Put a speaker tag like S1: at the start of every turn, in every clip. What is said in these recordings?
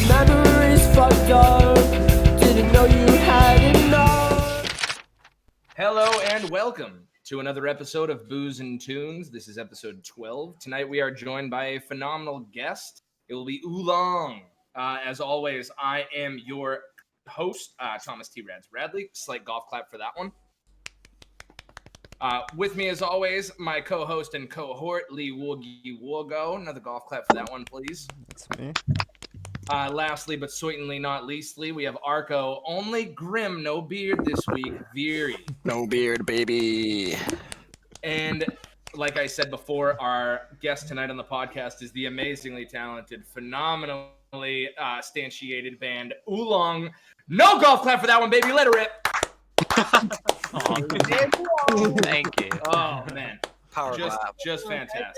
S1: my memory's fucked up. Didn't know you had enough.
S2: Hello and welcome to another episode of Booze and Tunes. This is episode 12. Tonight we are joined by a phenomenal guest. It will be Oolong. As always, I am your host, Thomas T. Rads Bradley. Slight golf clap for that one. With me, as always, my co-host and cohort, Lee Woogie Wogo. Another golf clap for that one, please.
S3: That's me.
S2: Lastly, but certainly not leastly, we have Arco. Only Grim, no beard this week. Veery.
S3: No beard, baby.
S2: And like I said before, our guest tonight on the podcast is the amazingly talented, phenomenally stanchiated band Oolong. No golf clap for that one, baby. Let her rip.
S4: Thank you.
S2: Oh man,
S5: Power
S2: just
S5: clap.
S2: fantastic.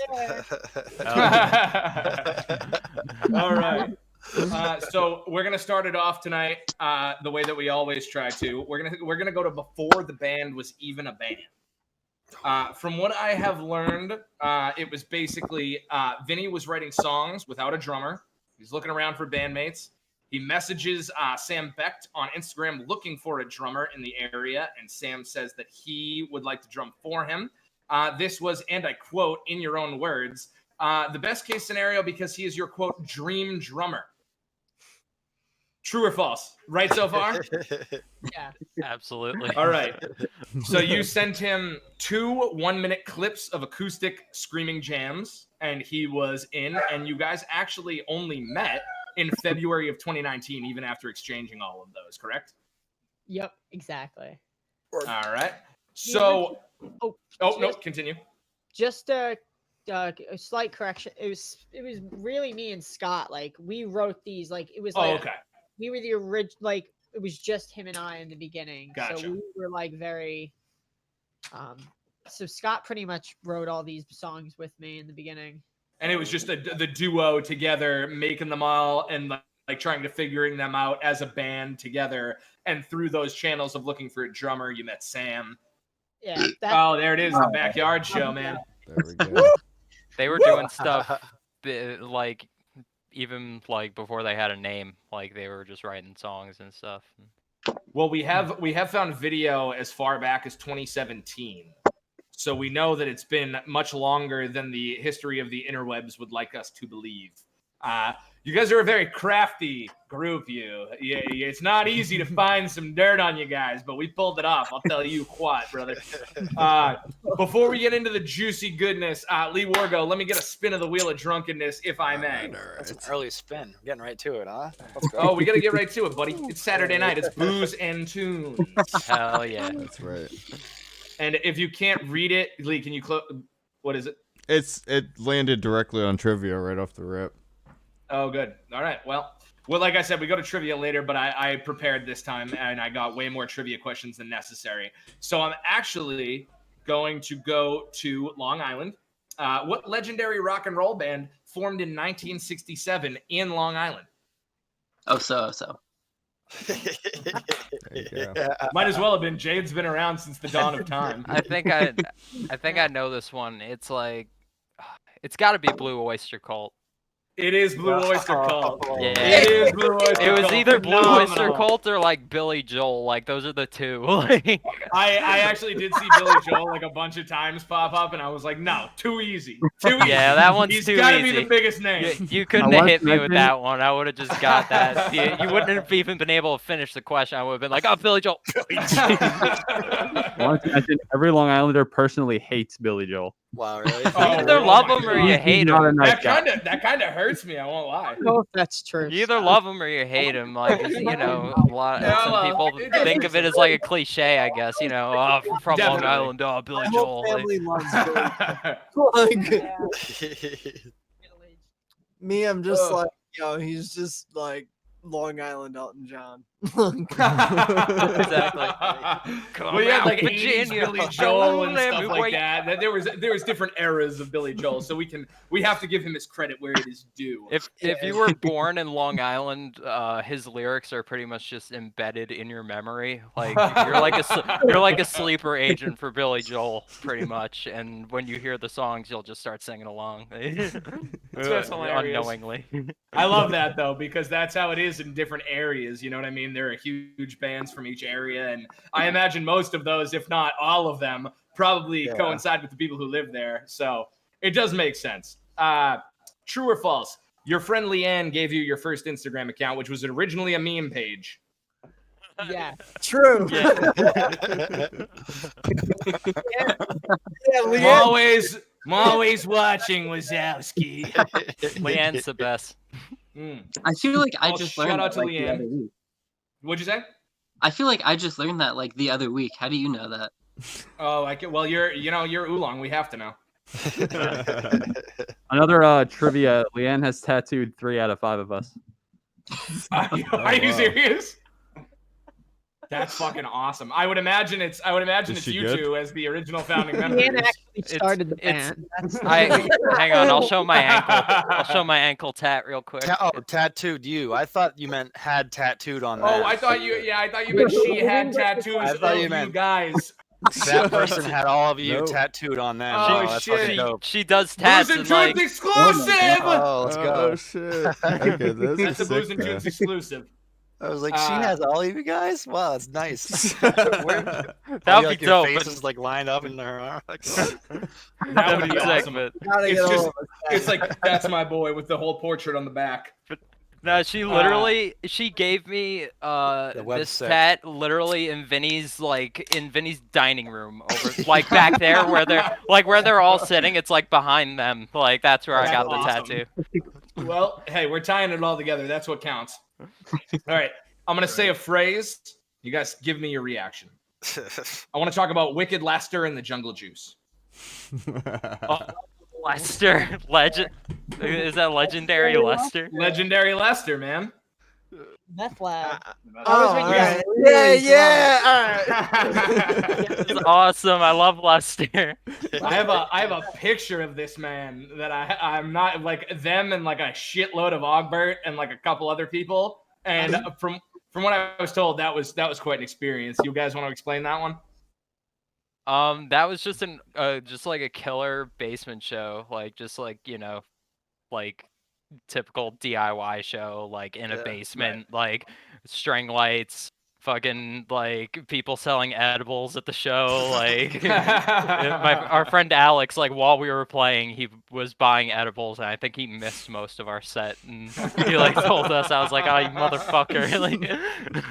S2: All right. So we're gonna start it off tonight the way that we always try to. We're gonna go to before the band was even a band. From what I have learned, it was basically Vinny was writing songs without a drummer. He's looking around for bandmates. He messages Sam Becht on Instagram looking for a drummer in the area, and Sam says that he would like to drum for him. This was, and I quote, in your own words, the best case scenario because he is your, quote, dream drummer. True or false? Right so far?
S4: Yeah, absolutely.
S2: All right. So you sent him 2 1-minute clips of acoustic screaming jams, and he was in, and you guys actually only met in February of 2019, even after exchanging all of those, correct?
S6: Yep, exactly.
S2: All right. So, no, continue.
S6: Just a slight correction. It was really me and Scott. Like we wrote these. Like it was. Like,
S2: okay.
S6: We were the original. Like it was just him and I in the beginning.
S2: Gotcha.
S6: So we were like very. So Scott pretty much wrote all these songs with me in the beginning.
S2: And it was just the duo together, making them all and like trying to figuring them out as a band together. And through those channels of looking for a drummer, you met Sam.
S6: Yeah.
S2: Oh, there it is, the backyard show, man.
S3: There we go.
S4: They were doing stuff like even like before they had a name, like they were just writing songs and stuff.
S2: Well, we have found video as far back as 2017. So we know that it's been much longer than the history of the interwebs would like us to believe. You guys are a very crafty group. It's not easy to find some dirt on you guys, but we pulled it off. I'll tell you what, brother. Before we get into the juicy goodness, Lee Wargo, let me get a spin of the wheel of drunkenness, if I may.
S5: That's an early spin. I'm getting right to it, huh? Let's go.
S2: Oh, we got to get right to it, buddy. It's Saturday night. It's Booze and Tunes.
S4: Hell yeah.
S3: That's right.
S2: And if you can't read it, Lee, can you close? What is it?
S3: It landed directly on trivia right off the rip.
S2: Oh, good. All right. Well, like I said, we go to trivia later, but I prepared this time, and I got way more trivia questions than necessary. So I'm actually going to go to Long Island. What legendary rock and roll band formed in 1967 in Long Island?
S7: So.
S3: There you go.
S2: Might as well have been. Jade's been around since the dawn of time.
S4: I think I know this one. It's like it's got to be Blue Oyster Cult.
S2: It is Blue Oyster Cult.
S4: Yeah.
S2: It is Blue Oyster Cult.
S4: It was either Blue
S2: Phenomenal.
S4: Oyster Cult or like Billy Joel. Like those are the two.
S2: I actually did see Billy Joel like a bunch of times pop up, and I was like, no, too easy. Too easy.
S4: Yeah, that one's
S2: He's
S4: too
S2: gotta
S4: easy.
S2: be the biggest name.
S4: You couldn't have hit me with that one. I would have just got that. You wouldn't have even been able to finish the question. I would have been like, oh, Billy Joel.
S8: I think every Long Islander personally hates Billy Joel.
S5: Wow, really?
S4: You either love him or you hate him.
S2: That kind of hurts me. I won't lie.
S6: I don't know if that's true.
S4: You either love him or you hate him. Like you know, some people think of it as like a cliche, I guess. You know, oh, from Long
S2: Definitely.
S4: Island, oh, Billy
S1: My
S4: Joel.
S1: whole
S4: Like,
S1: family loves Billy. Like, me, I'm just like, he's just like Long Island Elton John.
S4: Exactly.
S2: Well, you had like
S4: Come out,
S2: 80s
S4: Virginia.
S2: Billy Joel and
S4: Don't let
S2: stuff
S4: me
S2: like
S4: wait.
S2: that. There was different eras of Billy Joel, so we have to give him his credit where it is due.
S4: If you were born in Long Island, his lyrics are pretty much just embedded in your memory. Like you're like a sleeper agent for Billy Joel, pretty much. And when you hear the songs, you'll just start singing along.
S2: That's hilarious.
S4: Unknowingly.
S2: I love that though, because that's how it is in different areas. You know what I mean? There are huge bands from each area, and I imagine most of those, if not all of them, probably coincide with the people who live there. So it does make sense. True or false? Your friend Leanne gave you your first Instagram account, which was originally a meme page.
S6: Yeah.
S1: True.
S4: Yeah.
S2: I'm always watching Wazowski.
S4: Leanne's the best.
S7: I feel like I
S2: Oh,
S7: just
S2: shout
S7: learned
S2: out
S7: that
S2: to
S7: like, the
S2: Leanne.
S7: other week.
S2: What'd you say?
S7: I feel like I just learned that like the other week. How do you know that?
S2: Oh, I can. Well, you're Oolong. We have to know.
S8: Another trivia. Leanne has tattooed 3 out of 5 of us.
S2: Are you serious? That's fucking awesome. I would imagine it's
S3: she
S2: you
S3: good?
S2: two as the original founding members.
S6: Leanne actually started the
S4: it's-
S6: band. That's
S4: Hang on, I'll show my ankle. I'll show my ankle tat real quick.
S5: Tattooed you. I thought you meant had tattooed on that.
S2: Oh, I thought you meant she had tattoos
S5: I
S2: of
S5: thought you
S2: you
S5: meant-
S2: guys.
S5: That person had all of you
S3: Nope.
S5: tattooed on them.
S2: Oh,
S5: that's
S2: shit.
S5: fucking dope.
S4: She does tats
S2: Booze and
S4: and
S2: Tunes
S4: like
S2: exclusive.
S5: Oh, let's go.
S3: Oh shit. Okay, this
S2: That's a
S3: is
S2: Booze
S3: sick,
S2: and Tunes
S3: man.
S2: exclusive.
S5: I was like, she has all of you guys? Wow, that's nice.
S4: that would
S5: Like,
S4: be
S5: your
S4: dope.
S5: face is like lined up in her arm. Like,
S2: That would be
S4: sick,
S2: awesome.
S4: but
S1: Gotta
S2: It's
S1: get
S2: just,
S1: all of us.
S2: it's like that's my boy with the whole portrait on the back.
S4: no, she literally she gave me this
S5: website.
S4: tat literally in Vinny's dining room over like back there where they're all sitting. It's like behind them. Like that's where I got the
S2: That's awesome.
S4: tattoo.
S2: Well, hey, we're tying it all together. That's what counts. All right, I'm gonna say a phrase. You guys give me your reaction. I want to talk about Wicked Lester and the Jungle Juice.
S4: Lester, legend. Is that legendary Lester?
S2: Legendary Lester, man.
S6: Meth lab.
S1: Oh,
S6: when you
S1: alright.
S6: really
S4: This is awesome. I love Lester.
S2: I have a picture of this man that I'm not like them and like a shitload of Ogbert and like a couple other people. And from what I was told, that was quite an experience. You guys want to explain that one?
S4: That was just just like a killer basement show, like just like like typical DIY show, like in a basement, like string lights, fucking like people selling edibles at the show, like our friend Alex, like while we were playing, he was buying edibles, and I think he missed most of our set, and he like told us, I was like, oh, you motherfucker. Like,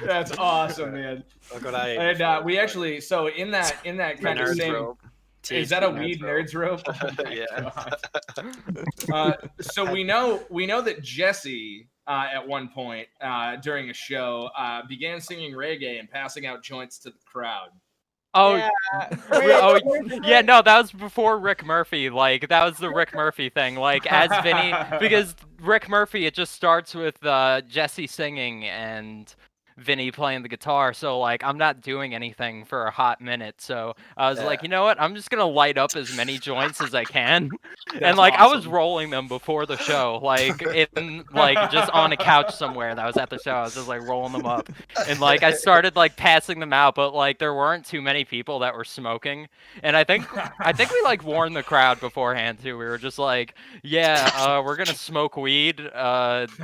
S2: That's awesome, man.
S5: Look what I ate.
S2: And we actually, so in that kind of
S5: Nerds
S2: same.
S5: robe.
S2: Is that a weed nerds robe?
S5: Yeah.
S2: So we know that Jesse at one point during a show began singing reggae and passing out joints to the crowd.
S4: oh,
S6: Yeah.
S4: oh, yeah, no, that was before Rick Murphy. Like, that was the Rick Murphy thing. Like, as Vinny, because Rick Murphy, it just starts with Jesse singing and Vinny playing the guitar. So, like, I'm not doing anything for a hot minute. So I was like, you know what? I'm just gonna light up as many joints as I can. And like, I was
S2: awesome.
S4: rolling them before the show, like in like just on a couch somewhere that was at the show. I was just like rolling them up, and like I started like passing them out, but like there weren't too many people that were smoking. And I think we like warned the crowd beforehand too. We were just like, yeah, we're gonna smoke weed. If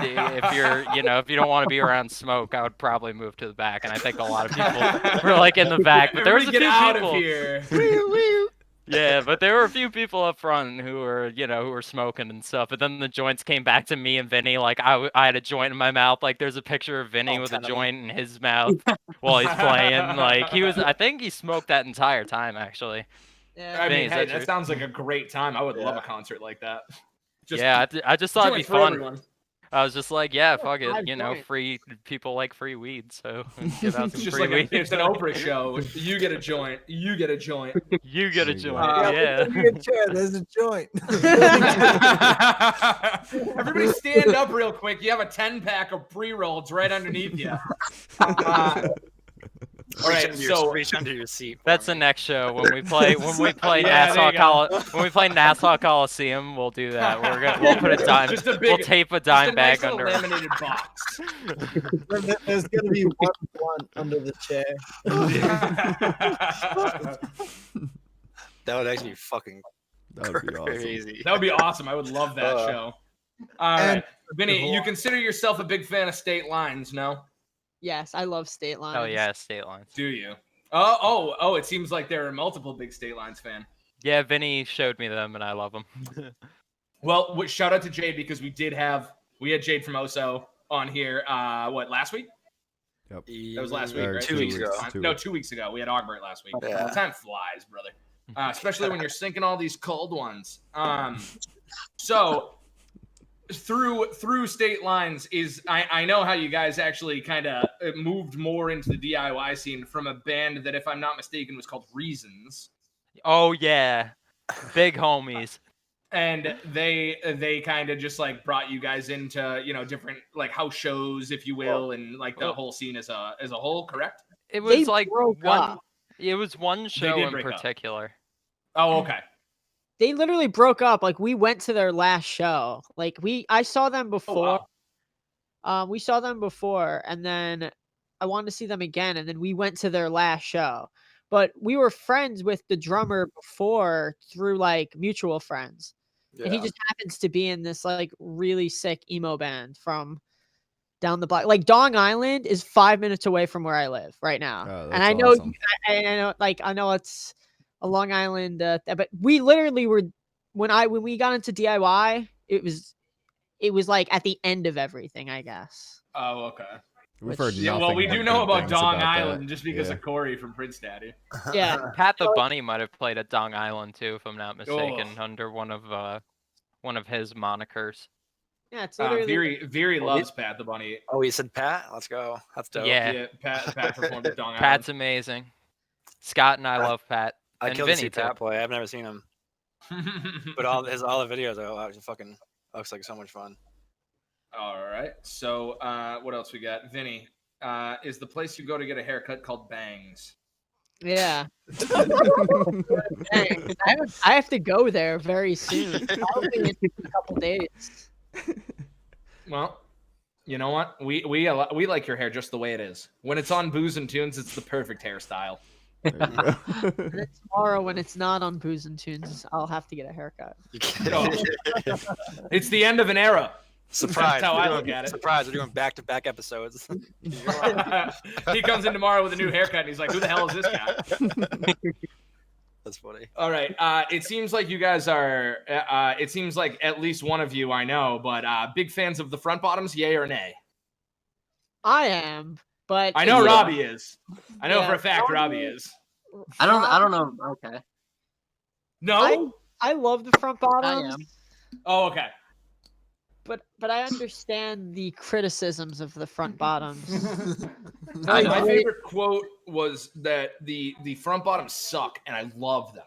S4: you're, if you don't want to be around smoke, I would probably move to the back. And I think a lot of people were like in the back, but there was a
S2: Everybody
S4: few
S2: get out
S4: people.
S2: of here.
S4: Yeah, but there were a few people up front who were smoking and stuff. But then the joints came back to me and Vinny. Like I had a joint in my mouth. Like there's a picture of Vinny
S5: All
S4: with a
S5: 10 of them.
S4: joint in his mouth while he's playing. Like I think he smoked that entire time actually.
S6: Yeah.
S2: I
S4: Vinny,
S2: mean,
S4: is
S2: hey,
S4: that
S2: that
S4: true?
S2: sounds like a great time. I would love a concert like that.
S4: I just thought it'd be
S2: joints for
S4: fun.
S2: everyone.
S4: I was just like, yeah, fuck it,
S6: 5
S4: you know,
S6: joints.
S4: free people like free weed, so give out
S2: It's
S4: some
S2: just
S4: free
S2: like
S4: weed.
S2: it's an Oprah show. You get a joint. You get a joint.
S4: You get a
S3: There you
S4: joint,
S3: go.
S4: yeah.
S9: You get chair, there's a joint.
S2: Everybody stand up real quick. You have a 10-pack of pre-rolls right underneath you. All right, so
S5: reach under your seat. for
S4: That's the
S5: me.
S4: next show when we play
S2: Yeah, there you go.
S4: when we play Nassau Coliseum. We'll do that. We'll put a dime.
S2: Just a big,
S4: We'll tape a dime
S2: just a nice
S4: bag
S2: little
S4: under.
S2: laminated box.
S9: There's gonna be one blunt under the chair.
S5: That would actually be fucking
S3: That would be awesome.
S5: crazy.
S2: That would be awesome. I would love that show. All
S9: and-
S2: right, Vinny, you consider yourself a big fan of State Lines, no?
S6: Yes, I love State Lines.
S4: Oh yeah, state lines.
S2: Do you? Oh! It seems like there are multiple big State Lines fan.
S4: Yeah, Vinny showed me them, and I love them.
S2: Well, shout out to Jade because we had Jade from Oso on here. Last week?
S3: Yep.
S2: That was last week,
S3: Or
S2: right?
S5: 2 weeks ago.
S2: No, 2 weeks ago. We had Ogbert last week.
S5: Yeah.
S2: Time flies, brother. Especially when you're sinking all these cold ones. So through State Lines is I know how you guys actually kind of moved more into the DIY scene from a band that, if I'm not mistaken, was called Reasons.
S4: Oh yeah, big homies.
S2: And they kind of just like brought you guys into, you know, different like house shows, if you will, and like the whole scene as a whole, correct?
S4: It
S6: They
S4: was like
S6: broke
S4: one.
S6: up.
S4: It was one show
S2: did
S4: in
S2: break up.
S4: particular.
S2: Oh, okay.
S6: They literally broke up. Like we went to their last show. Like I saw them
S2: Oh,
S6: before.
S2: wow.
S6: We saw them before, and then I wanted to see them again, and then we went to their last show. But we were friends with the drummer before through like mutual friends. And he just happens to be in this like really sick emo band from down the block. Like Dong Island is 5 minutes away from where I live right now.
S3: Oh,
S6: and
S3: that's
S6: I know,
S3: awesome.
S6: I know, like I know it's a Long Island, but we literally were when we got into DIY, it was like at the end of everything, I guess.
S2: Oh, okay.
S3: We've heard
S2: Yeah,
S3: nothing.
S2: well, we
S3: but
S2: do know
S3: good
S2: about
S3: things
S2: Dong
S3: that.
S2: Island just because
S3: Yeah.
S2: of Corey from Prince Daddy.
S6: Yeah.
S4: Pat the Bunny might have played at Dong Island too, if I'm not mistaken,
S2: Oh.
S4: under one of his monikers.
S6: Yeah, it's literally
S2: Veery loves Pat the Bunny.
S5: Oh, you said Pat? Let's go. That's dope.
S4: Yeah.
S2: Pat performed at Dong Island.
S4: Pat's amazing. Scott and I
S5: I-
S4: love Pat.
S5: I
S4: And
S5: killed to
S4: Vinny,
S5: see
S4: too.
S5: Pat play. I've never seen him, but all the videos are fucking looks like so much fun.
S2: All right. So what else we got? Vinny, is the place you go to get a haircut called Bangs?
S6: Yeah. Dang, I have to go there very soon. Probably in a couple days.
S2: Well, you know what? We like your hair just the way it is. When it's on Booze and Tunes, it's the perfect hairstyle.
S3: There you go.
S6: And then tomorrow, when it's not on Booze and Tunes, I'll have to get a haircut.
S2: Oh. It's the end of an era.
S5: Surprise!
S2: That's how
S5: we're
S2: I
S5: doing-
S2: look at it.
S5: Surprise! We're doing back-to-back episodes.
S2: He comes in tomorrow with a new haircut, and he's like, "Who the hell is this guy?"
S5: That's funny.
S2: All right. It seems like you guys are. It seems like at least one of you I know, but big fans of the Front Bottoms, yay or nay?
S6: I am, but
S2: I know
S6: yeah.
S2: Robbie is. I know
S6: Yeah,
S2: for a fact Robbie is.
S7: I don't know. Okay.
S2: No.
S6: I love the Front Bottoms,
S7: am.
S2: Oh, okay.
S6: but I understand the criticisms of the Front Bottoms.
S2: My
S6: Very-
S2: favorite quote was that the Front Bottoms suck, and I love them.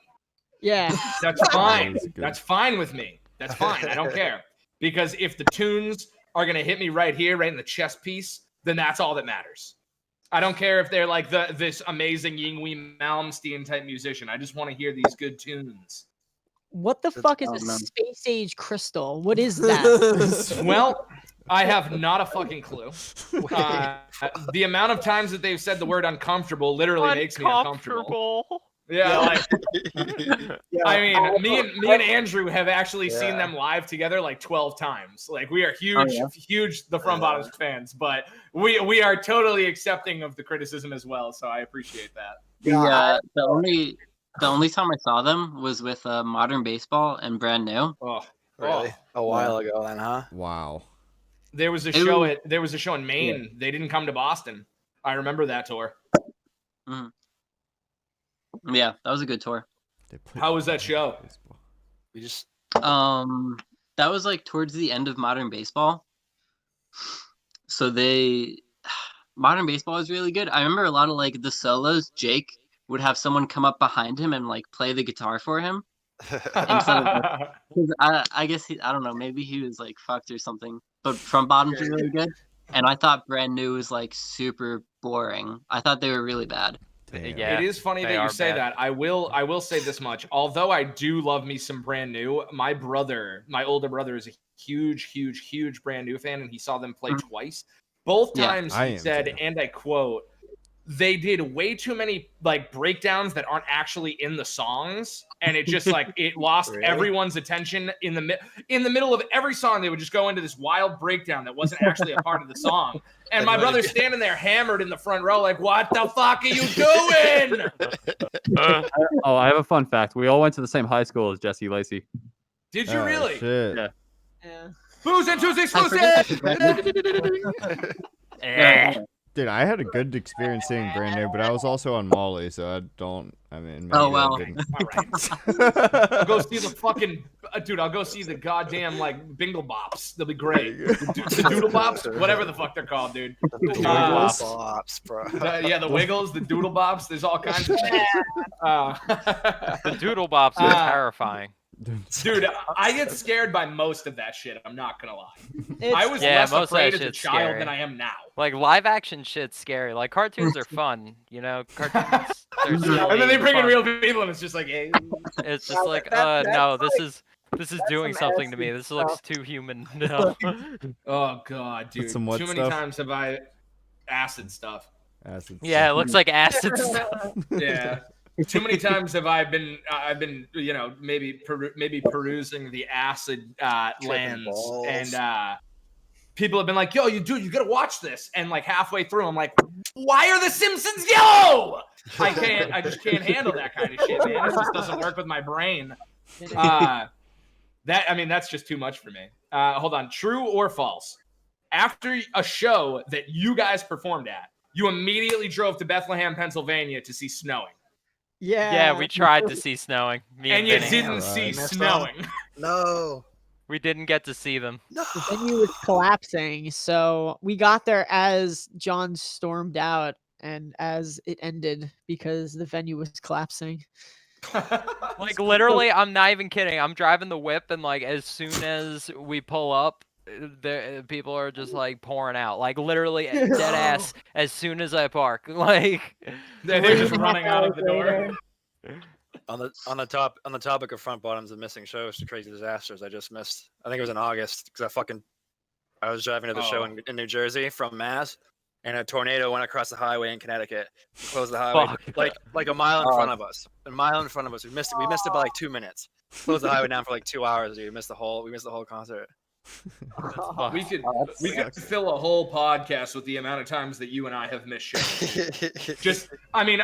S6: Yeah,
S2: That's fine.
S3: was good.
S2: That's fine with me. That's fine. I don't care. Because if the tunes are going to hit me right here, right in the chest piece, then that's all that matters. I don't care if they're like this amazing Yinghui Malmsteen type musician. I just want to hear these good tunes.
S6: what the
S5: That's
S6: fuck is a
S7: phenomenal.
S6: space age crystal? What is that?
S2: Well, I have not a fucking clue. The amount of times that they've said the word uncomfortable literally makes me uncomfortable. Yeah, like I mean, me and Andrew have actually seen
S5: Yeah.
S2: them live together like 12 times. Like we are huge the Front Bottoms fans, but we are totally accepting of the criticism as well. So I appreciate that.
S7: The only time I saw them was with Modern Baseball and Brand New.
S2: Oh,
S5: Really? A while ago, then, huh?
S3: Wow.
S2: there was a
S7: It
S2: show
S7: was-
S2: there was a show in Maine. They didn't come to Boston. I remember that tour.
S7: Yeah, that was a good tour.
S3: They played
S2: How was that show?
S5: We just
S7: That was like towards the end of Modern Baseball. So Modern Baseball is really good. I remember a lot of like the solos. Jake would have someone come up behind him and like play the guitar for him. I guess I don't know, maybe he was like fucked or something. But Front Bottoms are really good. And I thought Brand New was like super boring. I thought they were really bad.
S4: Yeah,
S2: it is funny that you say that. I will say this much. Although I do love me some Brand New, my older brother is a huge Brand New fan, and he saw them play twice. Both times he said, and I quote, they did way too many like breakdowns that aren't actually in the songs, and it just like it lost everyone's attention in the middle of every song. They would just go into this wild breakdown that wasn't actually a part of the song, and my brother's standing there hammered in the front row like, what the fuck are you doing?
S8: I have a fun fact. We all went to the same high school as Jesse Lacey.
S2: Did you really?
S3: Shit.
S6: Yeah.
S2: Booze and Tuesday exclusive.
S3: Dude, I had a good experience seeing Brand New, but I was also on Molly, so I mean, maybe
S7: Oh, well.
S3: I didn't.
S2: All right. I'll go see the fucking dude. I'll go see the goddamn like Bingle Bops. They'll be great. The Doodlebops, whatever the fuck they're called, dude.
S5: Bops, bro.
S2: Yeah, the Wiggles, the Doodlebops. There's all kinds of things.
S4: The Doodlebops are terrifying.
S2: Dude, I get scared by most of that shit. I'm not gonna lie. I was
S4: most
S2: less
S4: of
S2: afraid
S4: that
S2: as a
S4: shit's
S2: child
S4: scary.
S2: than I am now.
S4: Like live action shit's scary. Like cartoons are fun, you know. Cartoons, they're silly,
S2: And then they bring in
S4: fun.
S2: real people, and it's just like, hey.
S4: It's just like, no, this is doing something to me. This looks too human. No.
S2: Oh god, dude.
S3: some what
S2: Too many
S3: stuff?
S2: times have I acid stuff.
S3: Acid
S4: Yeah, it looks like acid stuff.
S2: Yeah. Too many times have I've been you know, maybe perusing the acid lands,
S5: balls.
S2: and people have been like, yo, you gotta watch this, and like halfway through I'm like, why are the Simpsons yellow? I just can't handle that kind of shit, man. It just doesn't work with my brain. That's just too much for me. Hold on. True or false? After a show that you guys performed at, you immediately drove to Bethlehem, Pennsylvania to see snowing.
S4: Yeah, we tried to see snowing. Me and
S2: You
S4: Vinny.
S2: didn't see snowing.
S5: No.
S4: We didn't get to see them.
S5: No.
S6: The venue was collapsing, so we got there as John stormed out and as it ended because the venue was collapsing.
S4: Like literally, I'm not even kidding. I'm driving the whip, and like as soon as we pull up, the people are just like pouring out. Like literally, dead ass. As soon as I park, like
S2: They're just running out of the door.
S5: On the topic of Front Bottoms and missing shows to crazy disasters, I just missed. I think it was in August because I was driving to the show in New Jersey from Mass, and a tornado went across the highway in Connecticut, closed the highway like a mile in front of us. A mile in front of us. We missed it by like 2 minutes. Closed the highway down for like 2 hours. Dude. We missed the whole concert.
S2: We could fill a whole podcast with the amount of times that you and I have missed shows.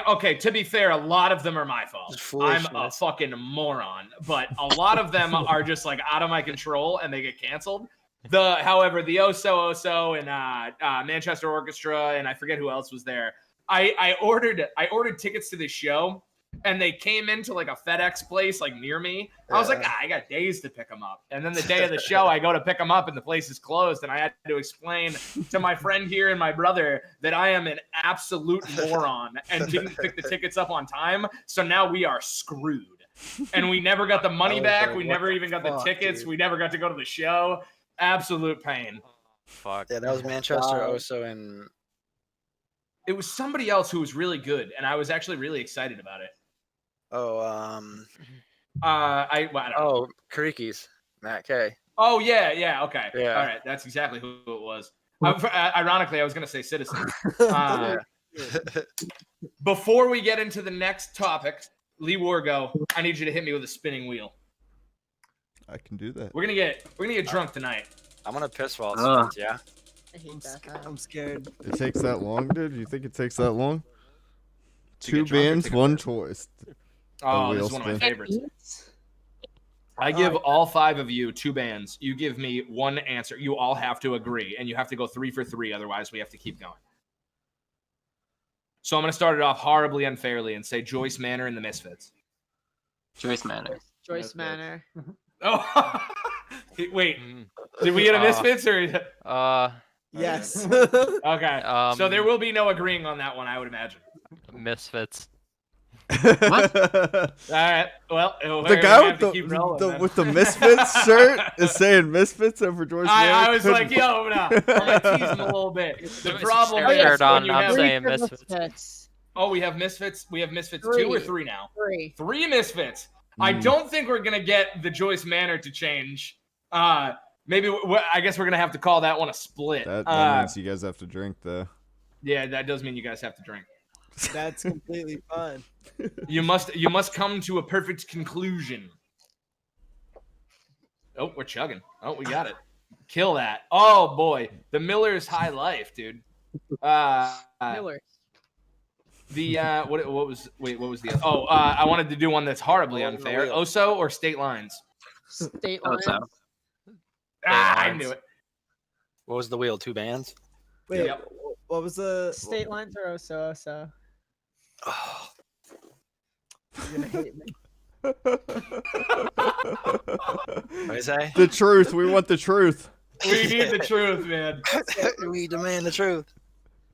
S2: Okay, to be fair, a lot of them are my fault. I'm a fucking moron, but a lot of them are just like out of my control and they get canceled. However, the Oh-So and Manchester Orchestra and I forget who else was there. I ordered tickets to this show. And they came into like a FedEx place like near me. I was like, I got days to pick them up. And then the day of the show, I go to pick them up and the place is closed. And I had to explain to my friend here and my brother that I am an absolute moron and didn't pick the tickets up on time. So now we are screwed. And we never got the money back. We never even got the tickets. Dude. We never got to go to the show. Absolute pain.
S4: Fuck.
S5: Yeah, that was Manchester, Oso, and
S2: it was somebody else who was really good. And I was actually really excited about it.
S5: I don't know. Karikis, Matt K.
S2: Oh yeah, okay.
S5: Yeah.
S2: All right, that's exactly who it was. Ironically, I was going to say Citizen. Before we get into the next topic, Lee Wargo, I need you to hit me with a spinning wheel.
S3: I can do that.
S2: We're gonna get drunk tonight.
S5: I'm gonna piss while it spins, yeah.
S6: I hate that.
S9: I'm scared.
S3: It takes that long, dude? You think it takes that long?
S2: To
S3: Two
S2: get drunk or
S3: bands,
S2: to get
S3: one
S2: drunk?
S3: choice.
S2: Oh,
S3: wheel
S2: this is one of my
S3: spin.
S2: favorites. I give all 5 of you 2 bands. You give me 1 answer. You all have to agree, and you have to go 3 for 3. Otherwise, we have to keep going. So I'm going to start it off horribly unfairly and say Joyce Manor and the Misfits.
S7: Joyce Manor.
S6: Joyce Manor.
S2: Oh, wait. Did we get a Misfits or?
S9: Yes.
S2: Okay. So there
S4: Um,
S2: will be no agreeing on that one, I would imagine.
S4: Misfits.
S3: What?
S2: All right. Well,
S3: The guy with the Misfits shirt is saying Misfits over George Miller.
S2: I was
S3: couldn't-
S2: like, yo, no. I'm gonna tease him a little bit. The problem
S4: Shirt
S2: is when
S4: on,
S2: you
S4: I'm
S2: have.
S4: saying
S6: Three
S4: Misfits.
S6: Misfits.
S2: Oh, we have Misfits. We have Misfits 2 or 3 now.
S6: Three.
S2: Misfits. I don't think we're gonna get the Joyce Manor to change. Maybe I guess we're gonna have to call that one a split.
S3: That means you guys have to drink though.
S2: Yeah, that does mean you guys have to drink.
S9: That's completely fine.
S2: You must come to a perfect conclusion. Oh, we're chugging. Oh, we got it. Kill that. Oh boy, the Miller's High Life, dude.
S6: Miller.
S2: The what was the other? Oh, I wanted to do one that's horribly unfair. Oso or State Lines?
S6: State Lines.
S2: I knew it.
S5: What was the wheel? 2 bands?
S9: Wait,
S2: Yep.
S9: what was the
S6: State Lines or Oso?
S5: Oh,
S9: You're gonna hate me.
S5: what did I say?
S3: The truth. We want the truth.
S2: We need the truth, man.
S5: We demand the truth.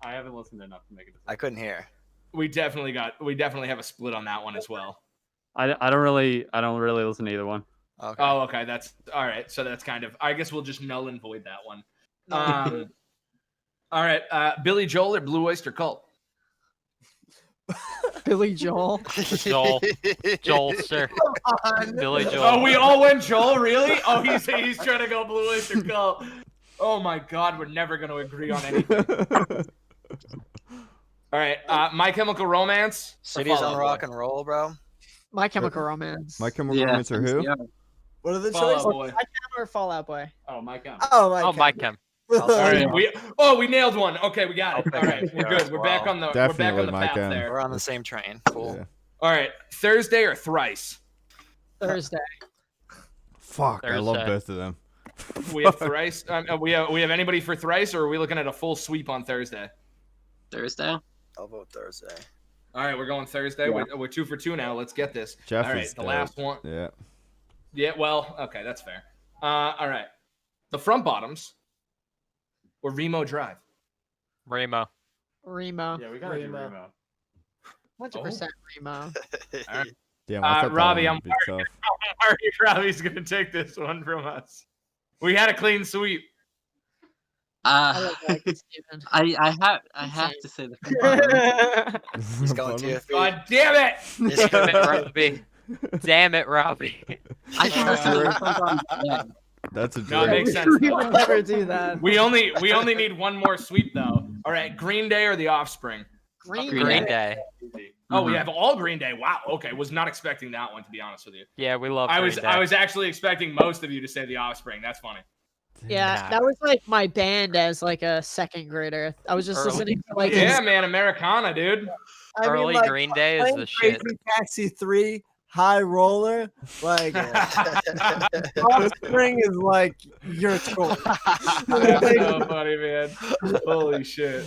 S8: I haven't listened enough to make it.
S5: I couldn't hear.
S2: We definitely have a split on that one as well.
S8: I don't really listen to either one.
S5: Okay.
S2: Oh, okay. That's all right. So that's kind of. I guess we'll just null and void that one. All right. Billy Joel or Blue Oyster Cult?
S6: Billy Joel.
S4: Joel. Joel, sir. Billy Joel.
S2: Oh, we all went Joel, really? Oh, he's trying to go Blue Oyster Cult. Oh my God, we're never going to agree on anything. All right, My Chemical Romance.
S5: Cities on Rock and Roll, bro.
S6: My Chemical Romance.
S3: My Chemical Romance or who?
S7: Yeah.
S9: What are the
S2: Fall Out
S9: choices?
S2: Boy.
S6: My Chem or Fall Out Boy?
S8: Oh, my God.
S9: Oh my.
S4: Oh, my Chem.
S2: All right, we nailed one. Okay, we got it. All right, we're good. We're back on the
S3: Definitely my
S2: path
S3: Chem.
S2: there.
S5: We're on the same train. Cool.
S3: Yeah.
S2: All right, Thursday or Thrice?
S6: Thursday.
S3: Fuck, I love
S4: Thursday.
S3: both of them.
S2: We have Thrice. We have anybody for Thrice, or are we looking at a full sweep on Thursday?
S7: Thursday.
S5: I'll vote Thursday.
S2: All right, we're going Thursday.
S7: Yeah.
S2: We're 2 for 2 now. Let's get this.
S3: Jeff
S2: All right,
S3: is
S2: the
S3: dope.
S2: last one.
S3: Yeah.
S2: Yeah, well, okay, that's fair. All right, the Front Bottoms or Remo Drive?
S4: Remo.
S6: Remo.
S8: Yeah, we got to do Remo.
S6: 100% Remo.
S2: All right.
S3: Damn, I thought
S2: Robbie,
S3: that
S2: I'm
S3: one would be tough.
S2: worried Robbie's gonna take this one from us. We had a clean sweep.
S6: I like that, Steven.
S7: I have to say the front bottom.
S5: He's going TFB.
S2: God damn it!
S5: He's
S4: Damn it,
S5: going
S4: Robbie. Damn it, Robbie.
S7: I trust you. The front bottom's bad.
S3: That's a
S2: No, it
S3: drink.
S2: makes sense.
S6: We would never do that.
S2: We only need one more sweep though. All right, Green Day or The Offspring?
S6: Green
S4: Green
S6: Day.
S4: Day.
S2: Oh, we have all Green Day. Wow. Okay, was not expecting that one to be honest with you.
S4: Yeah, we love
S2: I
S4: Green
S2: was
S4: Day.
S2: I was actually expecting most of you to say The Offspring. That's funny.
S6: Yeah,
S4: Nah.
S6: that was like my band as like a second grader. I was just
S4: Early-
S6: listening to like
S2: Yeah, man, Americana, dude.
S9: I mean,
S4: Early
S9: like,
S4: Green Day is
S9: playing
S4: the shit.
S9: Crazy Taxi 3, High Roller, like Offspring is like your choice.
S2: That's so funny, man. Holy shit.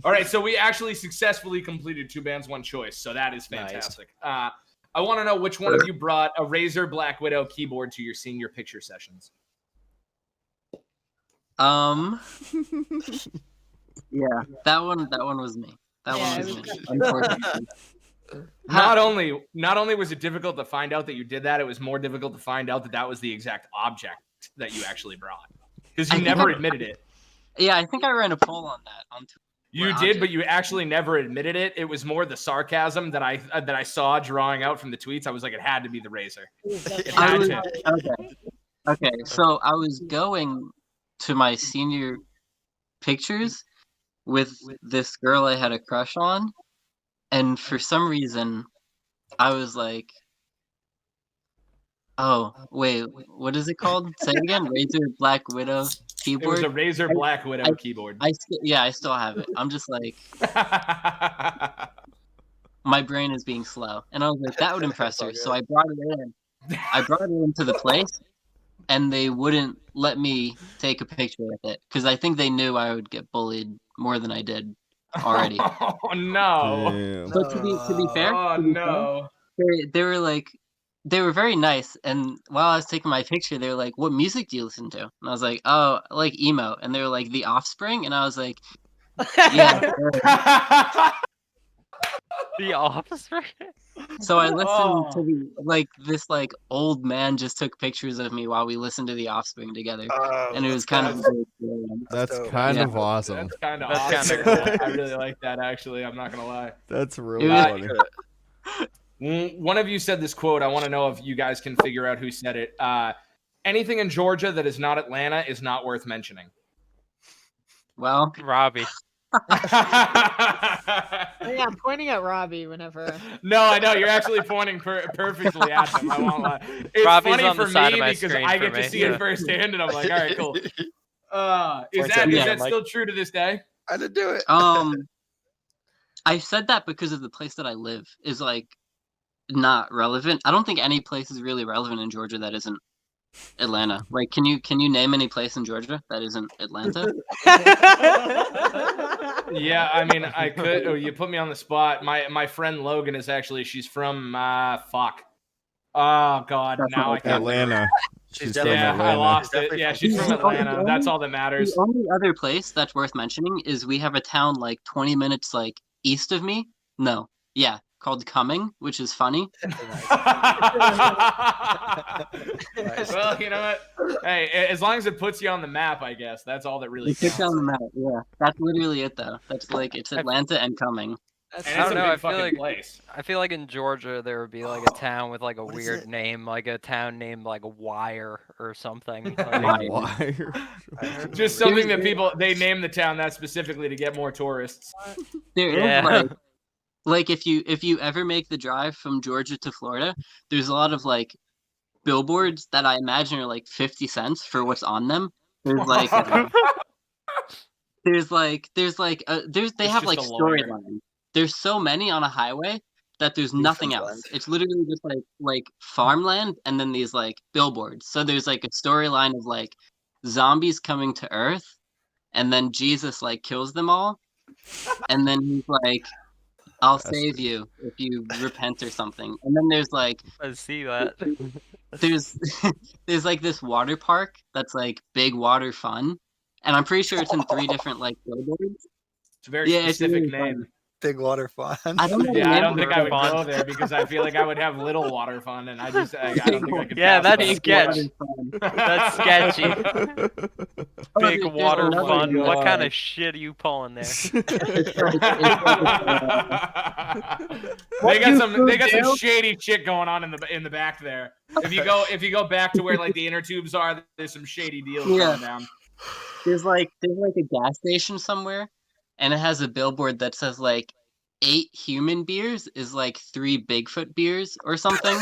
S2: All right, so we actually successfully completed 2 bands, 1 choice. So that is
S5: Nice.
S2: fantastic. I want to know which one of you brought a Razer Black Widow keyboard to your senior picture sessions.
S7: Yeah, that one was me. That
S6: Yeah,
S7: one was
S6: it
S7: me.
S6: was-
S7: Unfortunately.
S2: Not only was it difficult to find out that you did that, it was more difficult to find out that that was the exact object that you actually brought. Because you
S7: I think
S2: never
S7: I-
S2: admitted it.
S7: Yeah, I think I ran a poll on that on Twitter.
S2: You
S7: What
S2: did, but
S7: object?
S2: you actually never admitted it. It was more the sarcasm that I saw drawing out from the tweets. I was like, it had to be the Razer. It
S7: I
S2: had
S7: was,
S2: to.
S7: okay, so I was going to my senior pictures with this girl I had a crush on, and for some reason, I was like, "Oh, wait, what is it called? Say it again." Razer Black Widow
S2: It
S7: keyboard.
S2: was a Razer Black Widow keyboard.
S7: I still have it. I'm just like, my brain is being slow, and I was like, that would impress her. So I brought it in. I brought it into the place, and they wouldn't let me take a picture with it because I think they knew I would get bullied more than I did already.
S2: Oh no!
S3: Damn.
S7: But to be fair,
S2: Oh
S7: to be fair,
S2: no!
S7: they were like, they were very nice. And while I was taking my picture, they were like, "What music do you listen to?" And I was like, "Oh, I like emo." And they were like, "The Offspring," and I was like, "Yeah." Sure."
S4: The Offspring.
S7: So I listened
S2: Oh.
S7: to this old man just took pictures of me while we listened to The Offspring together, and it was kind of a great experience.
S3: That's
S5: dope.
S3: kind
S7: Yeah.
S3: of awesome.
S2: That's kind of
S4: That's
S2: awesome.
S4: kinda
S2: I really like that, actually. I'm not gonna lie.
S3: That's really
S7: was-
S3: funny.
S2: One of you said this quote. I want to know if you guys can figure out who said it. Anything in Georgia that is not Atlanta is not worth mentioning.
S7: Well,
S4: Robbie.
S6: Yeah, I'm pointing at Robbie whenever.
S2: No, I know you're actually pointing perfectly at them. I won't lie. It's
S4: Robbie's
S2: funny
S4: on
S2: for
S4: the side
S2: me
S4: of my
S2: because
S4: screen
S2: I
S4: for
S2: get to
S4: me,
S2: see
S4: yeah.
S2: it firsthand, and I'm like, all right, cool. Is
S5: Points
S2: that
S5: at me,
S7: I'm
S5: like-
S2: still true to this day?
S5: I didn't do it.
S7: I said that because of the place that I live is like not relevant. I don't think any place is really relevant in Georgia that isn't Atlanta. Like, can you name any place in Georgia that isn't Atlanta?
S2: Yeah, I mean, I could. Oh, you put me on the spot. My friend Logan is actually. She's from fuck. Oh God,
S7: That's
S2: now
S7: not
S2: I can't.
S3: Atlanta. She's from
S5: definitely-
S2: Yeah, I
S3: Atlanta.
S2: lost
S5: She's
S2: it.
S5: definitely
S2: Yeah,
S5: from
S2: she's from
S7: Georgia.
S2: Atlanta. That's all that matters.
S7: The only other place that's worth mentioning is we have a town like 20 minutes like east of me. No, yeah, called Cumming, which is funny.
S2: Well, you know what? Hey, as long as it puts you on the map, I guess that's all that really
S7: We took
S2: counts.
S7: down the map. Yeah, that's literally it though. That's like it's Atlanta and Cumming.
S2: And
S4: I
S2: it's
S4: don't
S2: a
S4: know,
S2: big
S4: I feel
S2: fucking
S4: like-
S2: place.
S4: I feel like in Georgia there would be like a town with like a
S5: What is
S4: weird
S5: it?
S4: name, like a town named like Wire or something.
S7: Wire.
S3: Wire.
S2: Just something that people they name the town that specifically to get more tourists.
S7: There is
S4: Yeah.
S7: like if you ever make the drive from Georgia to Florida, there's a lot of like billboards that I imagine are like 50 cents for what's on them. There's like they
S2: It's
S7: have
S2: just
S7: like
S2: a lawyer.
S7: storylines. There's so many on a highway that there's nothing else.
S5: Newfoundland.
S7: It's literally just like farmland and then these like billboards. So there's like a storyline of like zombies coming to Earth, and then Jesus like kills them all, and then he's like, "I'll
S3: That's
S7: save you if you repent or something." And then there's like
S4: I see that.
S7: there's there's like this water park that's like big water fun, and I'm pretty sure it's in 3 different like billboards.
S2: It's a very
S7: Yeah, it's
S2: specific
S7: really
S2: name.
S7: fun.
S5: Big water fun.
S7: I don't know. the
S2: Yeah, I
S7: name
S2: don't
S7: of
S2: think
S7: it.
S2: I would
S4: Fun.
S2: go there because I feel like I would have little water fun, and I don't think I could.
S4: Yeah,
S2: pass
S4: that's
S2: that.
S4: sketch.
S7: Fun.
S4: That's sketchy.
S7: Oh,
S4: Big
S7: there's
S4: water
S7: another
S4: fun.
S7: one,
S4: What kind of shit are you pulling there?
S2: They got some shady shit going on in the back there. If you go back to where like the inner tubes are, there's some shady deals
S7: Yeah.
S2: going down.
S7: There's like a gas station somewhere, and it has a billboard that says like 8 human beers is like 3 Bigfoot beers or something.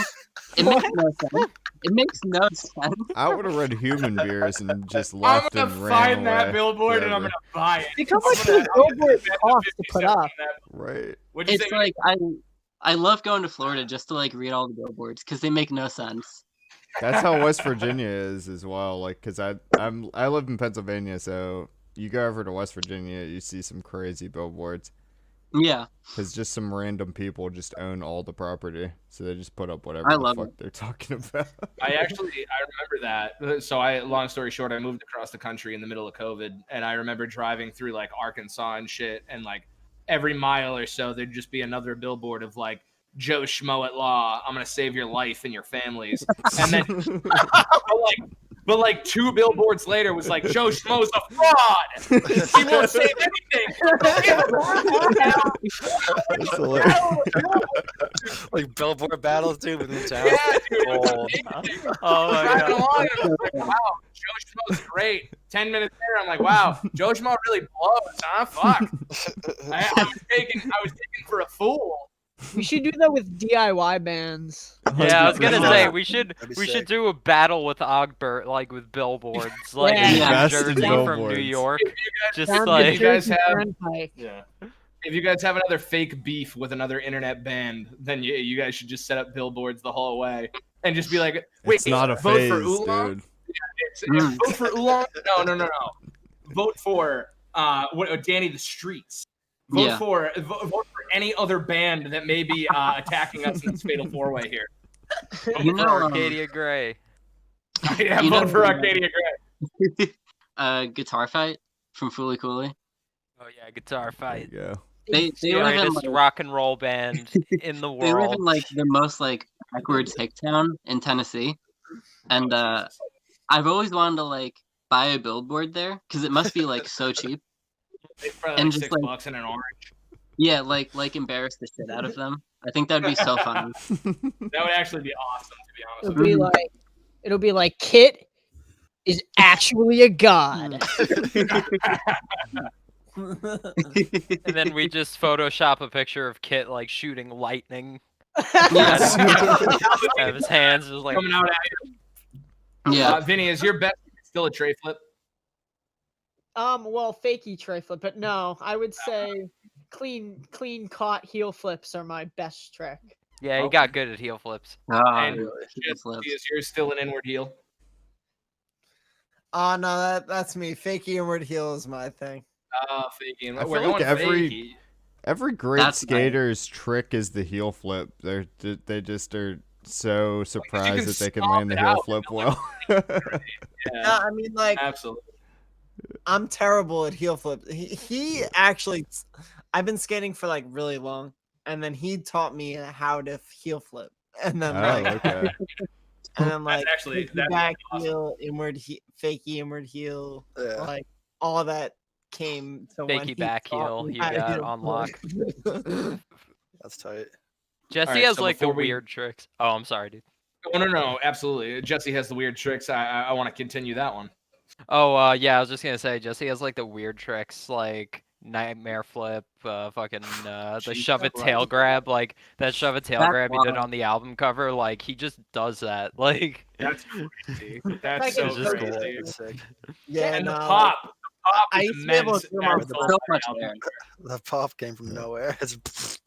S7: It makes no sense. It makes no sense.
S3: I would have read human beers and just
S2: I'm
S3: left
S2: gonna
S3: and ran
S2: find that
S3: away
S2: billboard and I'm
S3: forever.
S2: gonna buy it.
S6: Think how
S2: I'm
S6: much
S2: gonna-
S6: those billboards
S2: I'm gonna
S6: cost to
S2: 50
S6: put
S2: cents
S6: up.
S2: on that.
S3: Right.
S2: What'd you
S7: It's
S2: say?
S7: like I love going to Florida just to like read all the billboards because they make no sense.
S3: That's how West Virginia is as well. Like, cause I live in Pennsylvania, so you go over to West Virginia, you see some crazy billboards.
S7: Yeah,
S3: Cause just some random people just own all the property, so they just put up whatever
S7: I
S3: the
S7: love
S3: fuck
S7: it.
S3: they're talking about.
S2: I remember that. So long story short, I moved across the country in the middle of COVID, and I remember driving through like Arkansas and shit, and like every mile or so there'd just be another billboard of like Joe Schmo at law. I'm gonna save your life and your families, and then but like 2 billboards later was like Joe Schmo's a fraud. He won't save anything.
S3: That's hilarious.
S5: Like Billboard Battles, dude, within town.
S2: Yeah, dude.
S5: Gold.
S4: Oh my
S2: Driving
S4: god.
S2: along, and I'm like, wow, Joe Schmo's great. 10 minutes later, I'm like, wow, Joe Schmo really blows, huh? Fuck. I was taken for a fool.
S6: We should do that with DIY bands.
S4: Yeah, I was gonna
S3: 100%.
S4: say we should
S5: That'd be sick.
S4: should do a battle with Ogbert, like with billboards, like
S6: Yeah.
S4: in New
S3: Best
S4: Jersey from
S3: billboards.
S4: New York. Just
S6: Down the
S4: like
S2: you guys
S6: Jersey
S2: have-
S6: Turnpike.
S2: Yeah. If you guys have another fake beef with another internet band, then you guys should just set up billboards the whole way and just be like, wait,
S3: It's not a
S2: vote
S3: phase,
S2: for Oolong?
S3: dude.
S2: Vote for Oolong? No. Vote for Danny the Streets. Vote
S7: Yeah.
S2: for any other band that may be attacking us in this fatal 4-way here.
S7: You know,
S4: Arcadia Gray.
S2: Yeah,
S7: You
S2: vote
S7: know-
S2: for Arcadia Gray.
S7: Guitar Fight from Fooly Cooley.
S4: Oh yeah, guitar
S3: There
S4: fight.
S3: you go.
S7: They live in
S4: Greatest
S7: like,
S4: rock and roll band in the
S7: they live
S4: world.
S7: in like the most like backwards hick town in Tennessee, and
S2: Jesus.
S7: I've always wanted to like buy a billboard there because it must be like so cheap.
S2: It's probably
S7: And
S2: like
S7: just,
S2: $6
S7: like-
S2: and an orange.
S7: Yeah, like embarrass the shit out of them. I think that'd be so fun.
S2: That would actually be awesome, to be honest
S6: It'll
S2: with you.
S6: be it'll be like Kit is actually a god.
S4: And then we just Photoshop a picture of Kit like shooting lightning
S7: Yes.
S4: out of his hands, just like
S2: Coming out at you.
S7: Yeah.
S2: Vinny, is your best still a tray flip?
S6: Well, fakey tray flip, but no, I would say clean caught heel flips are my best trick.
S4: yeah, he got good at heel flips.
S2: And
S7: Heel flips.
S2: is yours still an inward heel?
S9: Oh no, that's me. Fakey inward heel is my thing.
S2: Faking.
S3: I
S2: We're
S3: feel like
S2: going
S3: every great
S7: That's nice.
S3: skater's trick is the heel flip. They just are so surprised that they can
S2: stomp
S3: land the
S2: it
S3: heel
S2: out,
S3: flip
S2: you know,
S3: well.
S2: Yeah,
S9: I mean, like,
S2: absolutely.
S9: I'm terrible at heel flip. He actually, I've been skating for like really long, and then he taught me how to heel flip, and then
S3: Oh,
S9: like,
S3: okay.
S9: and then like
S2: actually-
S9: fakey
S2: that's
S9: back
S2: awesome.
S9: heel, fakey inward heel,
S5: Yeah.
S9: like all that came to when
S4: Fakey
S9: he
S4: back
S9: taught
S4: heel,
S9: me
S4: you
S9: how to
S4: got
S9: heel
S4: on
S9: flip.
S4: lock.
S5: That's tight.
S4: Jesse
S2: Alright,
S4: has
S2: so
S4: like the
S2: before we-
S4: weird tricks. Oh, I'm sorry, dude.
S2: No, absolutely. Jesse has the weird tricks. I want to continue that one.
S4: Oh, yeah, I was just gonna say Jesse has like the weird tricks, like nightmare flip, fucking the
S2: Jesus
S4: shove a
S2: Christ.
S4: tail grab, like that shove a tail
S7: That's
S4: grab he did
S7: wild.
S4: on the album cover. Like he just does that. Like
S2: That's crazy. That's
S6: Like,
S2: so
S6: it's
S4: just
S2: crazy.
S5: That's sick.
S9: Yeah,
S2: And
S9: no,
S2: the pop
S9: I
S2: is
S9: used to be able
S2: immense.
S9: to do my
S2: at
S9: pop.
S2: the
S7: So much
S2: album
S7: air.
S2: cover.
S5: The pop came from nowhere. It's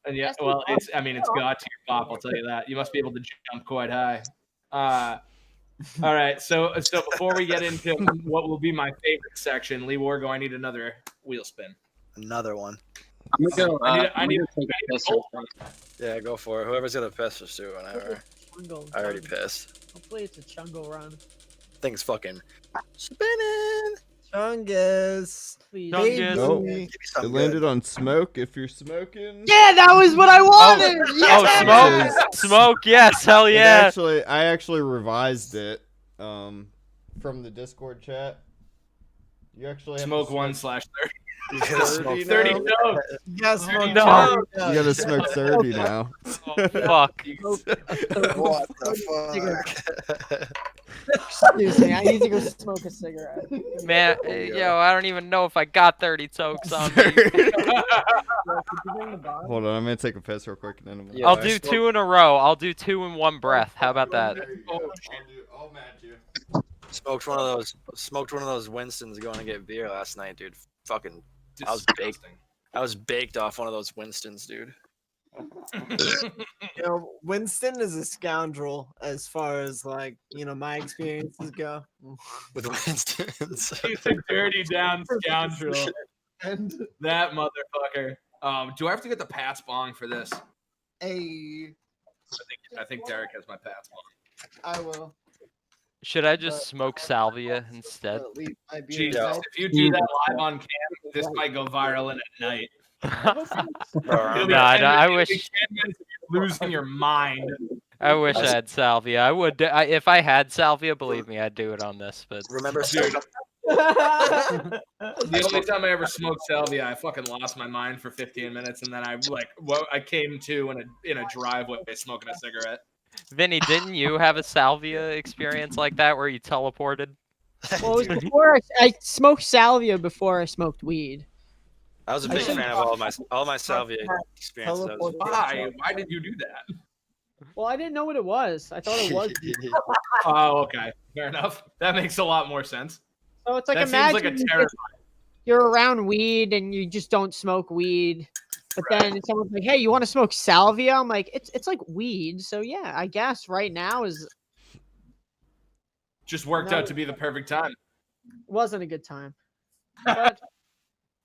S2: And yeah,
S6: That's the
S2: well,
S6: pop.
S2: it's God tier pop. I'll tell you that. You must be able to jump quite high. All right. So before we get into what will be my favorite section, Lee Wargo, I need another wheel spin.
S5: another one.
S7: I'm gonna go.
S2: I need
S7: I'm
S2: to
S7: gonna take a piss real quick.
S5: Yeah, go for it. Whoever's gonna piss, just do it whenever.
S6: Chungo
S5: I already
S6: run.
S5: pissed.
S6: Hopefully it's a chungo run.
S5: Thing's fucking spinning.
S9: Chungus.
S6: Please.
S4: Chungus.
S9: Baby.
S3: Nope.
S5: Give me
S3: It
S5: something
S3: landed
S5: good.
S3: on smoke if you're smoking.
S6: Yeah, that was what I wanted.
S4: Oh,
S6: Yes!
S4: smoke, smoke, yes, hell
S3: It
S4: yeah.
S3: I actually revised it from the Discord chat. You actually have to
S2: Smoke 1/30.
S5: You gotta smoke
S2: 30
S3: now.
S2: notes.
S9: Yes,
S2: No.
S3: You gotta smoke 30 now.
S4: Oh, fuck.
S5: What the fuck?
S6: Excuse me, I need to go smoke a cigarette.
S4: Man, yo, I don't even know if I got 30 tokes on me.
S3: Hold on, I'm gonna take a piss real quick and then I'm gonna...
S5: Yeah,
S4: I'll
S5: I
S4: do
S5: smoked-
S4: 2 in a row. I'll do 2 in one breath. How about that?
S3: I'll match you.
S5: Smoked one of those Winstons going to get beer last night, dude. Fucking, I was baked.
S2: Disgusting.
S5: I was baked off one of those Winstons, dude.
S9: You know, Winston is a scoundrel as far as like, you know, my experiences go.
S5: With Winstons.
S2: He's a dirty down scoundrel.
S9: And
S2: That motherfucker. Do I have to get the Pats bong for this?
S9: a
S2: I think Derek has my Pats bong.
S9: I will
S4: Should I just smoke salvia instead?
S9: leave my beer
S2: Jesus,
S9: aside.
S2: if you do that live on cam, this might go viral in at night. It'll be
S4: Nah,
S2: 10
S4: I
S2: minutes-
S4: wish.
S2: 10 minutes of you losing your mind.
S4: I wish I had salvia. I would. If I had salvia, believe me, I'd do it on this. But
S5: Remember,
S2: Dude, the only time I ever smoked salvia, I fucking lost my mind for 15 minutes, and then I came to in a driveway smoking a cigarette.
S4: Vinny, didn't you have a salvia experience like that where you teleported?
S6: Well, it was before I smoked salvia before I smoked weed.
S5: I was a
S9: I
S5: big
S9: should-
S5: fan of all my salvia experiences. I was-
S2: Why did you do that?
S6: Well, I didn't know what it was. I thought it was.
S2: Oh, okay, fair enough. That makes a lot more sense.
S6: So it's like
S2: That seems
S6: imagine
S2: like a
S6: you
S2: terrible.
S6: you're around weed and you just don't smoke weed. But then someone's like, "Hey, you want to smoke salvia?" I'm like, "It's like weed." So yeah, I guess right now
S2: Just worked out to be the perfect time.
S6: wasn't a good time. But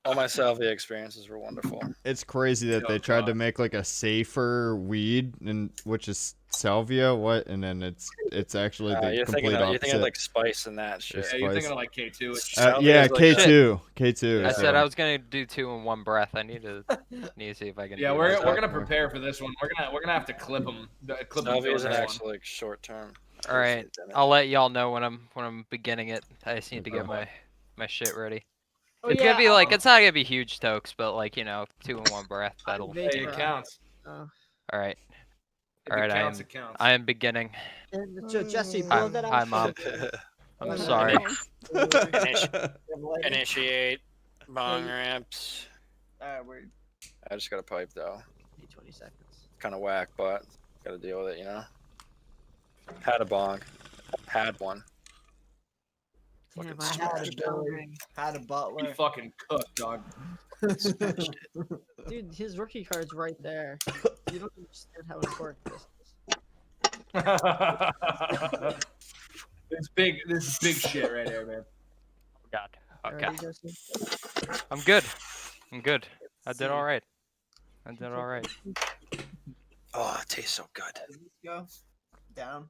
S5: All my salvia experiences were wonderful.
S3: It's crazy that
S2: Oh,
S3: they tried to
S2: God.
S3: make like a safer weed, and which is salvia, what? And then it's actually the
S5: you're
S3: complete
S5: thinking
S3: opposite.
S5: of like spice and that shit.
S2: Yeah, you're thinking
S3: Spice.
S2: of like K2.
S5: Salvia
S3: Yeah,
S5: is like a-
S3: K2. K2.
S4: I
S3: so-
S4: said I was gonna do 2 in one breath. I need to see if I can.
S2: Yeah,
S4: do
S2: we're
S4: that.
S2: gonna prepare for this one. We're gonna have to clip them.
S5: Salvia is an actual like short term.
S4: All right, I'll let y'all know when I'm beginning it. I just need to get my shit ready.
S6: Oh,
S4: It's gonna be like it's not gonna be huge tokes, but like 2 in one breath. That'll.
S2: Hey, it counts.
S6: Oh.
S4: All right.
S2: If
S4: All right,
S2: it counts, it counts.
S4: I am beginning.
S6: Jesse, blow that out.
S4: Hi, Mom. I'm sorry.
S5: Initiate bong ramps.
S6: We're
S5: I just got a pipe though.
S6: 20 seconds.
S5: Kind of whack, but gotta deal with it, you know. Had a bong. Had one.
S6: Damn,
S5: Fucking
S6: I
S5: smashed it.
S9: Had a
S2: You
S9: butler.
S2: fucking cooked, dog.
S6: Dude, his rookie card's right there. You don't understand how important this is.
S2: This is big shit right here, man.
S4: Oh God. Okay.
S6: Ready, Jesse?
S4: I'm good. I'm good. I did all right. I did all right.
S5: Oh, it tastes so good.
S9: Let's go. Down.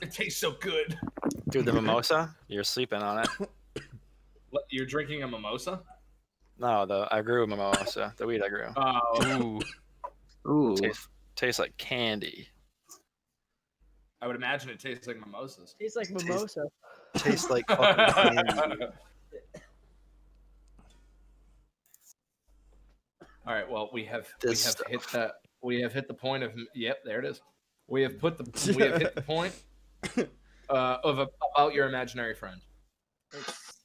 S2: It tastes so good.
S5: Dude, the mimosa? You're sleeping on it.
S2: What, you're drinking a mimosa?
S5: No, I grew a mimosa. The weed I grew.
S2: Oh,
S7: Ooh.
S5: Tastes like candy.
S2: I would imagine it tastes like mimosas.
S6: Tastes like mimosa.
S5: Tastes like fucking candy.
S2: All right. Well, we have
S5: This
S2: hit the point of there it is. We have hit the point of about your imaginary friend.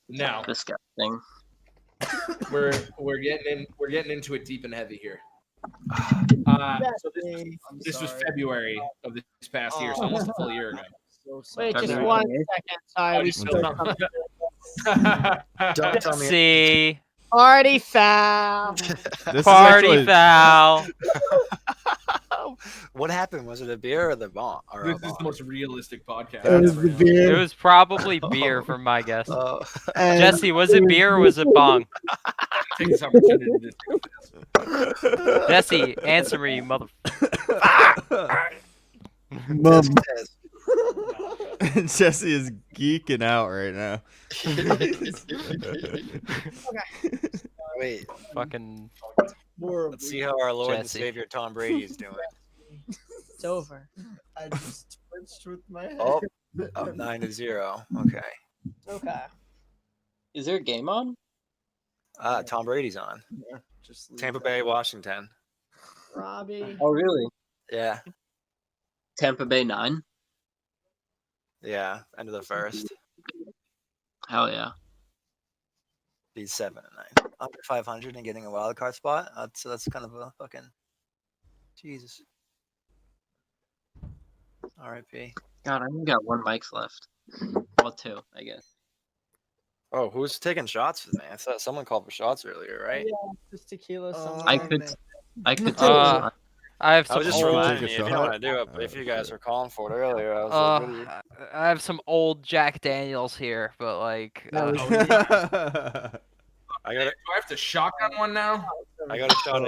S2: Now
S7: Disgusting.
S2: we're getting into it deep and heavy here. So this was February of this past year, so almost a full year ago.
S6: Wait, just
S7: February
S6: 1
S7: 28th.
S6: second. Sorry, we
S2: Still
S6: still
S5: Don't tell me.
S4: See,
S6: Party foul.
S3: This is
S4: party
S3: actually-
S4: foul.
S5: What happened? Was it a beer or the bomb?
S2: This is the most realistic podcast.
S9: It was
S2: ever,
S9: the
S2: you know?
S9: beer.
S4: It was probably beer for my guess.
S9: And
S4: Jesse, was it beer or was it bong?
S2: Take this opportunity to discuss.
S4: Jesse, answer me, mother.
S9: Mum.
S3: Jesse is geeking out right now.
S5: Wait,
S4: Fucking.
S5: let's see how our Lord and
S4: Jesse.
S5: Savior Tom Brady is doing.
S6: It's over.
S9: I just twitched with my head.
S5: Oh, up 9-0. Okay.
S6: Okay.
S7: Is there a game on?
S5: Tom Brady's on.
S9: Yeah, just leave
S5: Tampa
S9: that.
S5: Bay, Washington.
S6: Robbie.
S7: Oh, really?
S5: Yeah.
S7: Tampa Bay 9?
S5: Yeah. End of the first.
S7: Hell yeah.
S5: He's 7-9. Under 500 and getting a wild card spot. That's kind of a fucking Jesus. R.I.P.
S7: God, I only got 1 mics left. Well, 2, I guess.
S5: Oh, who's taking shots with me? I thought someone called for shots earlier, right?
S6: Yeah, just tequila.
S7: I
S6: something.
S7: could take
S4: Uh, I have
S5: I
S4: some
S5: was just
S4: old.
S5: reminding you
S3: Take
S5: if
S3: a
S5: you don't
S3: shot.
S5: want to do it, but if you guys were calling for it earlier, I was like, what are you?
S4: I have some old Jack Daniels here, but like.
S5: I got
S2: Do I have to shotgun one now?
S5: I got a shot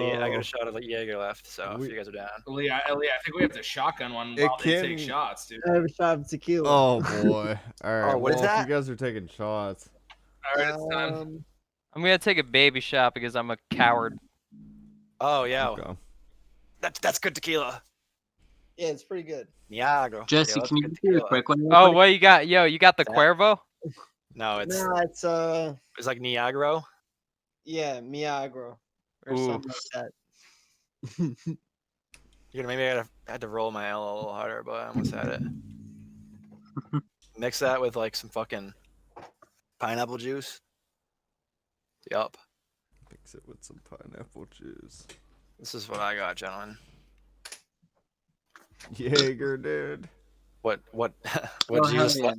S5: of Jaeger left. So if you guys are down,
S2: Leah, I think we have to shotgun one
S3: It
S2: while they take
S3: can-
S2: shots, dude.
S9: I have a shot of tequila.
S3: Oh boy! All right.
S5: Oh, what is
S3: well,
S5: that?
S3: If you guys are taking shots,
S2: All right, it's time.
S4: I'm gonna take a baby shot because I'm a coward.
S5: oh yeah,
S3: okay.
S5: that's good tequila.
S9: Yeah, it's pretty good.
S5: Niagara.
S7: Jesse,
S5: Yeah, that's
S7: can you
S5: good
S7: do a
S5: tequila.
S7: quick one? real
S4: Oh,
S7: quick?
S4: what you got? Yo, you got the
S5: That-
S4: Cuervo?
S5: No, it's
S9: No, it's
S5: like
S9: yeah, Miagro or
S4: Ooh.
S9: something like that.
S5: maybe I had to roll my L a little harder, but I almost had it. Mix that with like some fucking pineapple juice. Yup.
S3: Mix it with some pineapple juice.
S5: This is what I got, gentlemen.
S3: Jaeger, dude.
S5: What
S7: Oh,
S5: Jesus
S7: hell yeah.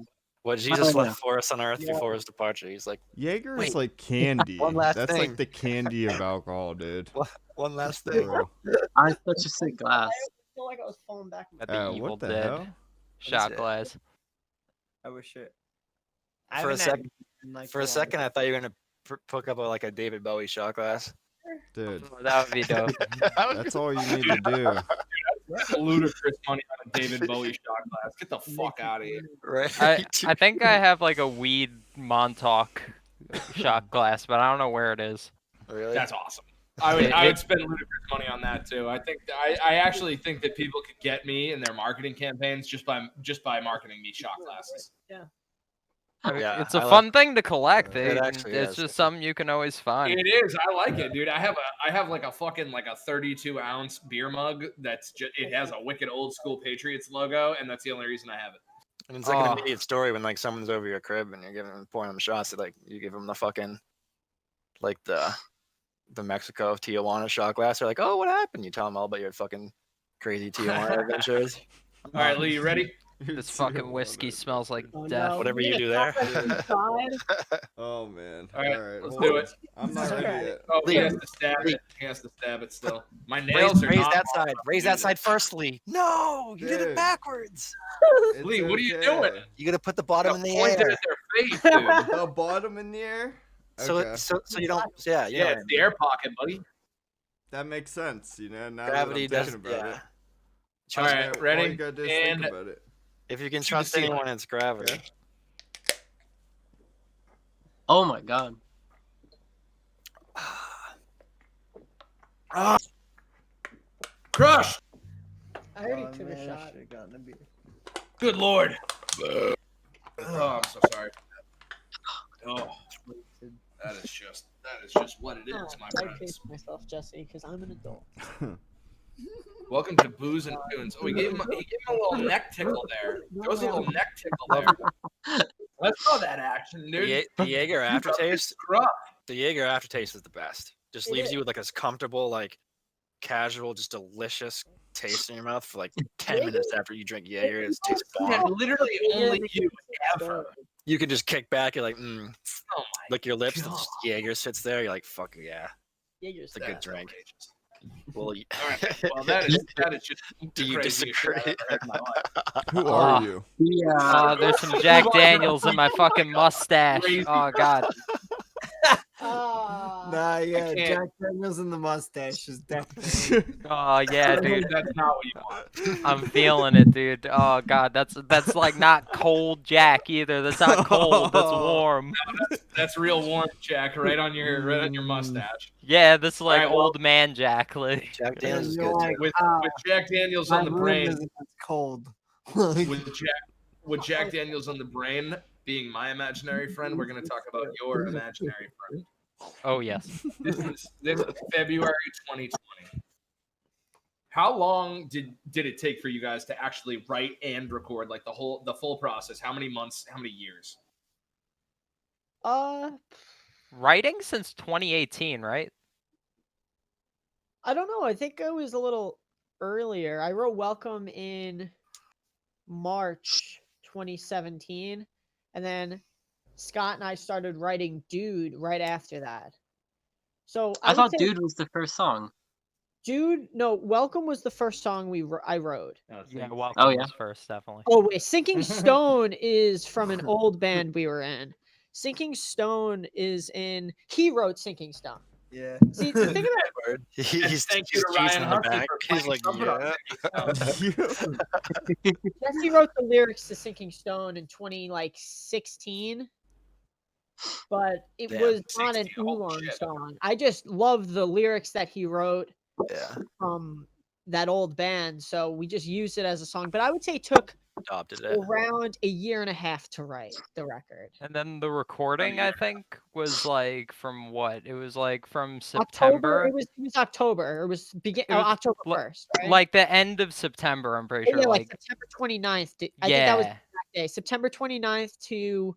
S5: what Jesus
S7: Hell yeah.
S5: left for us on earth before his departure. He's like,
S3: Jaeger
S5: Wait.
S3: is like candy.
S5: One last
S3: That's
S5: thing.
S3: like the candy of alcohol, dude.
S5: one last
S3: For
S5: thing.
S3: real.
S7: I have such a sick glass.
S6: I feel like I was falling back.
S4: At the Evil
S3: What the
S4: Dead
S3: hell?
S4: shot
S5: it?
S4: glass.
S9: I wish it.
S5: For a second,
S9: Like,
S5: for a second, I thought you were gonna hook up like a David Bowie shot glass.
S3: Dude,
S4: Oh, that would be dope.
S3: that's all you need to do.
S2: That's ludicrous money on a David Bowie shot glass. Get the fuck out of here.
S5: Right.
S4: I think I have like a weed Montauk shot glass, but I don't know where it is.
S5: Really?
S2: That's awesome. I would spend ludicrous money on that too. I actually think that people could get me in their marketing campaigns just by marketing me shot glasses.
S6: Yeah.
S5: Yeah,
S4: It's a
S5: I like-
S4: fun thing to collect.
S5: It actually
S4: it's
S5: is.
S4: just something you can always find.
S2: It is. I like it, dude. I have like a fucking like a 32-ounce beer mug that's just it has a wicked old school Patriots logo, and that's the only reason I have it.
S5: And it's like an immediate story when like someone's over your crib and you're pouring them shots. Like you give them the fucking like the Mexico of Tijuana shot glass. They're like, oh, what happened? You tell them all about your fucking crazy Tijuana adventures.
S2: All right, Lee, you ready?
S4: This fucking whiskey smells like death.
S5: Whatever you do there.
S3: Oh man.
S2: All right, let's
S3: hold
S2: do
S3: on.
S2: it.
S3: I'm not ready yet.
S2: Oh, he
S5: Lee.
S2: has to stab it. He has to stab it still. My nails are
S5: Raise
S2: not
S5: that
S2: long.
S5: side. Raise that side first, Lee. No, you did
S3: Dude.
S5: it backwards.
S3: It's
S2: Lee, what are you
S3: okay.
S2: doing?
S5: You gotta put the bottom in the
S2: Pointed
S5: air.
S2: at their face, dude.
S3: The bottom in the air.
S5: So
S3: Okay.
S5: so you don't. Yeah, you know
S2: Yeah,
S5: what I
S2: it's the
S5: mean.
S2: air pocket, buddy.
S3: That makes sense. You know, now
S5: Gravity
S3: that I'm
S5: does.
S3: thinking about
S5: Yeah.
S3: it.
S2: All
S5: Trust
S2: right,
S5: me.
S3: All you
S2: ready?
S3: gotta do is
S2: And
S3: think about it.
S5: If you can
S2: To the
S5: trust
S2: ceiling.
S5: anyone, it's gravity.
S3: Okay.
S7: Oh my god.
S2: crush.
S6: I already took a shot.
S2: Good lord. Oh, I'm so sorry. Oh, that is just what it is, my
S6: I
S2: friends.
S6: taste myself, Jesse, because I'm an adult.
S2: Welcome to Booze and Tunes. Oh, he gave him a little neck tickle there. There was a little neck tickle there. Let's go that action, dude.
S5: The Jaeger aftertaste.
S2: Crush.
S5: The Jaeger aftertaste is the best. Just
S6: It
S5: leaves
S6: is.
S5: you with like this comfortable, like casual, just delicious taste in your mouth for like 10 minutes after you drink Jaeger. It tastes
S2: Yeah,
S5: bomb.
S2: literally only you ever.
S5: You can just kick back. You're like,
S2: Oh my
S5: lick your lips. The
S2: God.
S5: Jaeger sits there. You're like, fuck yeah,
S6: Jaeger's
S5: it's a good
S2: That's
S5: drink.
S2: outrageous.
S5: Well,
S2: All right. Well, that is just
S5: Do
S2: the
S5: you
S2: craziest shit I've
S5: disagree?
S2: ever heard in my life.
S3: Who
S4: Ah.
S3: are you?
S7: Yeah.
S4: There's some Jack Daniels in my fucking mustache.
S2: Crazy.
S4: Oh god.
S9: Nah, yeah,
S2: can't-
S9: Jack Daniels and the mustache is definitely.
S4: Oh yeah, dude.
S2: That's not what you want.
S4: I'm feeling it, dude. Oh god, that's like not cold Jack either. That's not cold. That's warm.
S2: That's real warm, Jack, right on your mustache.
S4: Yeah, this is like
S2: Alright, well-
S4: old man Jack. Like,
S5: Jack Daniels is
S9: You're
S5: good.
S9: like,
S5: too.
S2: With Jack Daniels
S9: my
S2: on the
S9: room
S2: brain,
S9: isn't as cold.
S2: with Jack Daniels on the brain being my imaginary friend, we're going to talk about your imaginary friend.
S4: oh yes.
S2: This is February 2020. How long did it take for you guys to actually write and record, like the full process? How many months? How many years?
S4: Writing since 2018, right?
S6: I don't know. I think it was a little earlier. I wrote Welcome in March 2017, and then Scott and I started writing Dude right after that. So
S7: I
S6: would
S7: thought
S6: say
S7: Dude was the first song.
S6: No, Welcome was the first song I wrote.
S4: Yeah, welcome
S7: Oh, yeah.
S4: was first, definitely.
S6: Oh wait, Sinking Stone is from an old band we were in. Sinking Stone is in. He wrote Sinking Stone.
S9: Yeah.
S6: See, the thing about
S5: Word.
S2: And
S5: He's
S2: thank you to
S5: cheesing
S2: Ryan
S5: in the
S2: Humphrey
S5: back.
S2: for
S5: He's
S2: playing
S5: like,
S2: trumpet on
S5: yeah.
S6: Jesse wrote the lyrics to Sinking Stone in 2016, but it
S5: Damn,
S6: was on an
S2: 16, holy
S6: Oolong
S2: shit.
S6: song. I just love the lyrics that he wrote
S5: Yeah,
S6: from that old band, so we just used it as a song. But I would say it took
S5: adopted it.
S6: around a year and a half to write the record.
S4: And then the recording, I
S2: year.
S4: think, was like from what? It was like from
S6: October.
S4: September.
S6: It was October. It was
S4: It was
S6: October
S4: li-
S6: 1st, right?
S4: Like the end of September, I'm pretty
S6: Yeah,
S4: sure.
S6: like
S4: Like,
S6: September 29th. I think that was
S4: yeah.
S6: that day. September 29th to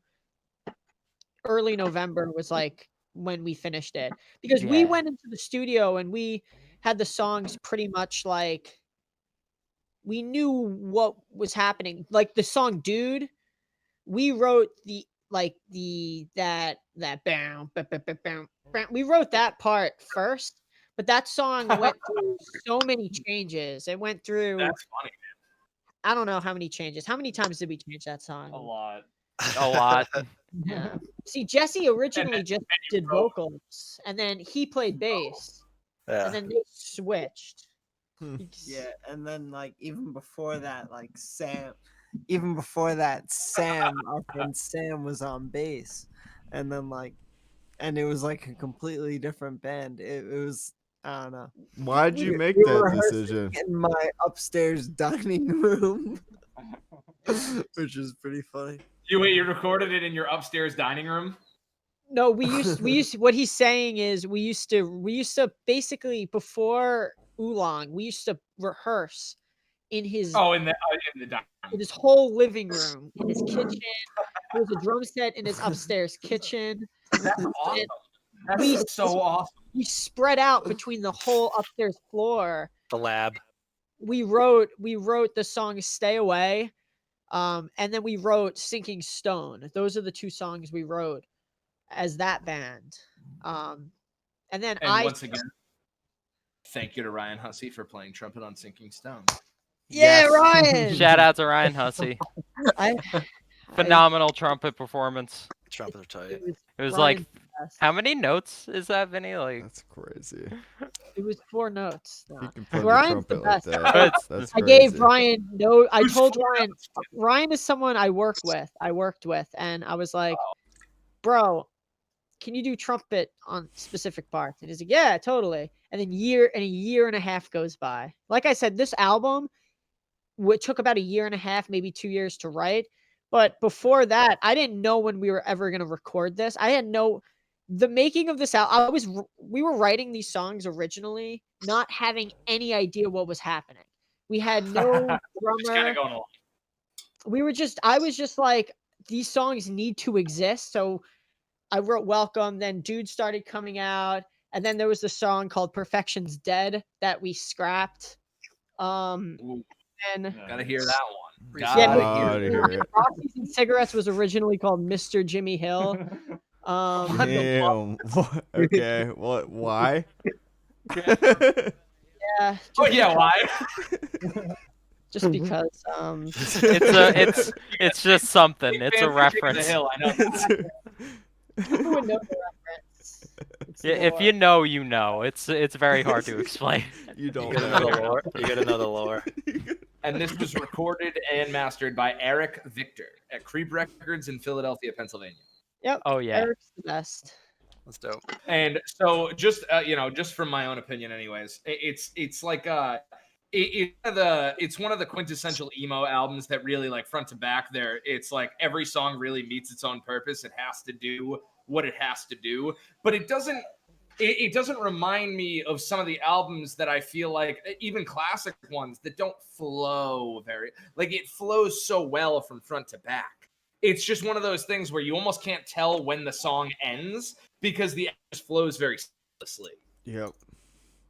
S6: early November was like when we finished it, because we
S4: Yeah.
S6: went into the studio and we had the songs pretty much like we knew what was happening. Like the song Dude, we wrote that bam, bam, bam, bam, bam, bam. We wrote that part first, but that song went through so many changes. It went through
S2: That's funny.
S6: I don't know how many changes. How many times did we change that song?
S2: lot.
S4: A lot.
S6: Yeah. See, Jesse originally just did
S2: wrote-
S6: vocals, and then he played bass,
S5: Yeah.
S6: and then they switched.
S9: Yeah, and then like even before that, Sam, our friend Sam was on bass, and then and it was like a completely different band. It was, I don't know.
S3: Why'd you make
S9: We
S3: that
S9: were rehearsing
S3: decision?
S9: in my upstairs dining room, which is pretty funny.
S2: You recorded it in your upstairs dining room?
S6: No, we used what he's saying is we used to basically before Oolong, we used to rehearse in his
S2: in the dining
S6: in his whole living room, in his kitchen. There was a drum set in his upstairs kitchen.
S2: That's awesome.
S6: We
S2: That's so awesome.
S6: We spread out between the whole upstairs floor.
S5: The lab.
S6: We wrote the song "Stay Away," and then we wrote "Sinking Stone." Those are the two songs we wrote as that band. And then
S2: once again, thank you to Ryan Hussey for playing trumpet on Sinking Stone.
S6: Yeah, Ryan.
S4: Shout out to Ryan Hussey. Phenomenal trumpet performance.
S5: Trumpets are tight.
S4: It was like, how many notes is that, Vinny? Like,
S3: that's crazy.
S6: It was 4 notes.
S3: You can play
S6: Ryan's
S3: the
S6: the
S3: trumpet
S6: best.
S3: like that. That's
S6: I
S3: crazy.
S6: gave Ryan I told Ryan. Ryan is someone I worked with, and I was like, bro, can you do trumpet on specific parts? And he's like, yeah, totally. And then a year and a half goes by. Like I said, this album took about a year and a half, maybe 2 years to write. But before that, I didn't know when we were ever going to record this. I had the making of this album. We were writing these songs originally, not having any idea what was happening. We had no drummer. I was just like, these songs need to exist. So I wrote Welcome, then Dude started coming out, and then there was the song called Perfection's Dead that we scrapped. And
S2: gotta hear that one.
S3: Roxy's
S6: and Cigarettes was originally called Mr. Jimmy Hill.
S3: Damn. Okay. What? Why?
S6: Yeah.
S2: Why?
S6: Just because.
S4: It's just something. It's a reference.
S2: Hill, I know.
S6: Who would know the reference?
S4: Yeah, if you know, you know. It's very hard to explain.
S3: You don't
S5: know the lore. You gotta know the lore.
S2: And this was recorded and mastered by Eric Victor at Creep Records in Philadelphia, Pennsylvania.
S6: Yep.
S4: Oh yeah.
S6: Eric's the best.
S5: That's dope.
S2: And so, just just from my own opinion, anyways, it's like it's one of the quintessential emo albums that really, like, front to back there. It's like every song really meets its own purpose. It has to do what it has to do, but it doesn't remind me of some of the albums that I feel like, even classic ones, that don't flow it flows so well from front to back. It's just one of those things where you almost can't tell when the song ends because the just flows very seamlessly.
S3: Yep.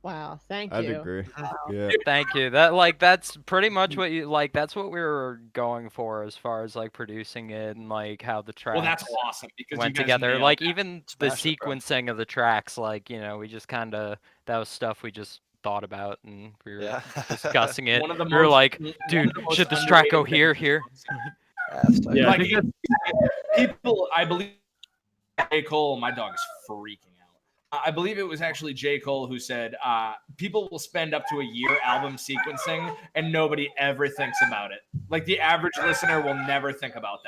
S6: Wow, thank you.
S3: I'd agree.
S6: Wow.
S3: Yeah.
S4: Thank you. That's pretty much what you like. That's what we were going for as far as like producing it and like how the tracks
S2: that's awesome because
S4: went together. Like even the sequencing of the tracks, like, we just kind of, that was stuff we just thought about and we were discussing it. We were like, dude, should this track go here?
S2: Yeah, like people, I believe J. Cole, my dog is freaking out. I believe it was actually J. Cole who said, people will spend up to a year album sequencing and nobody ever thinks about it. Like the average listener will never think about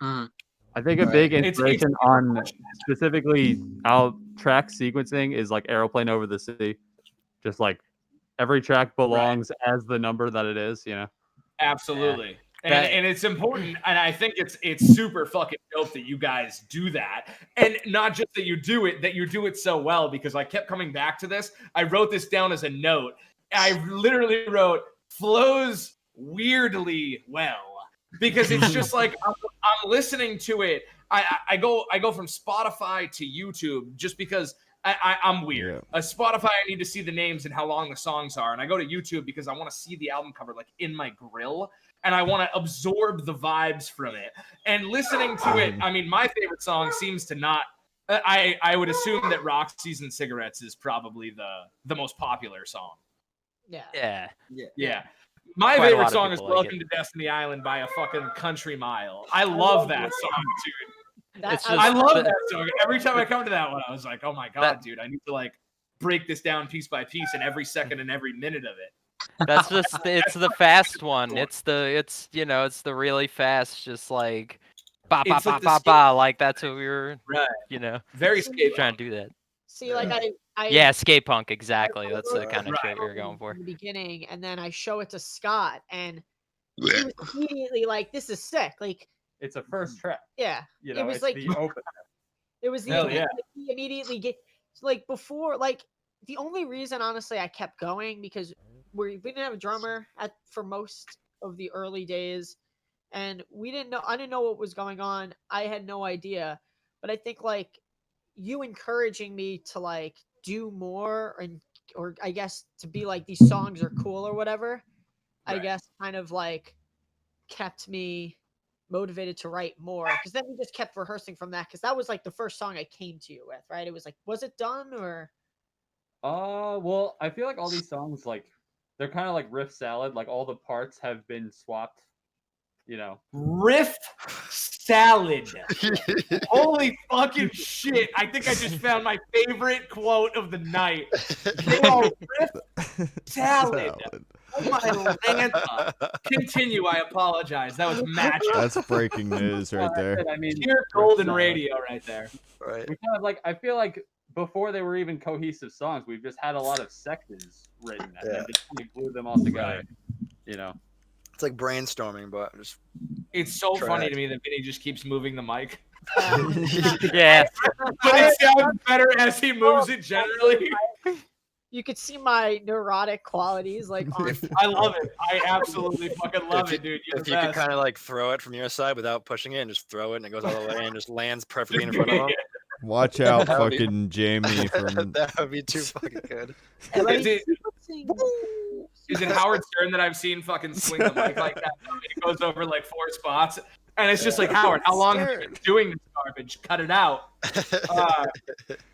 S2: that.
S8: I think a big inspiration on specifically how track sequencing is like Aeroplane Over the Sea. Just like every track belongs as the number that it is,
S2: Absolutely.
S4: Yeah.
S2: And it's important, and I think it's super fucking dope that you guys do that. And not just that you do it so well, because I kept coming back to this. I wrote this down as a note. I literally wrote, flows weirdly well. Because it's just like I'm listening to it. I go from Spotify to YouTube just because I'm weird.
S3: Yeah.
S2: Spotify, I need to see the names and how long the songs are, and I go to YouTube because I want to see the album cover like in my grill, and I want to absorb the vibes from it. And listening to it, I mean, my favorite song seems to not. I would assume that Roxy's and Cigarettes is probably the most popular song.
S6: Yeah.
S2: Yeah. My favorite song is Welcome to Destiny Island by a fucking country mile. I love that song, dude. I love that song. Every time I come to that one, I was like, oh my God, dude, I need to like break this down piece by piece and every second and every minute of it.
S4: That's just it's the fast one. It's the really fast, just like ba ba
S2: It's
S4: ba
S2: like the
S4: ba
S2: skate-
S4: ba. Like that's what we were,
S2: Right. Very skate
S4: trying
S2: punk.
S4: to do that.
S6: See, like I
S4: Yeah, skate punk, exactly.
S6: I
S4: That's the
S6: wrote
S4: kind of
S2: Right.
S4: shit we were going for.
S6: in the beginning, and then I show it to Scott, and he was immediately like, "This is sick!" Like,
S8: It's a first track.
S6: yeah,
S8: You
S6: it
S8: know,
S6: was
S8: it's
S6: like
S8: the open.
S6: it was the
S2: Hell yeah.
S6: he immediately get like before like the only reason honestly I kept going because we didn't have a drummer for most of the early days, and I didn't know what was going on. I had no idea, but I think like you encouraging me to like do more or I guess to be like these songs are cool or whatever, I
S2: Right.
S6: guess kind of like kept me motivated to write more because then we just kept rehearsing from that because that was like the first song I came to you with, right? It was like, was it done or?
S8: Well, I feel like all these songs, like, they're kind of like riff salad. Like, all the parts have been swapped, you know.
S2: Riff salad. Holy fucking shit. I think I just found my favorite quote of the night. They are riff salad. Oh my Lanta. Continue, I apologize. That was magic.
S3: That's breaking news right there.
S8: I mean,
S2: Pure golden radio right there.
S5: Right.
S8: we kind of like, I feel like before they were even cohesive songs, we've just had a lot of sections written and then just like glue them all together. You know.
S5: It's like brainstorming, but just
S2: It's so
S5: Trash.
S2: funny to me that Vinny just keeps moving the mic.
S4: Yeah.
S2: But it sounds better as he moves it generally.
S6: You could see my neurotic qualities like on
S2: I love it. I absolutely fucking love it, dude. You're
S5: if
S2: the
S5: you could
S2: best.
S5: kind of like throw it from your side without pushing it and just throw it and it goes all the way and just lands perfectly in front of him.
S3: Watch out,
S5: That would be-
S3: fucking Jamie from.
S5: That would be too fucking good.
S2: Is it Howard Stern that I've seen fucking swing the mic like that? It goes over like 4 spots. And it's just like, Howard, how long have you been doing this garbage? Cut it out.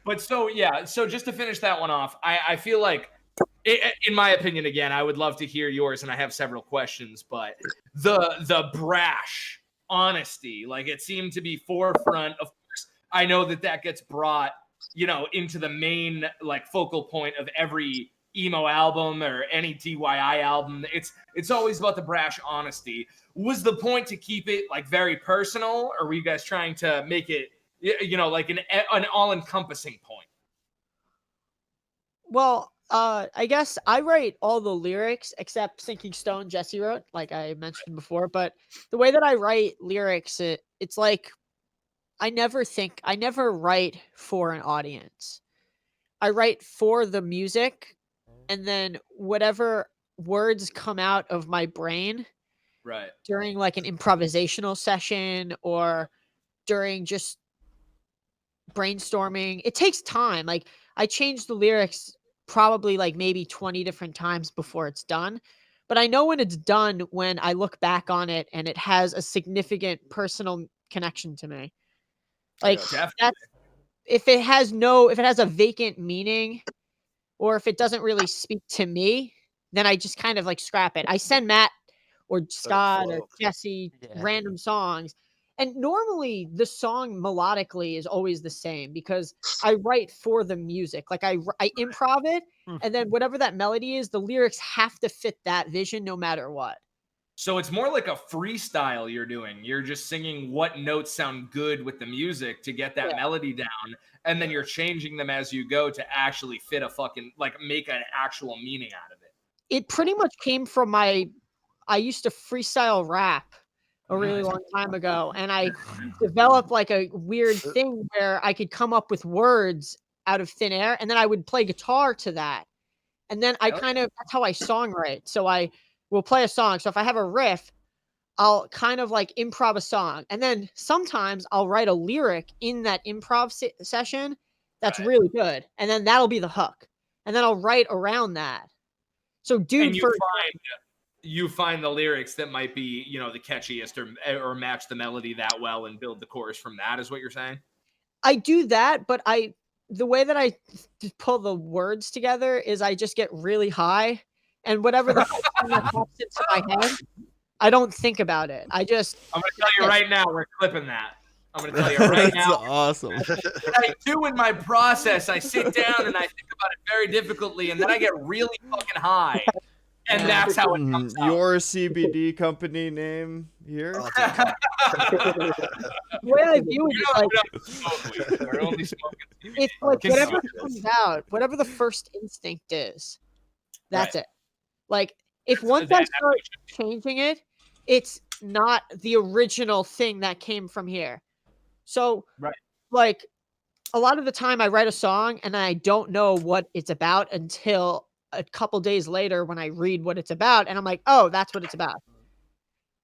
S2: But so, yeah. So just to finish that one off, I feel like, in my opinion, again, I would love to hear yours, and I have several questions, but the brash honesty, like it seemed to be forefront. Of course, I know that gets brought, into the main like focal point of every emo album or any DIY album. It's always about the brash honesty. Was the point to keep it like very personal, or were you guys trying to make it, like an all-encompassing point?
S6: Well, I guess I write all the lyrics except Sinking Stone Jesse wrote, like I mentioned before. But the way that I write lyrics, it's like I never write for an audience. I write for the music, and then whatever words come out of my brain
S2: Right.
S6: during like an improvisational session or during just brainstorming, it takes time. Like I change the lyrics probably like maybe 20 different times before it's done. But I know when it's done when I look back on it and it has a significant personal connection to me. Like that's if it has a vacant meaning or if it doesn't really speak to me, then I just kind of like scrap it. I send Matt or Scott or Jesse random songs. And normally the song melodically is always the same because I write for the music. Like I improv it, and then whatever that melody is, the lyrics have to fit that vision no matter what.
S2: So it's more like a freestyle you're doing. You're just singing what notes sound good with the music to get that melody down, and then you're changing them as you go to actually fit a fucking, like, make an actual meaning out of it.
S6: It pretty much came from I used to freestyle rap a really long time ago, and I developed like a weird thing where I could come up with words out of thin air, and then I would play guitar to that. And then that's how I songwrite. So I will play a song. So if I have a riff, I'll kind of like improv a song. And then sometimes I'll write a lyric in that improv session that's really good. And then that'll be the hook. And then I'll write around that. So
S2: you find the lyrics that might be, the catchiest or match the melody that well and build the chorus from that is what you're saying?
S6: I do that, but the way that I pull the words together is I just get really high, and whatever the thing that pops into my head, I don't think about it. I'm
S2: going to tell you right now, we're clipping that. I'm going to tell you right
S3: That's
S2: now.
S3: awesome.
S2: What I do in my process, I sit down and I think about it very difficulty, and then I get really fucking high. And that's how it comes out.
S3: Your CBD company name here?
S6: The way I view it is like
S2: We're only smoking CBD.
S6: it's like whatever comes out, whatever the first instinct is, that's it. Like if once I start changing it, it's not the original thing that came from here. So like a lot of the time I write a song and I don't know what it's about until a couple days later when I read what it's about, and I'm like, oh, that's what it's about.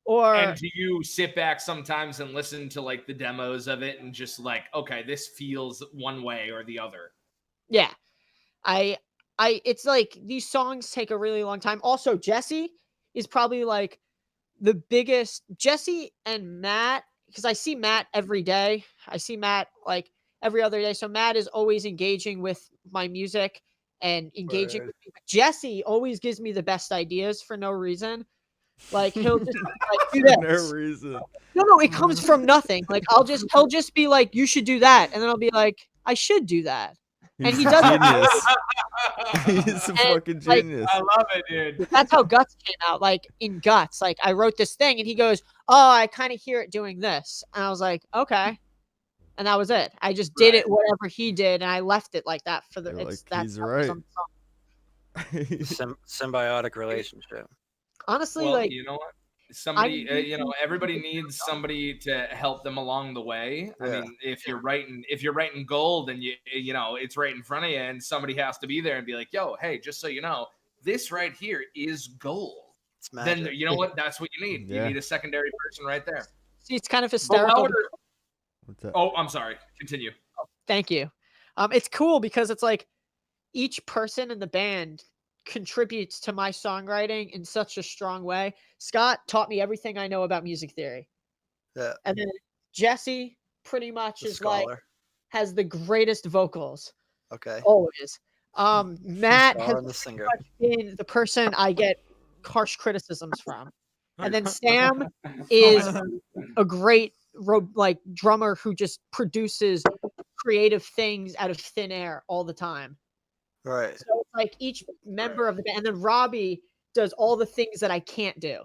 S6: Or
S2: and do you sit back sometimes and listen to like the demos of it and just like, okay, this feels one way or the other?
S6: Yeah. It's like these songs take a really long time. Also, Jesse is probably like the biggest. Jesse and Matt, because I see Matt every day. I see Matt like every other day. So Matt is always engaging with my music and engaging with me. Jesse always gives me the best ideas for no reason. Like he'll just like do this.
S3: No reason.
S6: No, it comes from nothing. Like he'll just be like, you should do that. And then I'll be like, I should do that. And he does
S3: genius. He's a fucking genius.
S2: I love it, dude.
S6: That's how Guts came out. Like in Guts, like I wrote this thing and he goes, oh, I kind of hear it doing this. And I was like, okay. And that was it. I just did it whatever he did, and I left it like that for the. It's
S3: like, he's right.
S5: Symbiotic relationship.
S6: Honestly,
S2: well,
S6: like
S2: you know what, somebody, everybody needs somebody to help them along the way. I mean, if you're writing gold, and you know it's right in front of you, and somebody has to be there and be like, yo, hey, just so you know, this right here is gold. Then you know what? That's what you need. You need a secondary person right there.
S6: See, it's kind of hysterical.
S2: Oh, I'm sorry. Continue.
S6: Oh, thank you. It's cool because it's like each person in the band contributes to my songwriting in such a strong way. Scott taught me everything I know about music theory.
S5: Yeah.
S6: And then Jesse pretty much is like has the greatest vocals.
S5: Okay.
S6: Always. Matt has been the person I get harsh criticisms from. And then Sam is a great drummer who just produces creative things out of thin air all the time.
S5: Right.
S6: So it's like each member of the band, and then Robbie does all the things that I can't do.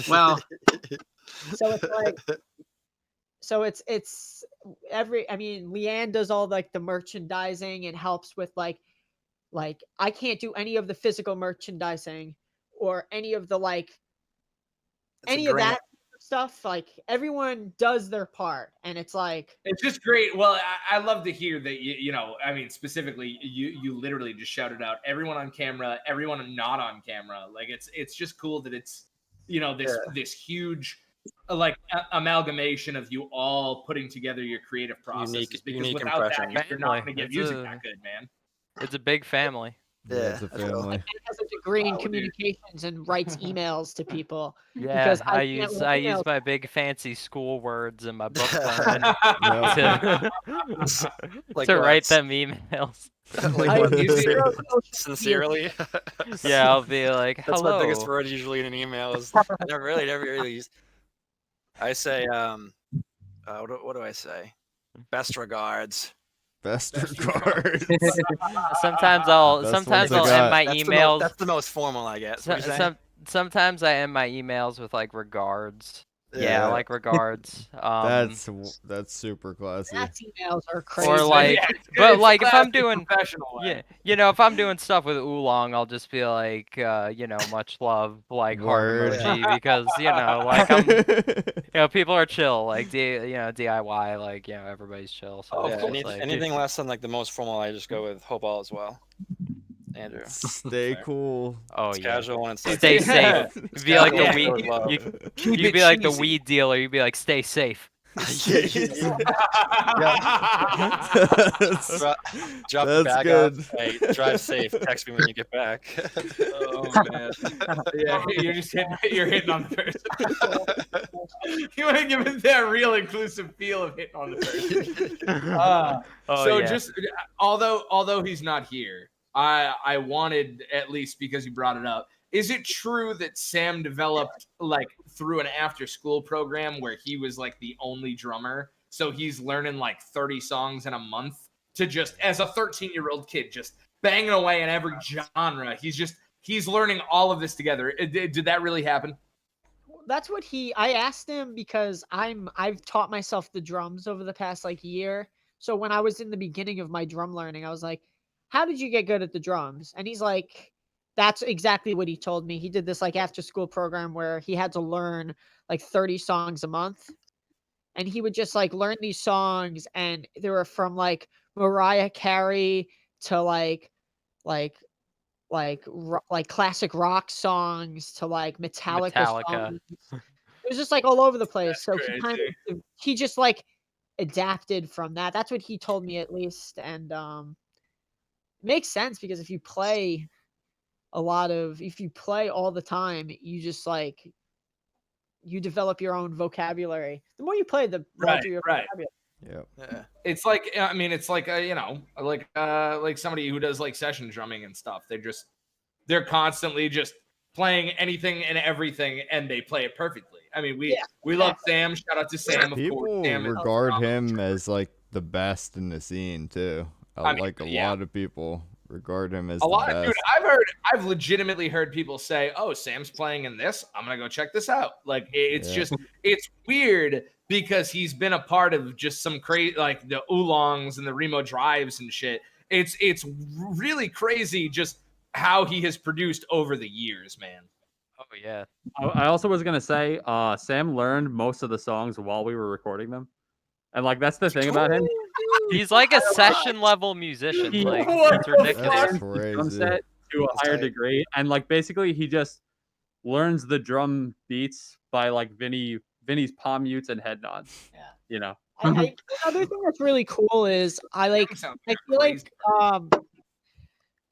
S7: Wow.
S6: So it's like, it's Leanne does all like the merchandising and helps with like I can't do any of the physical merchandising or any of the any of that stuff. Like everyone does their part, and it's like
S2: it's just great. Well, I love to hear that you know, I mean, specifically you literally just shouted out everyone on camera, everyone not on camera. Like it's just cool that it's, you know, this huge amalgamation of you all putting together your creative processes, because without that you're not going to get music that good, man.
S4: It's a big family.
S3: Yeah, it's a family.
S6: He has a degree in communications and writes emails to people.
S4: Yeah,
S6: because
S4: I use my big fancy school words in my book learning to write them emails.
S5: Sincerely.
S4: Yeah, I'll be like, hello.
S5: That's my biggest word usually in an email. Is I never really use. I say, what do I say? Best regards.
S3: Best regards.
S4: Sometimes I'll end my emails.
S5: That's the most formal I get.
S4: Sometimes I end my emails with like regards. Yeah, like regards.
S3: That's super classy.
S6: That's emails are crazy.
S4: Or like, but like if I'm doing, you know, if I'm doing stuff with Oolong, I'll just be like, you know, much love, like heart emoji, because you know, like you know, people are chill, like DIY, like you know, everybody's chill. So
S5: anything less than like the most formal, I just go with hope all as well. Andrew,
S3: stay cool.
S4: Oh
S5: it's
S4: yeah,
S5: casual and
S4: stay safe. You'd be like the weed. You'd be like the weed dealer. You'd be like, stay safe.
S5: Drop the bag off. Hey, drive safe. Text me when you get back.
S2: Oh man. Yeah, you're hitting on the person. You want to give it that real inclusive feel of hitting on the person. Just although he's not here, I wanted, at least because you brought it up, is it true that Sam developed like through an after school program where he was like the only drummer So he's learning like 30 songs in a month to just, as a 13-year-old kid, just banging away in every genre. He's learning all of this together. Did that really happen?
S6: That's what I asked him because I've taught myself the drums over the past like year. So when I was in the beginning of my drum learning, I was like, how did you get good at the drums? And he's like, that's exactly what he told me. He did this like after school program where he had to learn like 30 songs a month. And he would just like learn these songs, and they were from like Mariah Carey to like classic rock songs to like Metallica. Songs. It was just like all over the place. So he just like adapted from that. That's what he told me at least. And it makes sense because if you play all the time, you just like you develop your own vocabulary. The more you play, the larger your vocabulary.
S3: Yeah.
S2: It's like, I mean, it's like like somebody who does like session drumming and stuff. They're constantly just playing anything and everything, and they play it perfectly. I mean, we love Sam. Shout out to Sam. Of
S3: People
S2: course, Sam
S3: regard him as like the best in the scene too. A lot of people regard him as the best.
S2: Dude, I've legitimately heard people say, "Oh, Sam's playing in this. I'm gonna go check this out." Like it's weird because he's been a part of just some crazy like the Oolongs and the Remo Drives and shit. It's really crazy just how he has produced over the years, man.
S4: Oh yeah.
S8: I also was gonna say, Sam learned most of the songs while we were recording them, and like that's the thing about him.
S4: He's like a session level musician. Like it's ridiculous.
S3: That's crazy.
S8: Drum set to a higher degree, and like basically he just learns the drum beats by like Vinny's palm mutes and head nods.
S6: Yeah.
S8: You know.
S6: Another thing that's really cool is I feel like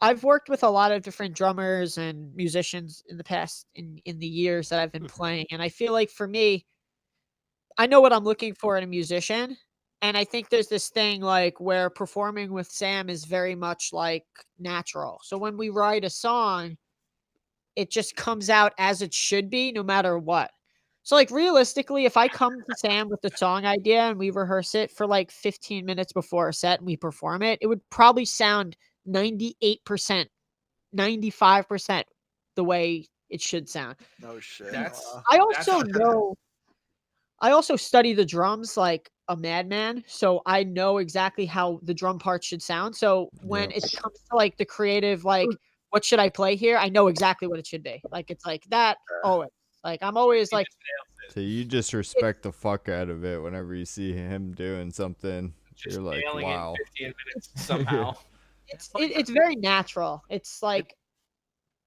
S6: I've worked with a lot of different drummers and musicians in the past in the years that I've been playing, and I feel like for me, I know what I'm looking for in a musician. And I think there's this thing like where performing with Sam is very much like natural. So when we write a song, it just comes out as it should be, no matter what. So like realistically, if I come to Sam with the song idea and we rehearse it for like 15 minutes before a set and we perform it, it would probably sound 98%, 95% the way it should sound.
S5: No shit.
S6: I also study the drums like a madman, so I know exactly how the drum parts should sound. So when it comes to like the creative, like what should I play here, I know exactly what it should be. Like it's like that always. Like I'm always like.
S3: So you just respect the fuck out of it whenever you see him doing something. You're like, wow.
S2: In 15 minutes somehow.
S6: It's very natural. It's like.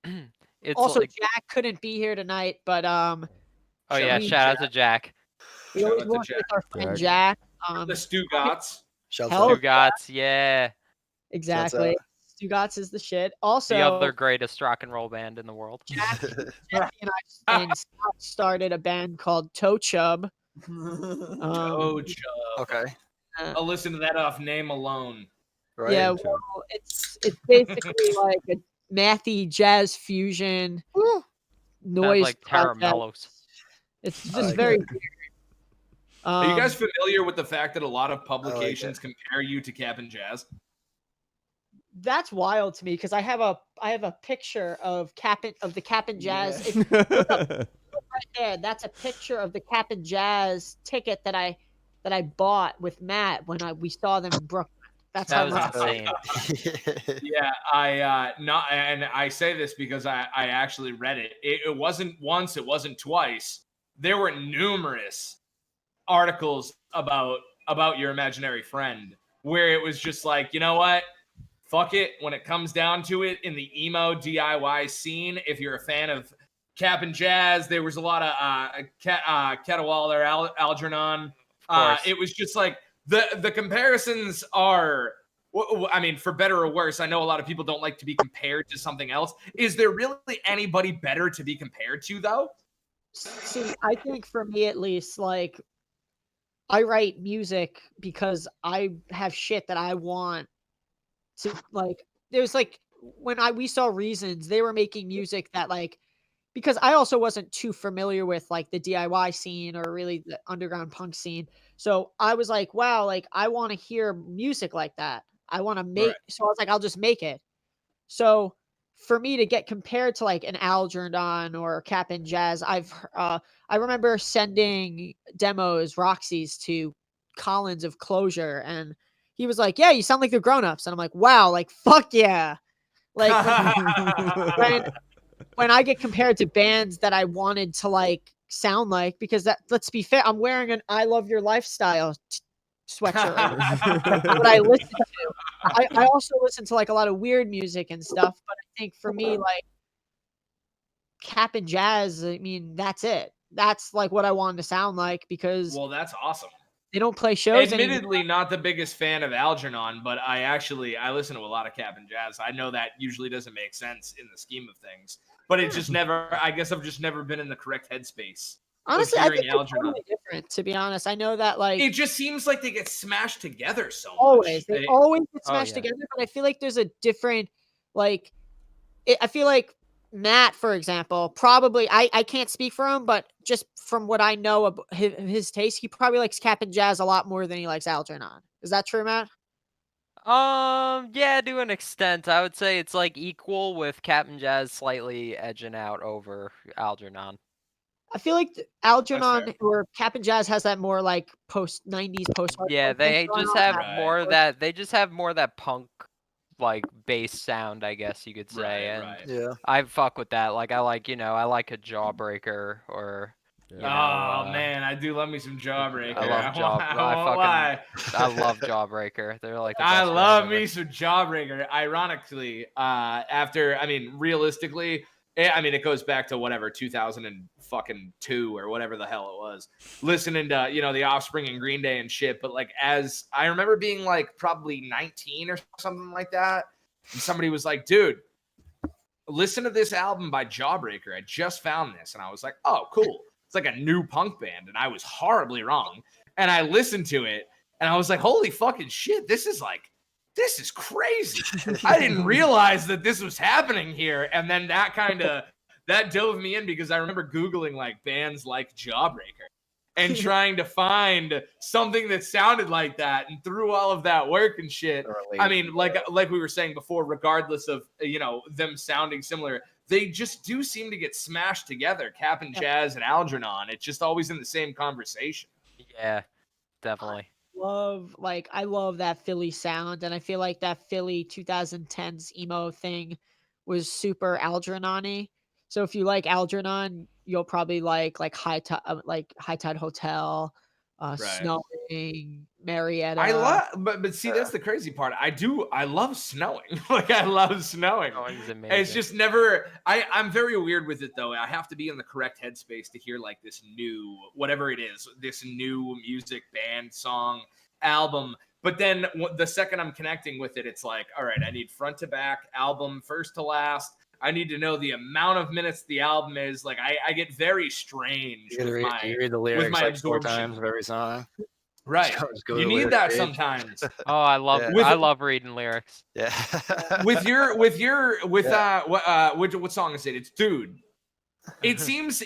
S4: It's
S6: also,
S4: like,
S6: Jack couldn't be here tonight, but
S4: oh yeah, shout out to Jack.
S6: We always work with our friend Jack.
S2: The Stugots.
S4: Stugots, yeah.
S6: Exactly. Stugots is the shit. Also,
S4: the other greatest rock and roll band in the world.
S6: Jack and Scott started a band called Toe Chub.
S2: Toe Chub.
S5: Okay.
S2: I'll listen to that off name alone.
S5: Right.
S6: Yeah, well, it's basically like a mathy jazz fusion noise.
S4: Like Caramellos.
S6: It's just very weird.
S2: Are you guys familiar with the fact that a lot of publications compare you to Cap'n Jazz?
S6: That's wild to me because I have a picture of the Cap'n Jazz. If you look up, right there, that's a picture of the Cap'n Jazz ticket that I bought with Matt when we saw them in Brooklyn. That
S4: was insane.
S2: Yeah, and I say this because I actually read it. It wasn't once, it wasn't twice. There were numerous articles about your imaginary friend where it was just like, you know what? Fuck it. When it comes down to it, in the emo DIY scene, if you're a fan of Cap'n Jazz, there was a lot of Caterwaller, Algernon. It was just like the comparisons are, I mean, for better or worse. I know a lot of people don't like to be compared to something else. Is there really anybody better to be compared to, though?
S6: See, I think for me at least, like, I write music because I have shit that I want to, like, there's like, when we saw Reasons, they were making music that like because I also wasn't too familiar with like the DIY scene or really the underground punk scene. So I was like, wow, like I want to hear music like that. I want to make,
S2: Right.
S6: so I was like, I'll just make it. So for me to get compared to like an Algernon or Cap'n Jazz, I remember sending demos, Roxy's to Collins of Closure, and he was like, "Yeah, you sound like the grown-ups," and I'm like, "Wow, like fuck yeah!" Like when when I get compared to bands that I wanted to like sound like, because that, let's be fair, I'm wearing an "I Love Your Lifestyle" sweatshirt right now. That's what I listen to. I also listen to like a lot of weird music and stuff, but I think for me, like Cap'n Jazz, I mean, that's it. That's like what I wanted to sound like because
S2: Well, that's awesome.
S6: they don't play shows anymore.
S2: Admittedly, not the biggest fan of Algernon, but I listen to a lot of Cap'n Jazz. I know that usually doesn't make sense in the scheme of things, but it just never. I guess I've just never been in the correct headspace.
S6: Honestly, I think
S2: hearing
S6: they're
S2: Algernon.
S6: totally different. To be honest, I know that like
S2: It just seems like they get smashed together so
S6: always,
S2: much.
S6: they always get
S4: Oh,
S6: smashed
S4: yeah.
S6: together. But I feel like there's a different, like, I feel like Matt, for example, probably I can't speak for him, but just from what I know of his taste, he probably likes Cap'n Jazz a lot more than he likes Algernon. Is that true, Matt?
S4: Yeah, to an extent, I would say it's like equal with Cap'n Jazz slightly edging out over Algernon.
S6: I feel like Algernon or Cap'n Jazz has that more like post 90s post hardcore.
S4: Yeah, they just have
S2: Right.
S4: more of that. They just have more of that punk, like bass sound, I guess you could say. And
S2: Right.
S5: Yeah.
S4: I fuck with that. Like I like, I like a Jawbreaker or. You know,
S2: man, I do love me some Jawbreaker.
S4: I love
S2: I
S4: love Jawbreaker. They're like the
S2: I
S4: best
S2: love
S4: band
S2: me
S4: ever.
S2: some Jawbreaker. Ironically, realistically, it goes back to whatever 2002 or whatever the hell it was. Listening to the Offspring and Green Day and shit, but like as I remember being like probably 19 or something like that, and somebody was like, "Dude, listen to this album by Jawbreaker. I just found this," and I was like, "Oh, cool." It's like a new punk band, and I was horribly wrong. And I listened to it, and I was like, "Holy fucking shit! This is crazy." I didn't realize that this was happening here, and then that dove me in because I remember Googling like bands like Jawbreaker and trying to find something that sounded like that, and through all of that work and shit. I mean, like we were saying before, regardless of them sounding similar, they just do seem to get smashed together. Cap'n Jazz and Algernon. It's just always in the same conversation.
S4: Yeah, definitely.
S6: I love that Philly sound, and I feel like that Philly 2010s emo thing was super Algernon-y. So if you like Algernon, you'll probably like High Tide Hotel, Snowing, Marietta.
S2: I love, but see, that's the crazy part. I love snowing. Like I love snowing.
S4: Snowing's amazing.
S2: It's just never. I'm very weird with it though. I have to be in the correct headspace to hear like this new, whatever it is, this new music, band, song, album. But then the second I'm connecting with it, it's like, all right, I need front to back, album, first to last. I need to know the amount of minutes the album is. Like I get very strange.
S5: You read the lyrics like 4 times of every song.
S2: Right. You need that
S5: page.
S2: sometimes.
S4: Oh, I love I love reading lyrics.
S5: Yeah.
S2: what song is it? It's Dude. It seems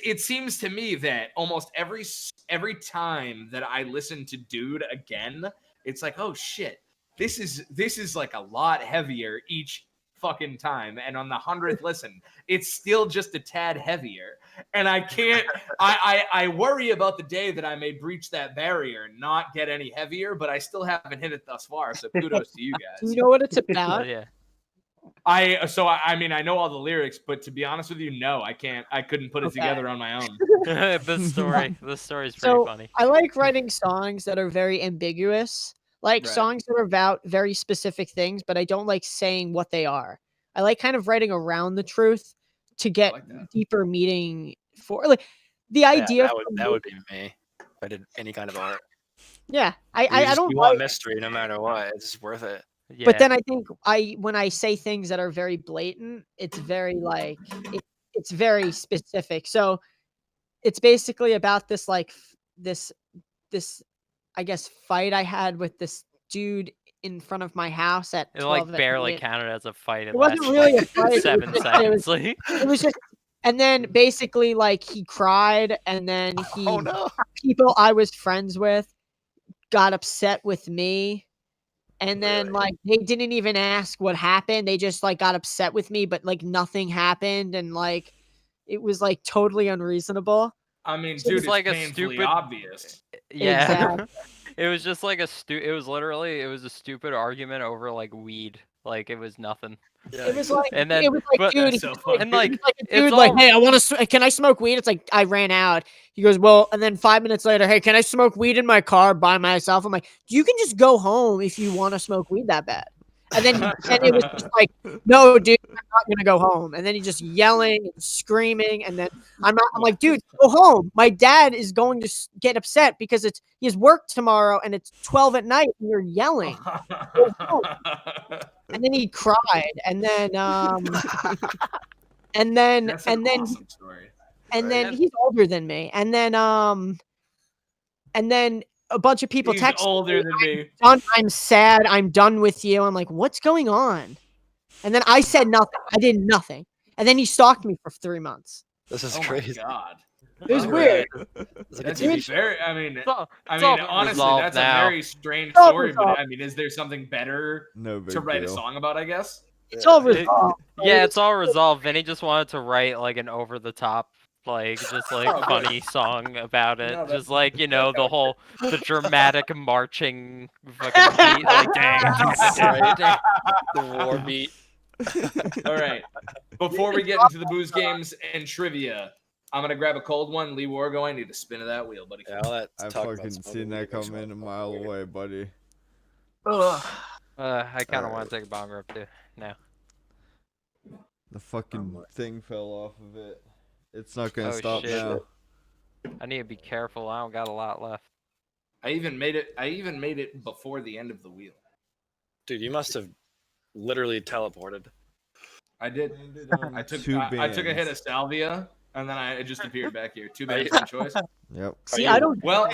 S2: to me that almost every time that I listen to Dude again, it's like, oh shit, this is like a lot heavier each fucking time, and on the 100th listen it's still just a tad heavier, and I can't I worry about the day that I may breach that barrier and not get any heavier, but I still haven't hit it thus far, so kudos to you guys.
S6: You know what it's about?
S4: Yeah.
S2: I mean I know all the lyrics, but to be honest with you, no, I couldn't put it together on my own.
S4: This story's pretty funny.
S6: I like writing songs that are very ambiguous. Like songs that are about very specific things, but I don't like saying what they are. I like kind of writing around the truth to get deeper meaning for like the idea.
S5: That would be me if I did any kind of art.
S6: Yeah, I don't
S5: want mystery no matter what. It's worth it.
S4: Yeah.
S6: But then I think when I say things that are very blatant, it's very like it's very specific. So it's basically about this like this I guess fight I had with this dude in front of my house at 12
S4: It like barely counted as a fight.
S6: It wasn't really a fight.
S4: 7 seconds.
S6: It was just And then basically, like, he cried, and then
S5: Oh no.
S6: people I was friends with got upset with me. And then,
S5: Really?
S6: like, they didn't even ask what happened. They just, like, got upset with me, but, like, nothing happened. And, like, it was, like, totally unreasonable.
S2: I mean,
S6: So
S2: dude,
S4: it's
S2: it's
S4: like a
S2: painfully
S4: stupid-
S2: obvious.
S4: Yeah.
S6: Exactly.
S4: It was just like it was literally it was a stupid argument over like weed. Like it was nothing.
S5: Yeah.
S6: It was like,
S4: And then-
S6: it was like,
S4: but-
S6: dude,
S2: That's
S6: he's
S2: so
S6: like,
S2: funny.
S4: And like
S6: he's like a
S4: it's
S6: dude, like,
S4: all-
S6: hey, I want to. Can I smoke weed? It's like I ran out. He goes, well, and then 5 minutes later, hey, can I smoke weed in my car by myself? I'm like, you can just go home if you want to smoke weed that bad. And then and it was just like, no, dude, I'm not gonna go home. And then he's just yelling and screaming. And then I'm like, dude, go home. My dad is going to get upset because he has work tomorrow and it's 12 at night and you're yelling. And then he cried. And then and then
S2: That's an
S6: and then
S2: awesome story.
S6: and then
S4: Right.
S6: he's older than me. And then a bunch of people
S2: He's
S6: text
S2: older than me.
S6: I'm sad. I'm done with you. I'm like, what's going on? And then I said nothing. I did nothing. And then he stalked me for 3 months.
S5: This is
S2: Oh my
S5: crazy.
S2: god.
S6: It was
S5: Wow.
S6: weird.
S5: It's like a
S2: That's
S5: TV show.
S2: very. I mean,
S4: It's all,
S2: I
S4: it's
S2: mean,
S4: all
S2: honestly,
S4: resolved
S2: that's
S4: now.
S2: a very strange
S6: It's all
S2: story. But
S6: resolved.
S2: I mean, is there something better
S3: No big
S2: to write a
S3: deal.
S2: song about? I guess.
S6: It's all
S4: It-
S6: resolved.
S4: Yeah, it's all resolved. Vinny just wanted to write like an over the top, like just like
S2: Oh, good.
S4: funny song about it.
S2: No,
S4: Just like, you know, the dramatic marching fucking beat, like dang,
S5: Right.
S4: dang.
S5: The war beat.
S2: All right. Before we get into the booze games and trivia, I'm gonna grab a cold one. Lee Wargo, I need to spin of that wheel, buddy.
S5: Yeah, all that
S3: I
S5: talk about
S3: fucking
S5: smoking
S3: seen
S5: weed
S3: that
S5: makes
S3: come
S5: me
S3: in a
S5: wanna
S3: mile
S5: smoke weed.
S3: away, buddy.
S4: I kind of want to take a bomb rip too. Now.
S3: The fucking thing fell off of it. It's not gonna
S4: Oh,
S3: stop
S4: shit.
S3: now.
S4: I need to be careful. I don't got a lot left.
S2: I even made it before the end of the wheel.
S5: Dude, you must have literally teleported.
S2: I did. I took
S3: Two
S2: I took a hit of
S3: bands.
S2: salvia, and then I just appeared back here. Two
S5: Are
S2: bands
S5: you-
S2: by choice.
S3: Yep.
S6: See,
S5: you-
S6: I don't.
S2: Well,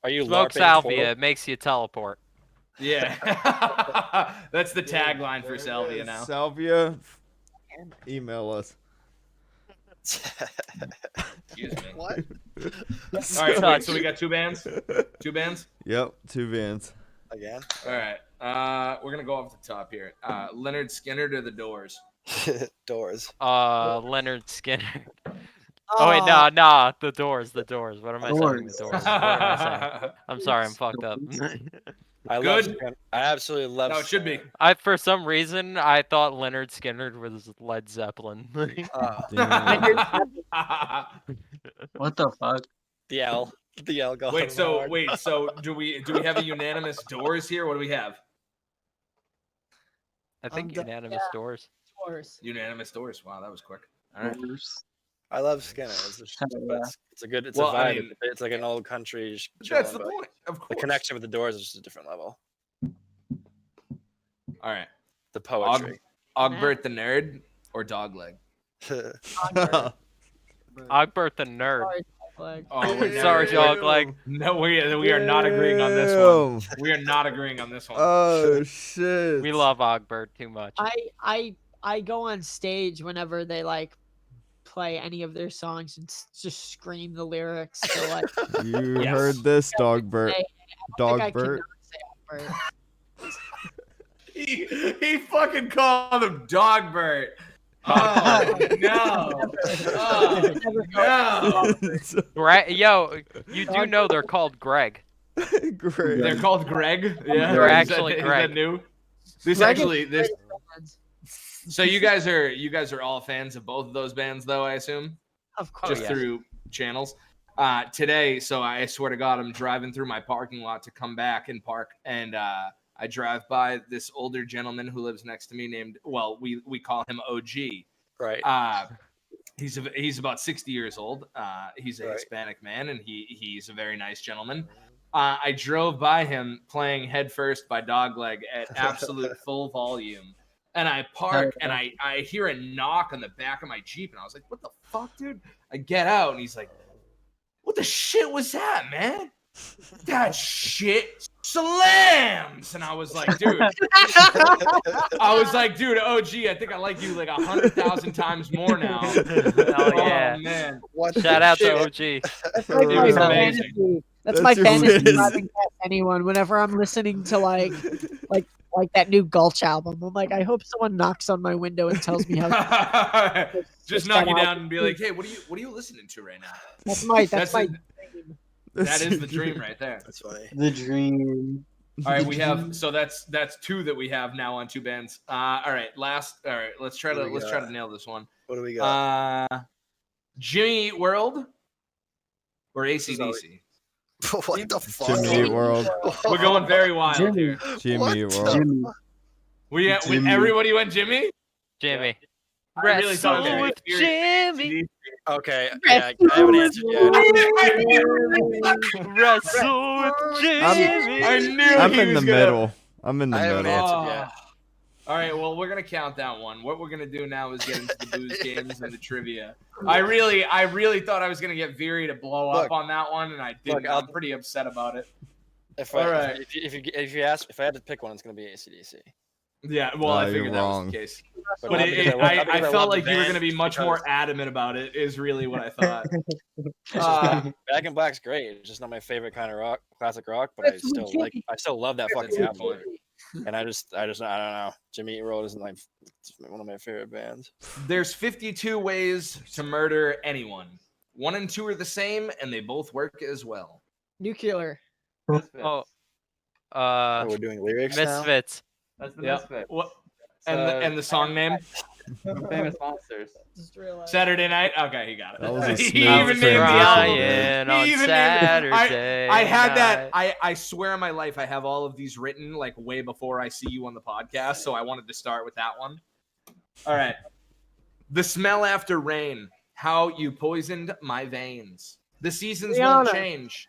S5: Are you
S4: Smoke
S5: LARPing
S4: salvia.
S5: Portal?
S4: It makes you teleport.
S2: yeah. That's the tagline for salvia now.
S3: Salvia. Email us.
S2: Excuse me.
S5: What?
S2: All right, wait, so we got two bands. Two bands.
S3: Yep, two bands.
S5: Again?
S2: All right. We're gonna go off the top here. Leonard Skinner to the Doors.
S5: Doors.
S4: Leonard Skinner. Oh wait, nah, the Doors. What am I saying?
S7: Doors.
S4: The Doors. What am I saying? I'm sorry, I'm fucked up.
S5: I love
S2: Good?
S5: Skinner. I absolutely love
S2: No, it should be.
S4: I for some reason I thought Leonard Skinner was Led Zeppelin.
S3: Damn.
S7: What the fuck?
S5: The L. The L going
S2: Wait, so
S5: hard.
S2: do we have a unanimous Doors here? What do we have?
S4: I think
S6: done-
S4: unanimous Doors.
S6: Doors.
S2: Unanimous Doors. Wow, that was quick. All right.
S5: I love Skinner. It's a good. It's
S2: Well,
S5: a
S2: I
S5: vibe.
S2: mean-
S5: It's like an old country.
S2: That's
S5: chillin',
S2: the
S5: but
S2: point. Of
S5: The
S2: course.
S5: connection with the Doors is just a different level.
S2: All right.
S5: The poetry.
S2: Ogbert the Nerd or Dogleg?
S4: Ogbert the Nerd.
S6: Sorry, Flag.
S2: Oh, we're
S4: Sorry,
S2: never-
S4: dog. Like,
S2: No, we are not agreeing on this one. We are not agreeing on this one.
S3: Oh shit.
S4: we love Ogbert too much.
S6: I go on stage whenever they like play any of their songs and just scream the lyrics. So like,
S3: You
S2: Yes.
S3: heard this, Dogbert.
S6: I think I
S3: Dogbert.
S6: cannot say Ogbert.
S2: He fucking called him Dogbert. Oh no! Oh no!
S4: Yo, you do know they're called Greg.
S3: Great.
S2: They're called Greg. Yeah,
S4: They're
S2: Is that-
S4: actually
S2: is
S4: Greg.
S2: that new? This
S6: Greg is
S2: actually this.
S6: Greg.
S2: So you guys are all fans of both of those bands, though, I assume,
S6: Of course.
S2: just
S4: yeah.
S2: through channels. Today, so I swear to God, I'm driving through my parking lot to come back and park, and I drive by this older gentleman who lives next to me named, well, we call him OG.
S5: Right.
S2: He's about 60 years old. He's a
S5: Right.
S2: Hispanic man, and he's a very nice gentleman. I drove by him playing Headfirst by Dogleg at absolute full volume. And I park, and I hear a knock on the back of my Jeep, and I was like, what the fuck, dude? I get out, and he's like, what the shit was that, man? That shit slams, and I was like, dude, OG, I think I like you like 100,000 times more now.
S4: Hell yeah.
S2: Oh man,
S4: Shout out to OG.
S6: That's like
S2: It
S6: my
S2: was
S6: fantasy.
S2: amazing.
S6: That's my
S3: your
S6: fantasy
S3: fantasy.
S6: driving past anyone whenever I'm listening to like that new Gulch album. I'm like, I hope someone knocks on my window and tells me how.
S2: Just knock you down and be like, hey, what are you listening to right now?
S6: That's my dream.
S2: That is the dream right there.
S5: That's funny.
S7: The dream.
S2: All right, we have that's two that we have now on two bands. All right, let's try to nail this one.
S5: What do we got?
S2: Jimmy Eat World or AC/DC?
S5: What the fuck?
S3: Jimmy Eat World.
S2: We're going very wild here.
S3: Jimmy Eat World.
S7: Jimmy.
S3: Jimmy.
S2: Everybody went Jimmy.
S4: Jimmy.
S2: I really thought it was
S4: Jimmy.
S5: Okay, yeah, I haven't answered yet.
S4: Wrestle with Jimmy.
S2: I knew
S3: I'm
S2: he
S3: in the
S2: was gonna-
S3: middle. I'm in the
S5: I haven't
S3: middle.
S5: answered yet.
S2: All right, well, we're gonna count that one. What we're gonna do now is get into the booze games and the trivia. I really thought I was gonna get Veery to blow up
S5: Look.
S2: on that one, and I didn't.
S5: Look,
S2: I'm pretty upset about it.
S5: If
S2: All
S5: I
S2: right.
S5: if you ask if I had to pick one, it's gonna be AC/DC.
S2: Yeah, well,
S3: No,
S2: I
S3: you're
S2: figured that was
S3: wrong.
S2: the case.
S5: But
S2: But
S5: not because not because
S2: I
S5: love
S2: felt
S5: the
S2: like you were
S5: band,
S2: gonna be much
S5: because
S2: more adamant about it. Is really what I thought.
S5: it's just Back in Black's great. It's just not my favorite kind of rock, classic rock, but I still love that
S2: That's
S5: fucking
S2: a good
S5: album.
S2: point.
S5: And I don't know. Jimmy Eat World is like one of my favorite bands.
S2: There's 52 ways to murder anyone. 1 and 2 are the same, and they both work as well.
S6: Nuclear.
S4: Oh.
S5: Oh, we're doing lyrics now.
S4: Misfits.
S8: That's the
S2: Yep.
S8: misfit.
S2: What? And the song name?
S8: Famous monsters.
S6: Just realized.
S2: Saturday Night. Okay, he got it.
S3: That was a
S2: He
S3: smooth
S2: even named the album.
S4: Ryan
S2: He
S4: on
S2: even named it.
S4: Saturday.
S2: I had that.
S4: night.
S2: I swear on my life, I have all of these written like way before I see you on the podcast. So I wanted to start with that one. All right. The smell after rain. How you poisoned my veins. The seasons won't
S6: Rihanna.
S2: change.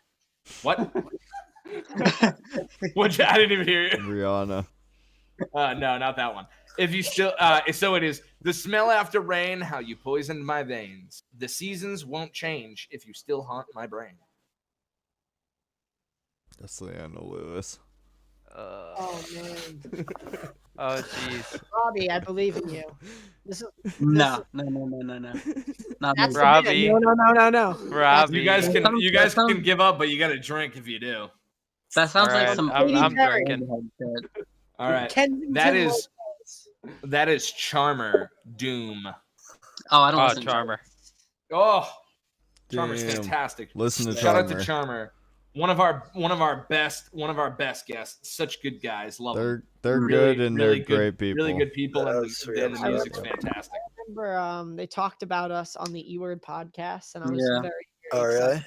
S2: What? What? I didn't even hear you.
S3: Rihanna.
S2: No, not that one. If you still, so it is the smell after rain, how you poisoned my veins. The seasons won't change if you still haunt my brain.
S3: That's Leanna Lewis.
S6: Oh man,
S4: Oh jeez.
S6: Robbie, I believe in you. This is
S7: No. Not
S6: that's
S7: me.
S6: the
S4: Robbie.
S6: man. No.
S4: Robbie.
S2: You guys can,
S7: That sounds-
S2: give up, but you got to drink if you do.
S7: That sounds like
S4: Alright,
S7: some.
S4: I'm
S6: Perry.
S4: drinking.
S2: All right,
S6: Kensington
S2: that is Charmer Doom.
S7: Oh, I don't
S4: Oh,
S7: listen to
S4: Charmer.
S2: Oh, Charmer's
S3: Damn.
S2: fantastic.
S3: Listen to
S2: Shout out to
S3: Charmer.
S2: Charmer. One of our best guests. Such good guys. Love them.
S3: They're
S2: Really,
S3: good and
S2: really
S3: they're
S2: good,
S3: great people.
S2: Really good people, and
S5: That's sweet.
S2: the
S5: I
S2: music's
S5: love
S2: fantastic.
S6: remember they talked about us on the E-Word podcast, and I was
S7: Yeah.
S6: very
S5: Oh,
S6: excited.
S5: really?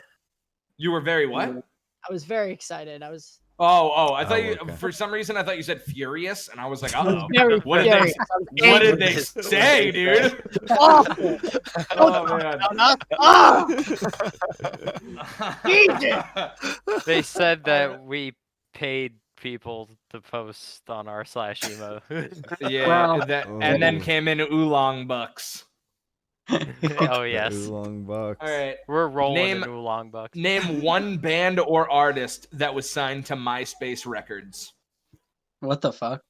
S2: You were very what?
S6: I was very excited. I was
S2: I thought you,
S3: okay.
S2: for some reason I thought you said furious, and I was like, oh,
S6: very
S2: what did
S6: furious.
S2: they, what did they say, dude?
S6: Awful.
S2: Oh man.
S6: Jesus.
S4: They said that we paid people to post on our /emo.
S2: Yeah,
S7: Well-
S2: and then came in Oolong bucks.
S4: Oh yes.
S3: Oolong Bucks.
S2: All right,
S4: We're rolling
S2: Name-
S4: in Oolong bucks.
S2: name one band or artist that was signed to MySpace Records.
S7: What the fuck?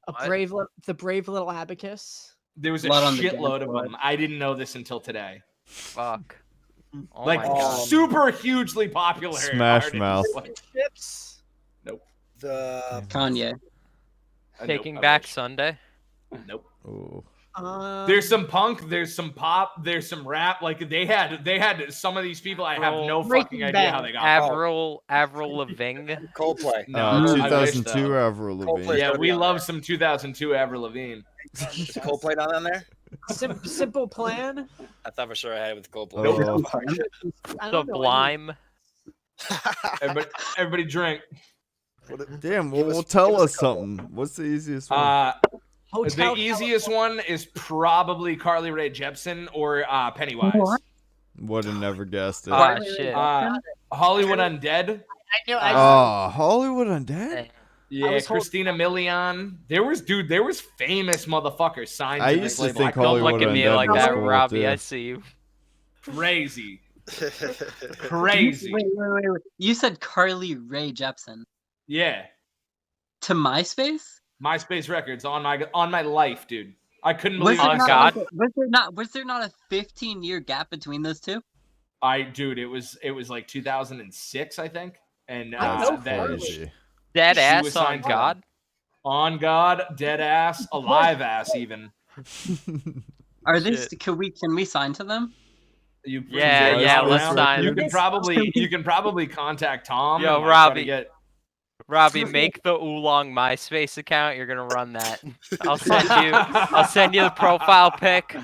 S6: The brave little abacus.
S2: There was a
S7: Blood on the
S2: shitload
S7: dance
S2: of
S7: floor.
S2: them. I didn't know this until today.
S4: Fuck. Oh
S2: Like
S4: my god.
S2: super hugely popular.
S3: Smash
S2: artists.
S3: Mouth.
S2: Like,
S6: Chips.
S5: The
S7: Kanye.
S4: Taking
S2: nope, I
S4: Back
S2: wish.
S4: Sunday.
S2: Nope.
S3: Ooh.
S2: There's some punk, there's some pop, there's some rap. Like they had some of these people. I have no
S6: Breaking
S2: fucking idea
S6: Bad.
S2: how they got.
S4: Avril Lavigne.
S5: Coldplay.
S2: No,
S3: Uh,
S2: I wish,
S3: 2002
S2: though.
S3: Avril
S5: Coldplay.
S3: Lavigne.
S2: Yeah,
S5: gotta
S2: we
S5: be on
S2: love
S5: there.
S2: some 2002 Avril Lavigne.
S5: Is Coldplay not on there?
S6: Simple Plan.
S5: I thought for sure I had it with Coldplay.
S3: Oh.
S6: I don't know
S4: Sublime.
S2: Everybody drink.
S3: Damn,
S5: Give us-
S3: well, tell
S5: give us
S3: us
S5: a couple.
S3: something. What's the easiest one?
S6: Hotel
S2: The easiest one is probably Carly Rae Jepsen or Pennywise.
S7: What?
S3: Would have never guessed it.
S4: Ah shit.
S2: Hollywood Undead.
S6: I know.
S3: Oh, Hollywood Undead?
S2: Yeah,
S6: was holding-
S2: Christina Milian. There was famous motherfuckers signed.
S3: I
S2: to
S3: used
S2: this
S3: to
S2: label.
S3: think
S4: Don't
S3: Hollywood
S4: look at me
S3: Undead
S4: like
S3: was
S4: that,
S3: cool,
S4: Robbie.
S3: too.
S4: I see you.
S2: Crazy,
S7: Wait.
S2: crazy.
S7: You said Carly Rae Jepsen.
S2: Yeah,
S7: To MySpace?
S2: MySpace Records on my life, dude. I couldn't
S7: Was
S2: believe
S7: there,
S2: it.
S7: was there not a 15-year gap between those two?
S2: Dude, it was like 2006, I think. And
S3: Crazy.
S4: Dead
S2: She
S4: ass
S2: was
S4: on
S2: signed to
S4: God.
S2: On God, dead ass, alive ass, even.
S7: Are they? Can we sign to them?
S4: Yeah, let's sign.
S2: You can probably contact Tom.
S4: Yo,
S2: and, like, try to
S4: Robbie.
S2: get...
S4: Robbie, make the Oolong MySpace account. You're gonna run that. I'll send you the profile pic.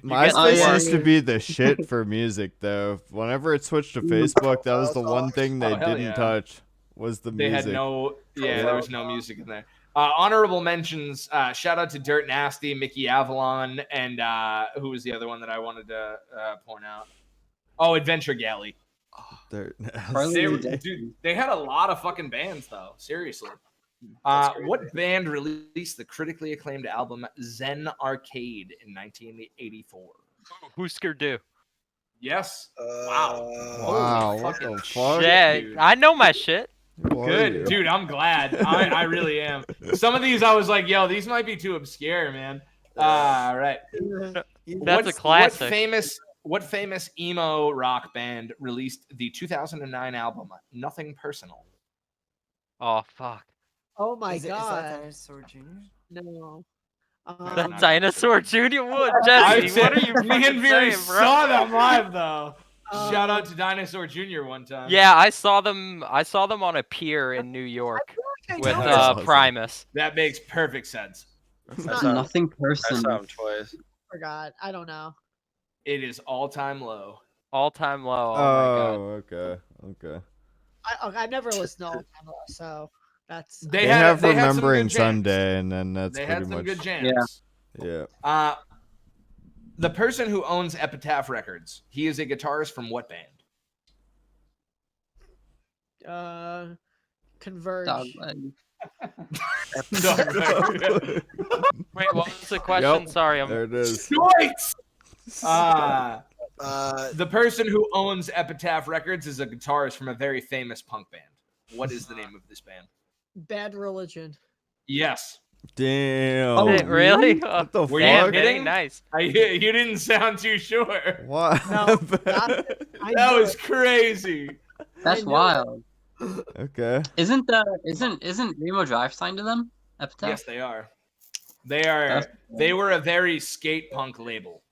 S3: MySpace used to be the shit for music, though. Whenever it switched to Facebook, that was the one thing they didn't touch. Was the music?
S2: They had no, there was no music in there. Honorable mentions. Shout out to Dirt Nasty, Mickey Avalon, and who was the other one that I wanted to point out? Oh, Adventure Galley.
S3: Dirt
S2: Dude, they had a lot of fucking bands though. Seriously. What band released the critically acclaimed album Zen Arcade in 1984?
S4: Husker Du.
S2: Yes. Wow.
S3: Wow. What the fuck?
S4: Yeah, I know my shit.
S2: Good, dude. I'm glad. I really am. Some of these I was like, yo, these might be too obscure, man. Right.
S4: That's a classic.
S2: What famous emo rock band released the 2009 album Nothing Personal?
S4: Oh fuck.
S6: Oh my
S9: Is
S6: god.
S9: that Dinosaur Jr.?
S6: No.
S4: That Dinosaur Jr. Wood, Jesse. What are you
S2: Me and
S4: fucking
S2: Vinny
S4: saying, bro?
S2: saw them live though. Shout out to Dinosaur Jr. one time.
S4: Yeah, I saw them on a pier in New York with Primus.
S2: That makes perfect sense.
S7: Nothing personal.
S5: I saw him twice.
S6: Forgot. I don't know.
S2: It is all-time low.
S4: All-time low.
S3: Oh, okay.
S6: I never listened to All Time Low, so that's.
S3: They have
S2: some
S3: Remembering
S2: good jams.
S3: Sunday, and then that's
S2: They
S3: pretty
S2: had some
S3: much.
S2: good jams.
S3: Yeah.
S2: The person who owns Epitaph Records, he is a guitarist from what band?
S6: Converge.
S7: Dogleg.
S4: Wait, what was the question? Sorry,
S3: There it is.
S2: Choice! The person who owns Epitaph Records is a guitarist from a very famous punk band. What is the name of this band?
S6: Bad Religion.
S2: Yes.
S3: Damn.
S4: Oh, really?
S3: What the
S2: Were
S3: fuck?
S2: you kidding?
S4: Nice.
S2: You didn't sound too sure.
S3: What?
S6: No,
S2: That was crazy.
S7: That's wild.
S3: Okay.
S7: Isn't Remo Drive signed to them? Epitaph?
S2: Yes, they are. They were a very skate punk label.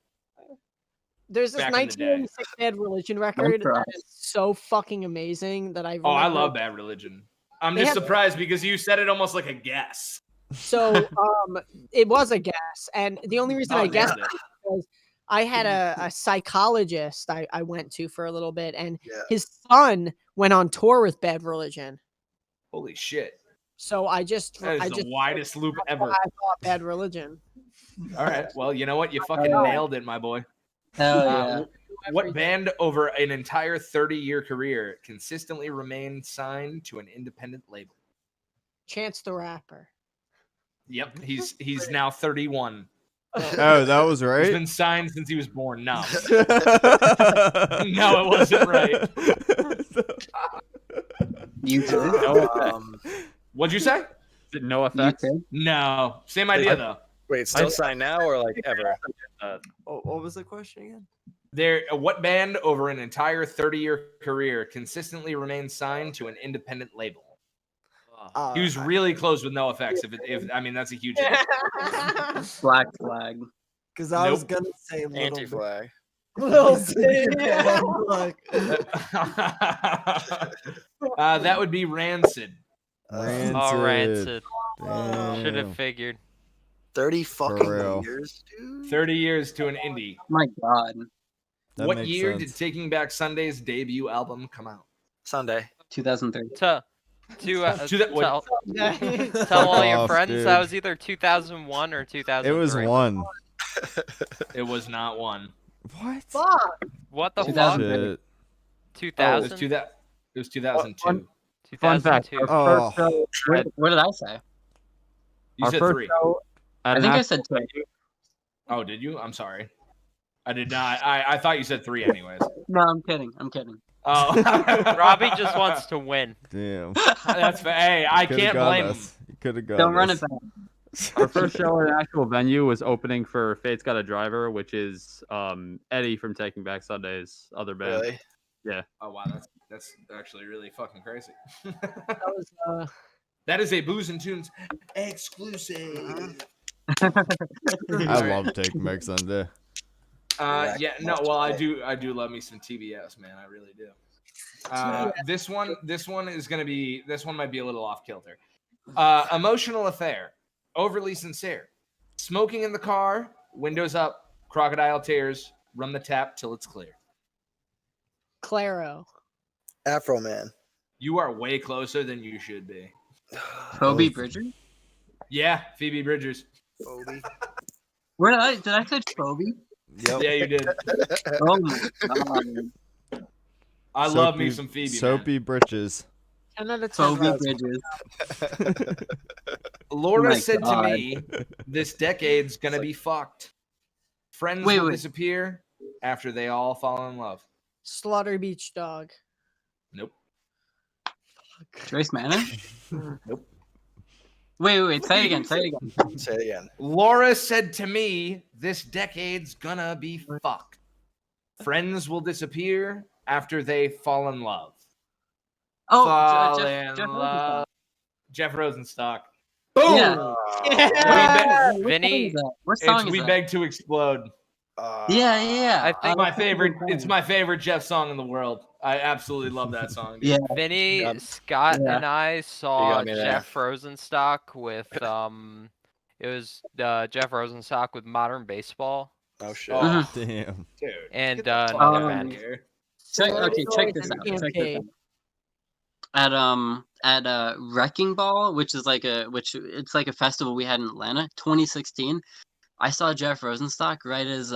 S6: There's this
S2: Back in the day.
S6: 1986 Bad Religion record that is so fucking amazing that I.
S2: Oh, I
S6: remember-
S2: love Bad Religion. I'm
S6: They
S2: just
S6: have-
S2: surprised because you said it almost like a guess.
S6: So it was a guess, and the only reason I guessed
S2: nailed it.
S6: it was I had a psychologist I went to for a little bit, and his son went on tour with Bad Religion.
S2: Holy shit.
S6: So I
S2: That is the widest loop ever.
S6: I thought Bad Religion.
S2: All right. Well, you know what? You fucking nailed it, my boy.
S7: Hell yeah.
S2: What band over an entire 30-year career consistently remained signed to an independent label?
S6: Chance the Rapper.
S2: Yep. He's now 31.
S3: Oh, that was
S2: He's
S3: right.
S2: been signed since he was born. No. No, it wasn't right.
S7: You too?
S2: What'd you say?
S8: Is it no effect?
S2: No. Same idea, though.
S5: Wait, still signed now or like ever?
S9: What was the question again?
S2: What band over an entire 30-year career consistently remains signed to an independent label? He was really close with no effects. If I mean, that's a huge hit.
S7: Black Flag.
S9: Because I was
S2: Nope.
S9: gonna say
S5: Anti-Flag.
S2: That would be Rancid.
S3: Rancid.
S4: Oh, Rancid.
S3: Damn.
S4: Should have figured.
S5: 30 fucking
S3: real.
S5: years, dude.
S2: 30 years to an indie.
S7: My God.
S3: That
S2: What
S3: makes
S2: year
S3: sense.
S2: did Taking Back Sunday's debut album come out?
S5: Sunday.
S7: 2003.
S4: Tell all your
S3: off,
S4: friends
S3: dude.
S4: that was either 2001 or 2003.
S3: It was one.
S2: It was not one.
S3: What?
S6: Fuck.
S4: What the
S7: 2000.
S4: fuck?
S3: Shit.
S4: 2000?
S2: It was 2002.
S8: Fun fact.
S4: 2002.
S8: Our
S3: Oh.
S8: first show,
S7: What did I say?
S2: You
S8: our
S2: said
S8: first
S2: 3.
S8: show at
S7: I think I
S8: Nash-
S7: said 2.
S2: Oh, did you? I'm sorry. I did not. I thought you said 3 anyways.
S7: No, I'm kidding. I'm kidding.
S2: Oh.
S4: Robbie just wants to win.
S3: Damn.
S2: That's fair. Hey, I
S3: Could've
S2: can't
S3: got
S2: blame him.
S3: us. You Could have gone.
S7: Don't run it
S3: this.
S7: back.
S8: Our first show at an actual venue was opening for Fate's Got a Driver, which is Eddie from Taking Back Sunday's other band.
S5: Really?
S8: Yeah.
S2: Oh wow, that's actually really fucking crazy.
S6: That was
S2: That is a Booze and Tunes exclusive.
S3: I love Taking Back Sunday.
S2: Yeah, no, well, I do love me some TBS, man. I really do. This one is gonna be. This one might be a little off kilter. Emotional affair, overly sincere, smoking in the car, windows up, crocodile tears, run the tap till it's clear.
S6: Claro.
S5: Afro Man.
S2: You are way closer than you should be.
S7: Phoebe Bridger?
S2: Yeah, Phoebe Bridgers.
S5: Phoebe.
S7: Where did I say Phoebe?
S5: Yep.
S2: Yeah, you did.
S7: Oh my god.
S2: I love me some Phoebe.
S3: Soapy britches.
S6: 10 out of 10.
S7: Phoebe
S6: Rosie.
S7: Bridges.
S2: Laura
S7: Oh my
S2: said
S7: God.
S2: to me, "This decade's gonna be fucked. Friends
S7: Wait,
S2: will
S7: wait.
S2: disappear after they all fall in love."
S6: Slaughter Beach Dog.
S2: Nope.
S7: Joyce Manor?
S2: Nope.
S7: Wait. Say it again. Say it again.
S5: Say it again.
S2: Laura said to me, "This decade's gonna be fucked. Friends will disappear after they fall in love."
S7: Oh,
S2: Fall
S7: Jeff
S2: in
S7: Rosenthal.
S2: love. Jeff Rosenstock. Boom.
S7: Yeah.
S6: Yeah.
S7: What
S2: Vinny,
S7: song is that? What song
S2: It's
S7: is
S2: "We
S7: that?
S2: Beg to Explode."
S7: Yeah.
S4: I think
S2: My favorite. It's my favorite Jeff song in the world. I absolutely love that song. Dude.
S7: Yeah.
S4: Vinny,
S5: Yep.
S4: Scott,
S7: Yeah.
S4: and I
S5: You
S4: saw
S5: got me there.
S4: Jeff Rosenstock with it was Jeff Rosenstock with Modern Baseball
S5: Oh shit.
S2: Oh,
S7: Mhm.
S3: Damn.
S2: dude.
S4: and
S2: get the fuck
S4: another
S2: outta
S4: band.
S2: here.
S7: Check
S6: Sorry,
S7: this out.
S6: sorry,
S7: Check this
S6: TMK.
S7: out. At Wrecking Ball, which is it's like a festival we had in Atlanta, 2016. I saw Jeff Rosenstock right as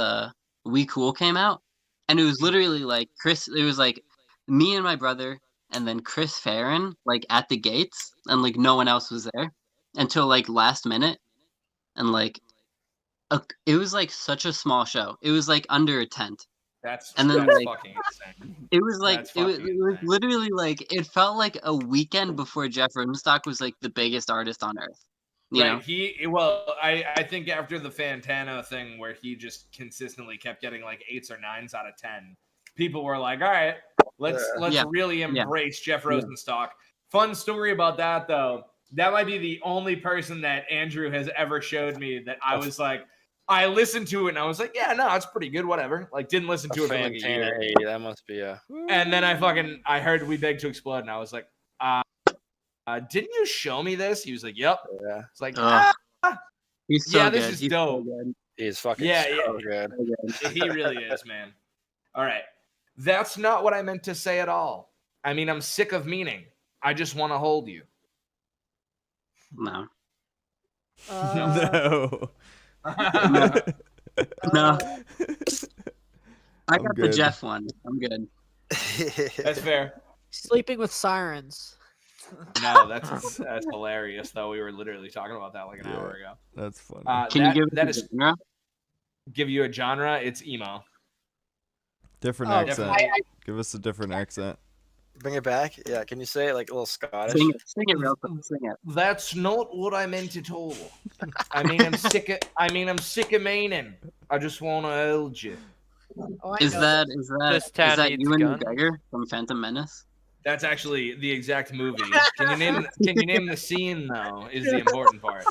S7: We Cool came out, and it was literally like Chris. It was like me and my brother, and then Chris Farron like at the gates, and like no one else was there until like last minute, and like it was like such a small show. It was like under a tent.
S2: That's
S7: And then,
S2: that's
S7: like,
S2: fucking insane.
S7: It was like
S2: That's
S7: it was
S2: fucking insane.
S7: literally like it felt like a weekend before Jeff Rosenstock was like the biggest artist on earth. You know?
S2: I think after the Fantano thing where he just consistently kept getting like 8s or 9s out of 10, people were like, all right, let's
S7: Yeah.
S2: really embrace Jeff Rosenstock. Fun story about that though. That might be the only person that Andrew has ever showed me that I was like, I listened to it and I was like, yeah, no, it's pretty good, whatever. Like, didn't listen to it for like a year.
S5: Fantana 80, that must be a.
S2: And then I heard We Beg to Explode and I was like, didn't you show me this? He was like, yep.
S5: Yeah.
S2: It's like,
S7: He's so
S2: yeah,
S7: good.
S2: this is
S7: He's
S2: dope.
S7: So good.
S5: He's fucking
S2: Yeah,
S5: so good.
S2: he really is, man. All right. That's not what I meant to say at all. I mean, I'm sick of meaning. I just want to hold you.
S7: No.
S3: No.
S7: No. I
S3: I'm
S7: got the
S3: good.
S7: Jeff one. I'm good.
S2: That's fair.
S6: Sleeping with Sirens.
S2: No, that's hilarious, though. We were literally talking about that like an hour ago.
S3: That's funny.
S7: Can you give
S2: that
S7: us
S2: is
S7: a genre?
S2: give you a genre? It's emo.
S3: Different
S6: Oh,
S3: accent.
S6: I-
S3: Give us a different accent.
S5: Bring it back. Yeah. Can you say it like a little Scottish?
S7: Sing it real quick. Sing it.
S2: That's not what I meant at all. I mean, I'm sick of meaning. I just want to hold you.
S6: Oh, I
S7: Is
S6: know.
S4: This town
S7: is that
S4: needs
S7: Ewan
S4: guns.
S7: McGregor from Phantom Menace?
S2: That's actually the exact movie. Can you name the scene though? Is the important part.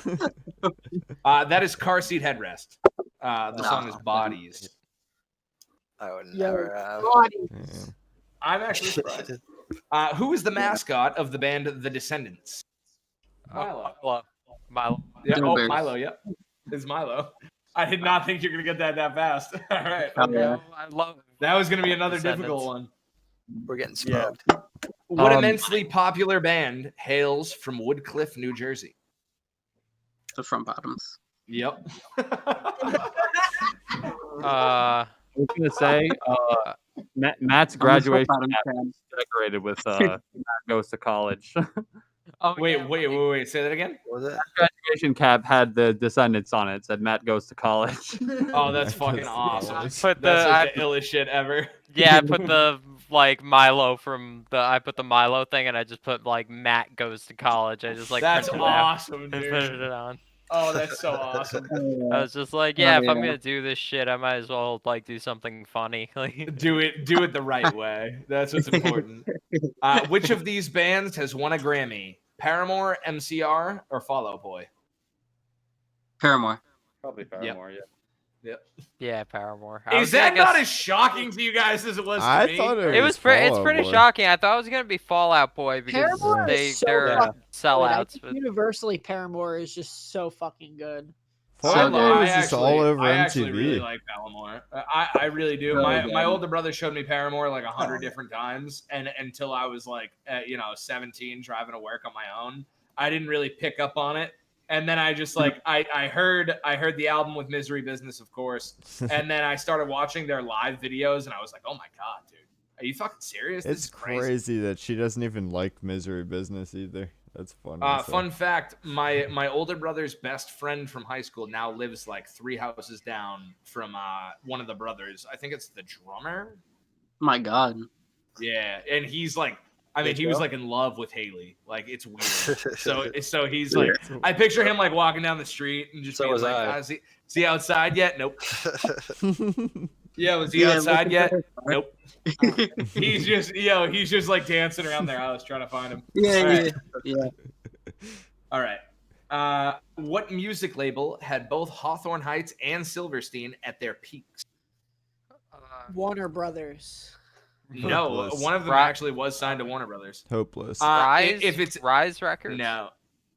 S2: That is Car Seat Headrest. The song is Bodies.
S5: I would
S6: Yo,
S5: never have.
S6: Bodies.
S3: Damn.
S2: I'm actually surprised. Who is the mascot of the band The Descendants? Milo.
S4: Milo.
S2: Yeah,
S7: Bill Burr.
S2: Milo. Yep, it's Milo. I did not think you're gonna get that fast. All right.
S7: Oh,
S2: Okay.
S7: yeah.
S4: I love
S2: That was gonna be another
S4: Descendants.
S2: difficult one.
S5: We're getting
S2: Yeah.
S5: smoked.
S2: What immensely popular band hails from Woodcliff, New Jersey?
S7: The Front Bottoms.
S2: Yep.
S8: I was gonna say, Matt's graduation
S7: Bottoms
S8: cap
S7: fan.
S8: is decorated with Matt Goes to College.
S4: oh,
S2: Wait.
S4: yeah,
S2: Say that again.
S5: What was it?
S8: Graduation cap had the Descendants on it. It said Matt Goes to College.
S2: Oh, that's fucking
S3: That's
S2: awesome.
S3: hilarious.
S4: Put
S2: That's
S4: the
S2: like the illest shit ever.
S4: Yeah, I put the like Milo from the I put the Milo thing and I just put like Matt goes to college. I just like
S2: That's
S4: printed it out
S2: awesome,
S4: and put
S2: dude.
S4: it on.
S2: Oh, that's so awesome.
S4: I was just like, yeah, if I'm gonna do this shit, I might as well like do something funny. Like,
S2: Do it the right way. That's what's important. Which of these bands has won a Grammy? Paramore, MCR, or Fall Out Boy?
S7: Paramore.
S8: Probably Paramore,
S2: Yep.
S4: yeah, Paramore.
S2: Is that not as shocking to you guys as it was to
S3: I
S2: me?
S3: thought
S4: It was
S3: Fall
S4: it's
S3: Out
S4: pretty
S3: Boy.
S4: shocking. I thought it was gonna be Fallout Boy because
S6: Paramore is so
S4: they're
S6: fucking good. I
S4: sellouts.
S6: think
S4: But
S6: universally, Paramore is just so fucking good.
S3: Fall
S7: So
S3: Out Boy
S7: good.
S3: was just all over
S2: I actually really
S3: MTV.
S2: like Paramore. I really do.
S7: Really
S2: My
S7: good.
S2: older brother showed me Paramore like 100 different times, and until I was like 17 driving to work on my own, I didn't really pick up on it. And then I just like I heard the album with Misery Business, of course, and then I started watching their live videos, and I was like, oh my god, dude, are you fucking serious? This
S3: It's
S2: is crazy.
S3: crazy that she doesn't even like Misery Business either. That's funny.
S2: Fun fact: my older brother's best friend from high school now lives like 3 houses down from one of the brothers. I think it's the drummer.
S7: My God.
S2: Yeah, and he's like, I mean, he was like in love with Haley. Like, it's weird. So he's like, I picture him like walking down the street and just
S5: So
S2: being
S5: was
S2: like,
S5: I.
S2: is he outside yet? Nope. Yeah, was he outside yet? Nope. He's just like dancing around their house trying to find him.
S7: Yeah.
S2: All right. What music label had both Hawthorne Heights and Silverstein at their peaks?
S6: Warner Brothers.
S2: No,
S3: Hopeless.
S2: one of them actually was signed to Warner Brothers.
S3: Hopeless.
S4: Rise,
S2: if it's
S4: Rise Records.
S2: no,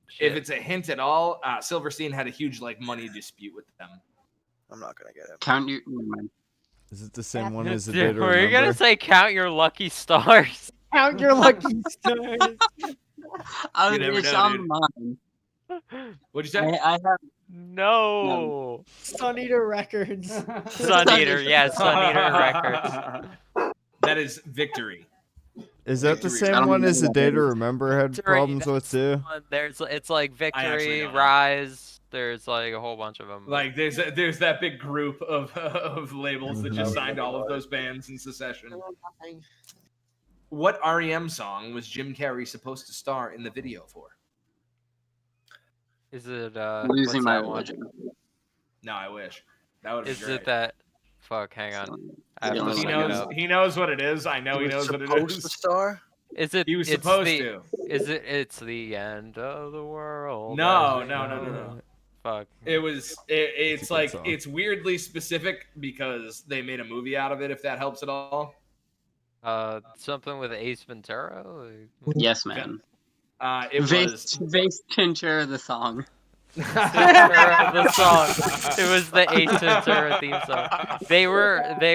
S4: Shit.
S2: if it's a hint at all, Silverstein had a huge like money dispute with them.
S5: I'm not gonna get it.
S7: Count your. Never mind.
S3: Is it the same one as the
S4: Dude,
S3: day to
S4: were you
S3: remember?
S4: gonna say count your lucky stars?
S6: Count your lucky stars.
S7: I
S2: You never
S7: it's
S2: know,
S7: on
S2: dude.
S7: mine.
S2: What'd you say?
S7: I have.
S4: No.
S6: Sun Eater Records.
S4: Sun Eater, yeah, Sun Eater Records.
S2: That is Victory.
S3: Is that the
S2: Victory.
S7: I
S3: same
S7: don't
S3: one
S7: know
S3: as the
S7: what
S3: day
S7: that
S3: to
S7: is.
S3: remember had
S4: Victory,
S3: problems with too?
S4: It's like
S2: actually
S4: Victory,
S2: don't know.
S4: Rise. There's like a whole bunch of them.
S2: Like there's that big group of labels that just signed all of those bands in succession. What REM song was Jim Carrey supposed to star in the video for?
S4: Is it
S7: Losing
S4: what's
S7: my
S4: that one?
S7: religion.
S2: No, I wish. That would be
S4: Is
S2: great.
S4: it that? Fuck, hang on. I have to
S7: He
S2: He
S4: look it
S2: knows.
S4: up.
S2: He knows what it is. I know he knows what it
S5: Supposed to
S2: is.
S5: star?
S4: Is it?
S2: He was
S4: it's
S2: supposed
S4: the,
S2: to.
S4: Is it? It's the end of the world.
S2: No,
S4: as we
S2: no.
S4: know. Fuck.
S2: It was. It's
S3: It's a good
S2: like
S3: song.
S2: it's weirdly specific because they made a movie out of it. If that helps at all.
S4: Something with Ace Ventura.
S7: Yes, man.
S2: It was.
S7: Vase Ventura, the song.
S4: Ventura, the song. It was the Ace Ventura theme song. They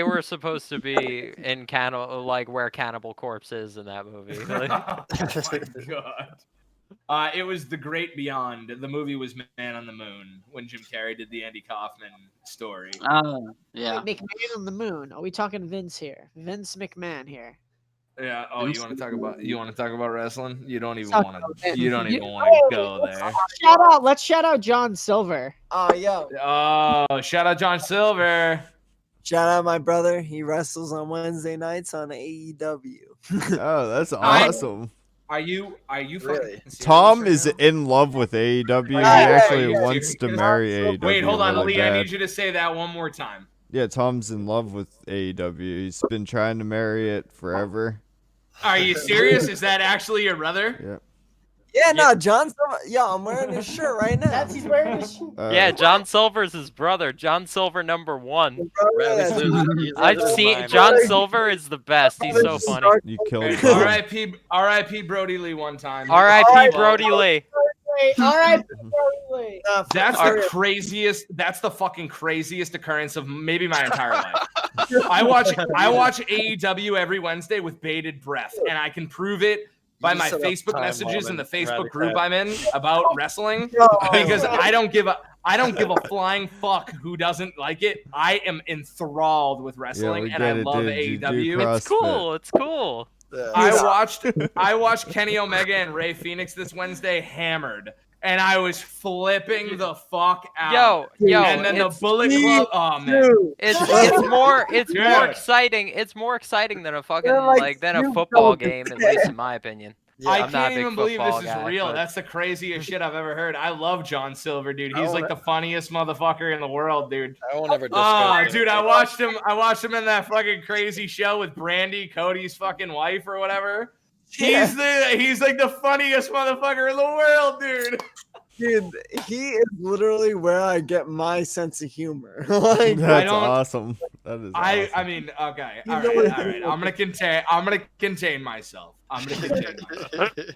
S4: were supposed to be in where Cannibal Corpse is in that movie. Like,
S2: Oh my god. It was The Great Beyond. The movie was Man on the Moon when Jim Carrey did the Andy Kaufman story.
S7: Yeah.
S6: Wait, McMahon on the moon. Are we talking Vince here? Vince McMahon here.
S2: Yeah. Oh, you want to talk about wrestling? You don't even
S6: Talk
S2: want
S6: about
S2: to.
S6: it.
S2: You don't even
S6: You-
S2: want to go there.
S6: Shout out! Let's shout out John Silver.
S9: Oh, yo.
S2: Oh, shout out John Silver.
S9: Shout out my brother. He wrestles on Wednesday nights on AEW.
S3: Oh, that's awesome.
S2: Are you fucking
S5: Really?
S2: serious
S3: Tom
S2: right
S3: is
S2: now?
S3: in love with AEW. He
S2: Right,
S3: actually
S2: right,
S3: wants to
S2: serious?
S3: marry AEW.
S2: Wait, hold on,
S3: really
S2: Lee. I
S3: bad.
S2: need you to say that one more time.
S3: Yeah, Tom's in love with AEW. He's been trying to marry it forever.
S2: Are you serious? Is that actually your brother?
S3: Yeah.
S9: Yeah, no, John Silver. Yo, I'm wearing his shirt right now.
S6: He's wearing his shoe.
S4: yeah, John Silver's his brother. John Silver #1.
S5: Bradley's losing- he's
S4: I've
S5: losing his
S4: seen
S5: mind.
S4: John Silver is the best. He's so funny.
S3: You killed
S2: Hey,
S3: him.
S2: R.I.P. Brody Lee one time.
S4: R.I.P. Brody Lee.
S6: All right, Lee.
S2: That's
S4: All
S2: the craziest. That's the fucking craziest occurrence of maybe my entire life. I watch AEW every Wednesday with bated breath, and I can prove it by my
S5: set up
S2: Facebook
S5: time
S2: messages in the
S5: moment,
S2: Facebook
S5: Radicate.
S2: group I'm in about wrestling because I don't give a flying fuck who doesn't like it. I am enthralled with wrestling,
S3: we
S2: and I
S3: get it,
S2: love
S3: dude. You do
S2: AEW.
S4: It's cool. It's cool.
S5: Yeah.
S2: I watched Kenny Omega and Ray Phoenix this Wednesday hammered. and I was flipping the fuck out.
S4: Yo,
S2: and then the
S4: it's,
S2: Bullet Club. Oh man,
S4: it's more
S2: Yeah.
S4: exciting. It's more exciting than a fucking
S9: They're like
S4: like than a
S9: Snoop
S4: football
S9: Dogg.
S4: game, at least in my opinion.
S5: Yeah,
S2: I
S4: I'm not a
S2: can't
S4: big
S2: even believe this
S4: football
S2: is
S4: guy,
S2: real.
S4: but-
S2: That's the craziest shit I've ever heard. I love John Silver, dude.
S5: I
S2: He's
S5: won't-
S2: like the funniest motherfucker in the world, dude.
S5: I will never
S2: Oh,
S5: discredit.
S2: dude, I watched him in that fucking crazy show with Brandy, Cody's fucking wife or whatever. He's like the funniest motherfucker in the world, dude.
S9: Dude, he is literally where I get my sense of humor. Like,
S3: That's
S2: don't-
S3: awesome. That is awesome.
S2: I mean, okay,
S9: You
S2: all
S9: know
S2: right,
S9: what-
S2: all right. I'm gonna contain myself.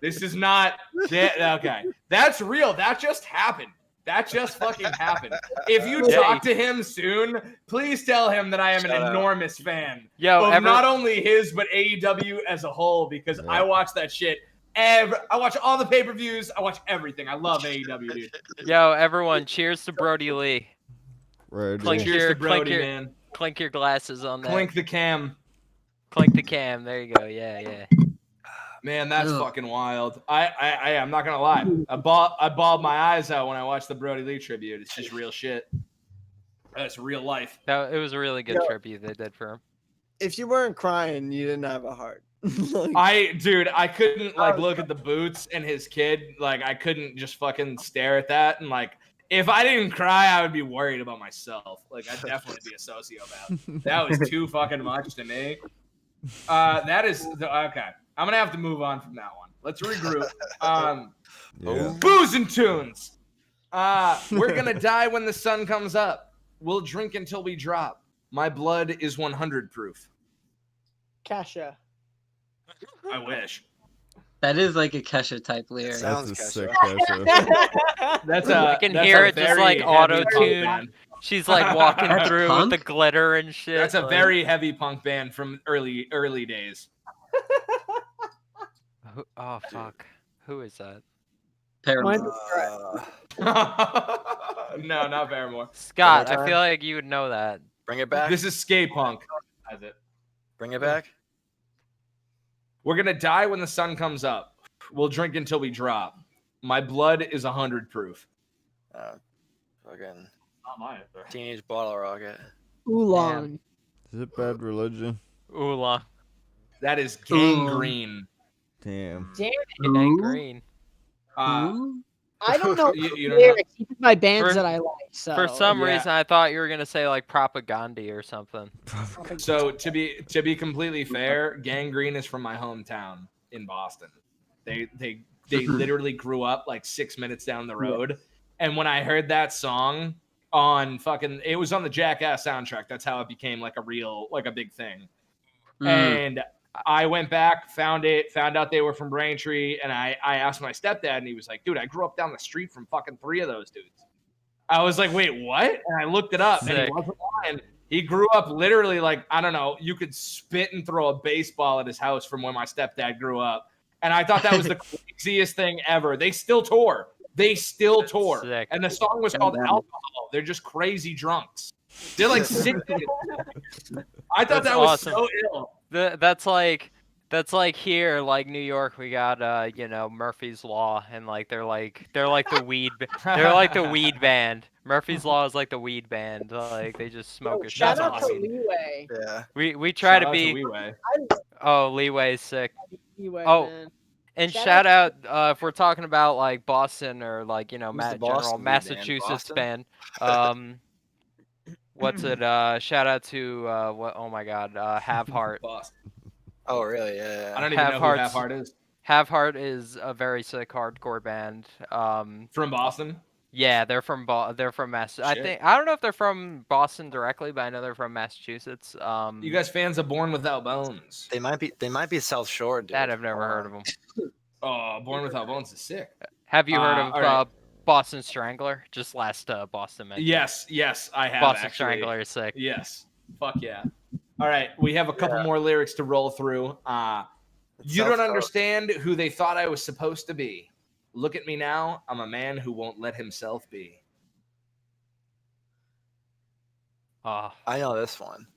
S2: This is not okay. That's real. That just happened. That just fucking happened. If you
S4: Yeah.
S2: talk to him soon, please tell him that I am an
S5: Shout out.
S2: enormous fan
S4: Yo,
S2: of not only his but AEW as a whole because
S3: Yeah.
S2: I watch that shit. I watch all the pay-per-views. I watch everything. I love AEW, dude.
S4: Yo, everyone, cheers to Brody Lee.
S3: Right,
S4: Clink
S3: dude.
S2: Cheers
S4: your-
S2: to Brody,
S4: clink your-
S2: man.
S4: Clink your glasses on that.
S2: Clink the cam.
S4: Clink the cam. There you go. Yeah.
S2: Man, that's
S7: Ugh.
S2: fucking wild. I'm not gonna lie. I bawled my eyes out when I watched the Brody Lee tribute. It's just real shit. That's real life.
S4: It was a really good
S9: Yo.
S4: tribute they did for him.
S9: if you weren't crying, you didn't have a heart. Like,
S2: I couldn't like look at the boots and his kid. Like I couldn't just fucking stare at that and like if I didn't cry, I would be worried about myself. Like I'd definitely be a sociopath. That was too fucking much to me. That is okay. I'm gonna have to move on from that one. Let's regroup.
S3: Yeah.
S2: Booze and tunes. We're gonna die when the sun comes up. We'll drink until we drop. My blood is 100 proof.
S6: Kasha.
S2: I wish.
S7: That is like a Kesha type lyric.
S5: Sounds
S3: That's a
S5: Kesha.
S3: sick Kesha.
S2: That's
S4: I can hear it just like auto-tune.
S2: band.
S4: She's like walking
S7: That's
S4: through
S7: punk?
S4: with the glitter and shit.
S2: That's a
S4: like-
S2: very heavy punk band from early days.
S4: Oh fuck. Who is that?
S7: Paramore.
S6: Mine's
S2: No, not Paramore.
S4: Scott, I
S5: time?
S4: feel like you would know that.
S5: Bring it back.
S2: This is skate punk. That's it.
S5: Bring it back.
S2: We're gonna die when the sun comes up. We'll drink until we drop. My blood is 100 proof.
S5: Fucking
S2: Not mine.
S5: teenage bottle rocket.
S6: Oolong.
S3: Is it Bad Religion?
S4: Oolong.
S2: That is
S7: Ooh.
S2: gangrene.
S3: Damn.
S6: Damn it.
S4: And green.
S7: Ooh.
S6: I don't know
S2: You don't know?
S6: lyrics. These are my bands
S4: For-
S6: that I like. So
S4: For some
S2: yeah.
S4: reason, I thought you were gonna say like propaganda or something.
S2: So to be completely fair, gangrene is from my hometown in Boston. They literally grew up like 6 minutes down the road. And when I heard that song on it was on the Jackass soundtrack. That's how it became like a big thing. And I went back, found out they were from Braintree, and I asked my stepdad, and he was like, dude, I grew up down the street from fucking 3 of those dudes. I was like, wait, what? And I looked it up, and
S4: Sick.
S2: he wasn't lying. He grew up literally like, I don't know, you could spit and throw a baseball at his house from where my stepdad grew up. And I thought that was the craziest thing ever. They still tour. Tour.
S4: Sick.
S2: And the song was called Alcohol. They're just crazy drunks. They're like sick. I thought
S4: That's
S2: that was
S4: awesome.
S2: so ill.
S4: That's like here, like New York, we got Murphy's Law, and like they're like the weed band. Murphy's Law is like the weed band. Like they just smoke a shit
S6: shout
S4: ton
S6: out
S4: of
S6: to
S4: weed.
S6: Leeway.
S5: Yeah.
S4: We try
S2: Shout
S4: to
S2: out
S4: be.
S2: Leeway.
S4: Leeway's sick.
S6: Leeway,
S4: Oh,
S6: man.
S4: And
S6: Shout
S4: shout out if we're talking about like Boston or like
S5: the
S4: general
S5: Boston weed band?
S4: Massachusetts
S5: Boston?
S4: band. What's it? Shout out to what? Oh my God, Have Heart.
S2: Boston.
S5: Oh, really? Yeah.
S2: I don't even know who
S4: Have
S2: Half Heart is.
S4: Have Heart is a very sick hardcore band.
S2: From Boston.
S4: Yeah, they're from Mass. I
S2: Shit.
S4: think I don't know if they're from Boston directly, but I know they're from Massachusetts.
S2: You guys fans of Born Without Bones?
S5: They might be South Shore, dude.
S4: That I've never heard of them.
S2: Oh, Born Without Bones is sick.
S4: Have you heard of
S2: all right.
S4: Boston Strangler? Just last Boston mention.
S2: Yes, I have.
S4: Boston
S2: actually.
S4: Strangler is sick.
S2: Yes. Fuck yeah. All right, we have a couple more lyrics to roll through. You
S5: South
S2: don't
S5: Coast.
S2: understand who they thought I was supposed to be. Look at me now. I'm a man who won't let himself be.
S4: Oh,
S5: I know this one,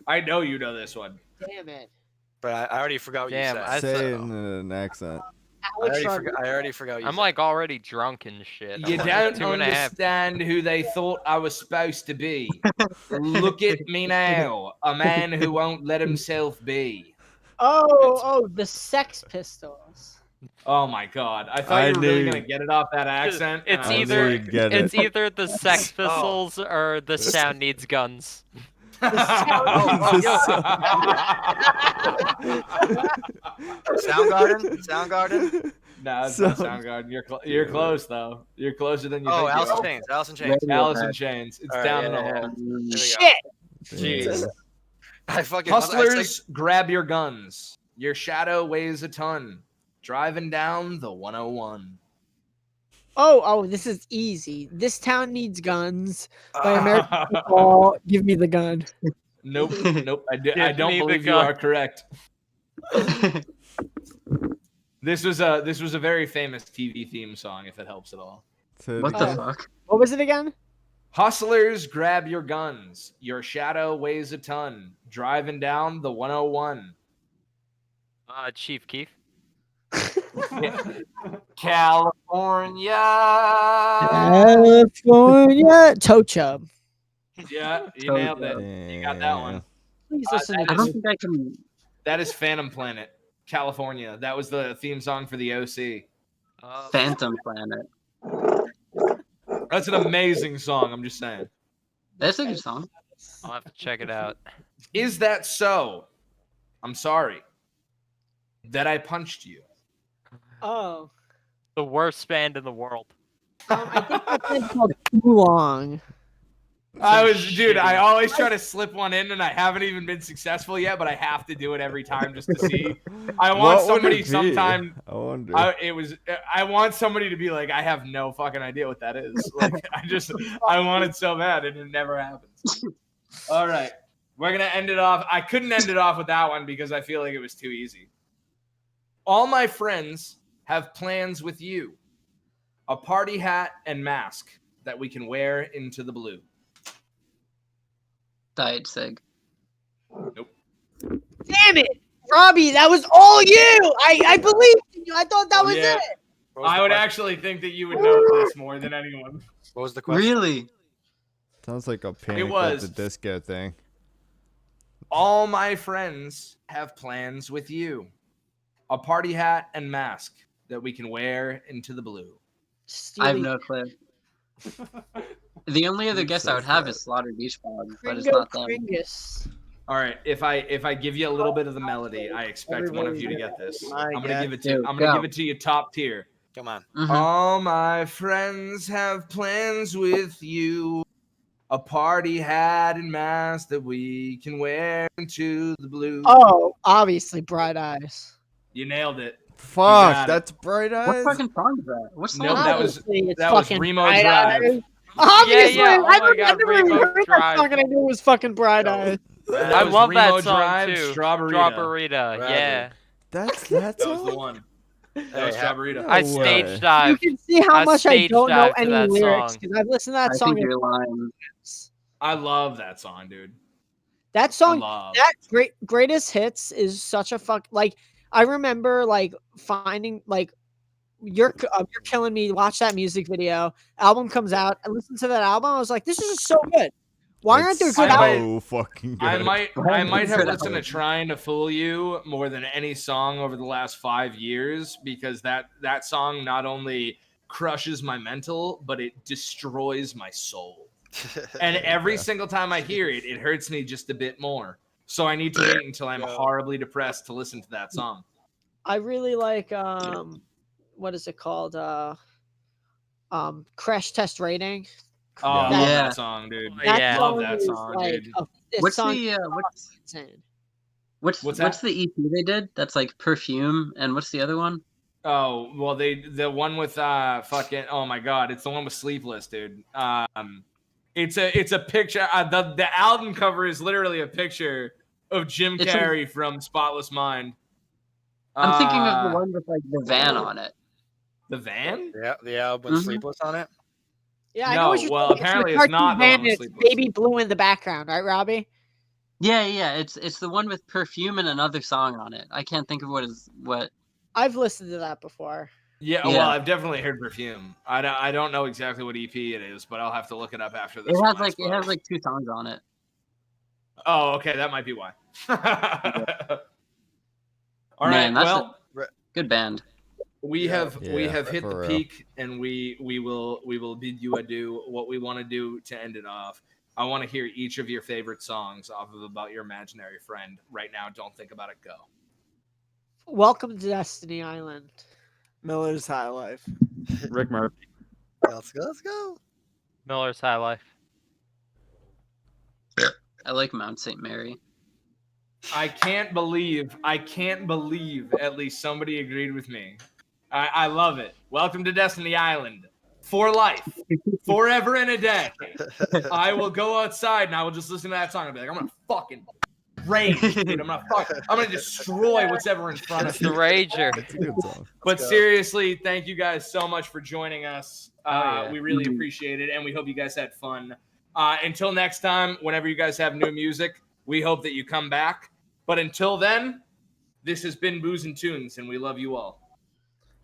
S2: I know you know this one.
S6: Damn it.
S5: but I already forgot what
S4: Damn,
S5: you
S4: I
S5: said.
S3: Say it
S4: saw-
S3: in an accent.
S5: I already forgot.
S4: I'm like already drunk and shit.
S2: You
S4: I'm
S2: don't
S4: like 2.5.
S2: understand who they thought I was supposed to be. Look at me now, a man who won't let himself be.
S6: Oh, the Sex Pistols.
S2: Oh my god! I thought you were really gonna get it off that accent.
S4: It's
S2: and I was
S4: either
S2: like-
S4: it's either the Sex Pistols or the Sound Needs Guns.
S5: Soundgarden.
S2: No, it's not Soundgarden. You're close though. You're closer than you
S5: Oh,
S2: think.
S5: Alice
S2: you
S5: in
S2: are.
S5: Chains. Alice in Chains.
S2: Alice in Chains. It's
S5: All right,
S2: down in
S5: yeah,
S2: the
S5: yeah.
S2: hole.
S5: There we go.
S6: Shit.
S2: Jeez.
S5: I fucking
S2: Hustlers, grab your guns. Your shadow weighs a ton. Driving down the 101.
S6: Oh, this is easy. This Town Needs Guns by American Football. Give me the gun.
S2: Nope. I
S4: Give
S2: don't
S4: me the
S2: believe you
S4: gun.
S2: are correct. This was a very famous TV theme song, if it helps at all.
S7: What the fuck?
S6: What was it again?
S2: Hustlers, grab your guns. Your shadow weighs a ton. Driving down the 101.
S4: Chief Keef.
S2: California.
S6: California. Toe Chub.
S2: Yeah, you nailed it. You got that one.
S6: Please listen
S2: that
S6: to
S7: I
S6: this.
S7: don't think I can.
S2: That is Phantom Planet, California. That was the theme song for the OC.
S7: Phantom Planet.
S2: That's an amazing song, I'm just saying.
S7: That's a good song.
S4: I'll have to check it out.
S2: Is that so? I'm sorry that I punched you.
S6: Oh.
S4: The worst band in the world.
S6: I think that band's called Oolong.
S2: Dude, I always try to slip one in, and I haven't even been successful yet, but I have to do it every time just to see. I want
S3: What would
S2: somebody
S3: it be?
S2: sometime.
S3: I wonder.
S2: I want somebody to be like, I have no fucking idea what that is. Like, I want it so bad, and it never happens. All right, we're gonna end it off. I couldn't end it off with that one because I feel like it was too easy. All my friends have plans with you. A party hat and mask that we can wear into the blue.
S7: Diet Sig.
S2: Nope.
S6: Damn it, Robbie! That was all you. I believed in you. I thought that was
S2: Yeah.
S6: it.
S2: I would actually think that you would know this more than anyone.
S5: What was the question?
S7: Really?
S3: Sounds like a Panic
S2: was.
S3: at the Disco thing.
S2: All my friends have plans with you. A party hat and mask that we can wear into the blue.
S7: I have no clue. The only other guess I would have is Slaughter Beach Bog, but it's not them.
S2: All right, if I give you a little bit of the melody, I expect one of you to get this. I'm gonna give it to you top tier.
S5: Come on.
S2: All my friends have plans with you. A party hat and mask that we can wear into the blue.
S6: Oh, obviously, Bright Eyes.
S2: You nailed it.
S3: Fuck, that's Bright Eyes.
S7: What fucking song is that? What's
S2: No,
S7: that?
S2: that was
S6: fucking
S2: Remo
S6: Bright
S2: Drive.
S6: Eyes. Obviously,
S4: Yeah. Oh
S6: I
S4: my God,
S6: never even
S4: Remo
S6: heard that
S4: Drive.
S6: song, and I knew it was fucking Bright Eyes.
S4: I
S2: was
S4: love
S2: Remo
S4: that song
S2: Drive,
S4: too.
S2: Strawberryta.
S4: Strawberryta,
S5: Right.
S4: yeah.
S3: That's
S2: That was the one. That was Strawberryta.
S4: I
S3: No
S4: stage
S3: way.
S6: You
S4: dive.
S6: can see how
S4: I
S6: much I
S4: stage
S6: don't know
S4: dive to
S6: any
S4: that
S6: lyrics
S4: song.
S6: because I've listened to that
S7: I
S6: song.
S7: think you're lying.
S2: I love that song, dude.
S6: That song,
S2: love
S6: that greatest hits is such a fuck. Like I remember, like finding like you're killing me. Watch that music video. Album comes out. I listened to that album. I was like, this is just so good. Why aren't there
S3: It's
S6: good
S2: I
S6: albums?
S3: so fucking good.
S2: I might have
S7: Good
S2: listened to
S7: album.
S2: Trying to Fool You more than any song over the last 5 years because that song not only crushes my mental, but it destroys my soul. And every single time I hear it, it hurts me just a bit more. So I need to wait until I'm horribly depressed to listen to that song.
S6: I really like what is it called? Crash Test Rating.
S2: Oh, I love
S7: Yeah.
S2: that song, dude.
S4: Yeah.
S6: That
S2: Love
S6: song
S2: that
S6: is,
S2: song,
S6: like,
S2: dude.
S6: this
S7: What's
S6: song
S7: the
S6: is
S7: what's
S6: insane.
S7: what's
S2: What's
S7: the EP they did? That's like Perfume, and what's the other one?
S2: Oh, well, the one with fucking, oh my god, it's the one with Sleepless, dude. It's a picture. The album cover is literally a picture of Jim
S7: It's a-
S2: Carrey from Spotless Mind.
S7: I'm thinking of the one with like the van on it.
S2: The van.
S5: Yeah, the album with
S7: Mhm.
S5: Sleepless on it.
S6: Yeah, I
S2: No,
S6: know what you're
S2: well,
S6: saying.
S2: apparently
S6: the
S2: it's not
S6: cartoon
S2: the one
S6: band
S2: with
S6: and it's
S2: Sleepless.
S6: Baby Blue in the background, right, Robbie?
S7: Yeah, it's the one with Perfume and another song on it. I can't think of what
S6: I've listened to that before.
S2: Yeah,
S7: Yeah.
S2: well, I've definitely heard Perfume. I don't know exactly what EP it is, but I'll have to look it up after this.
S7: It
S2: one,
S7: has
S2: I
S7: like
S2: suppose.
S7: 2 songs on it.
S2: Oh, okay, that might be why. All
S7: Man,
S2: right,
S7: that's
S2: well,
S7: a good band.
S2: we have hit
S3: for
S2: the
S3: real.
S2: peak, and we will bid you adieu. What we want to do to end it off, I want to hear each of your favorite songs off of About Your Imaginary Friend right now. Don't think about it. Go.
S6: Welcome to Destiny Island.
S9: Miller's High Life.
S8: Rick Murphy.
S5: Let's go. Let's go.
S4: Miller's High Life.
S7: I like Mount St. Mary.
S2: I can't believe at least somebody agreed with me. I love it. Welcome to Destiny Island. For life. Forever and a day. I will go outside and I will just listen to that song and be like, I'm gonna fucking rage, dude. I'm gonna destroy what's ever in front of
S4: The
S2: me.
S4: Rager.
S3: It's a good song.
S2: But seriously, thank you guys so much for joining us.
S4: yeah.
S2: We really appreciate it, and we hope you guys had fun. Until next time, whenever you guys have new music, we hope that you come back. But until then, this has been Booze and Tunes, and we love you all.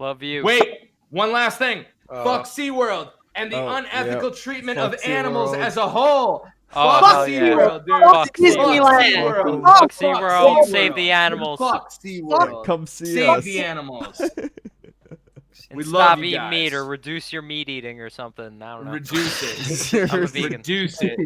S4: Love you.
S2: Wait, one last thing. Fuck SeaWorld and the
S3: Oh,
S2: unethical
S3: yeah.
S2: treatment
S3: Fuck
S2: of animals
S3: SeaWorld.
S2: as a whole.
S4: Oh,
S2: Fuck
S4: hell yeah.
S2: SeaWorld, dude.
S4: Fuck
S6: Disneyland.
S2: SeaWorld.
S4: Fuck
S2: Fuck
S4: SeaWorld.
S2: SeaWorld.
S4: Save the animals.
S2: Fuck SeaWorld.
S3: Come see
S2: Save
S3: us.
S2: the animals.
S4: And
S2: We
S4: stop
S2: love you
S4: eating meat
S2: guys.
S4: or reduce your meat eating or something. I don't know.
S2: Reduce it.
S4: I'm a vegan.
S2: Reduce it.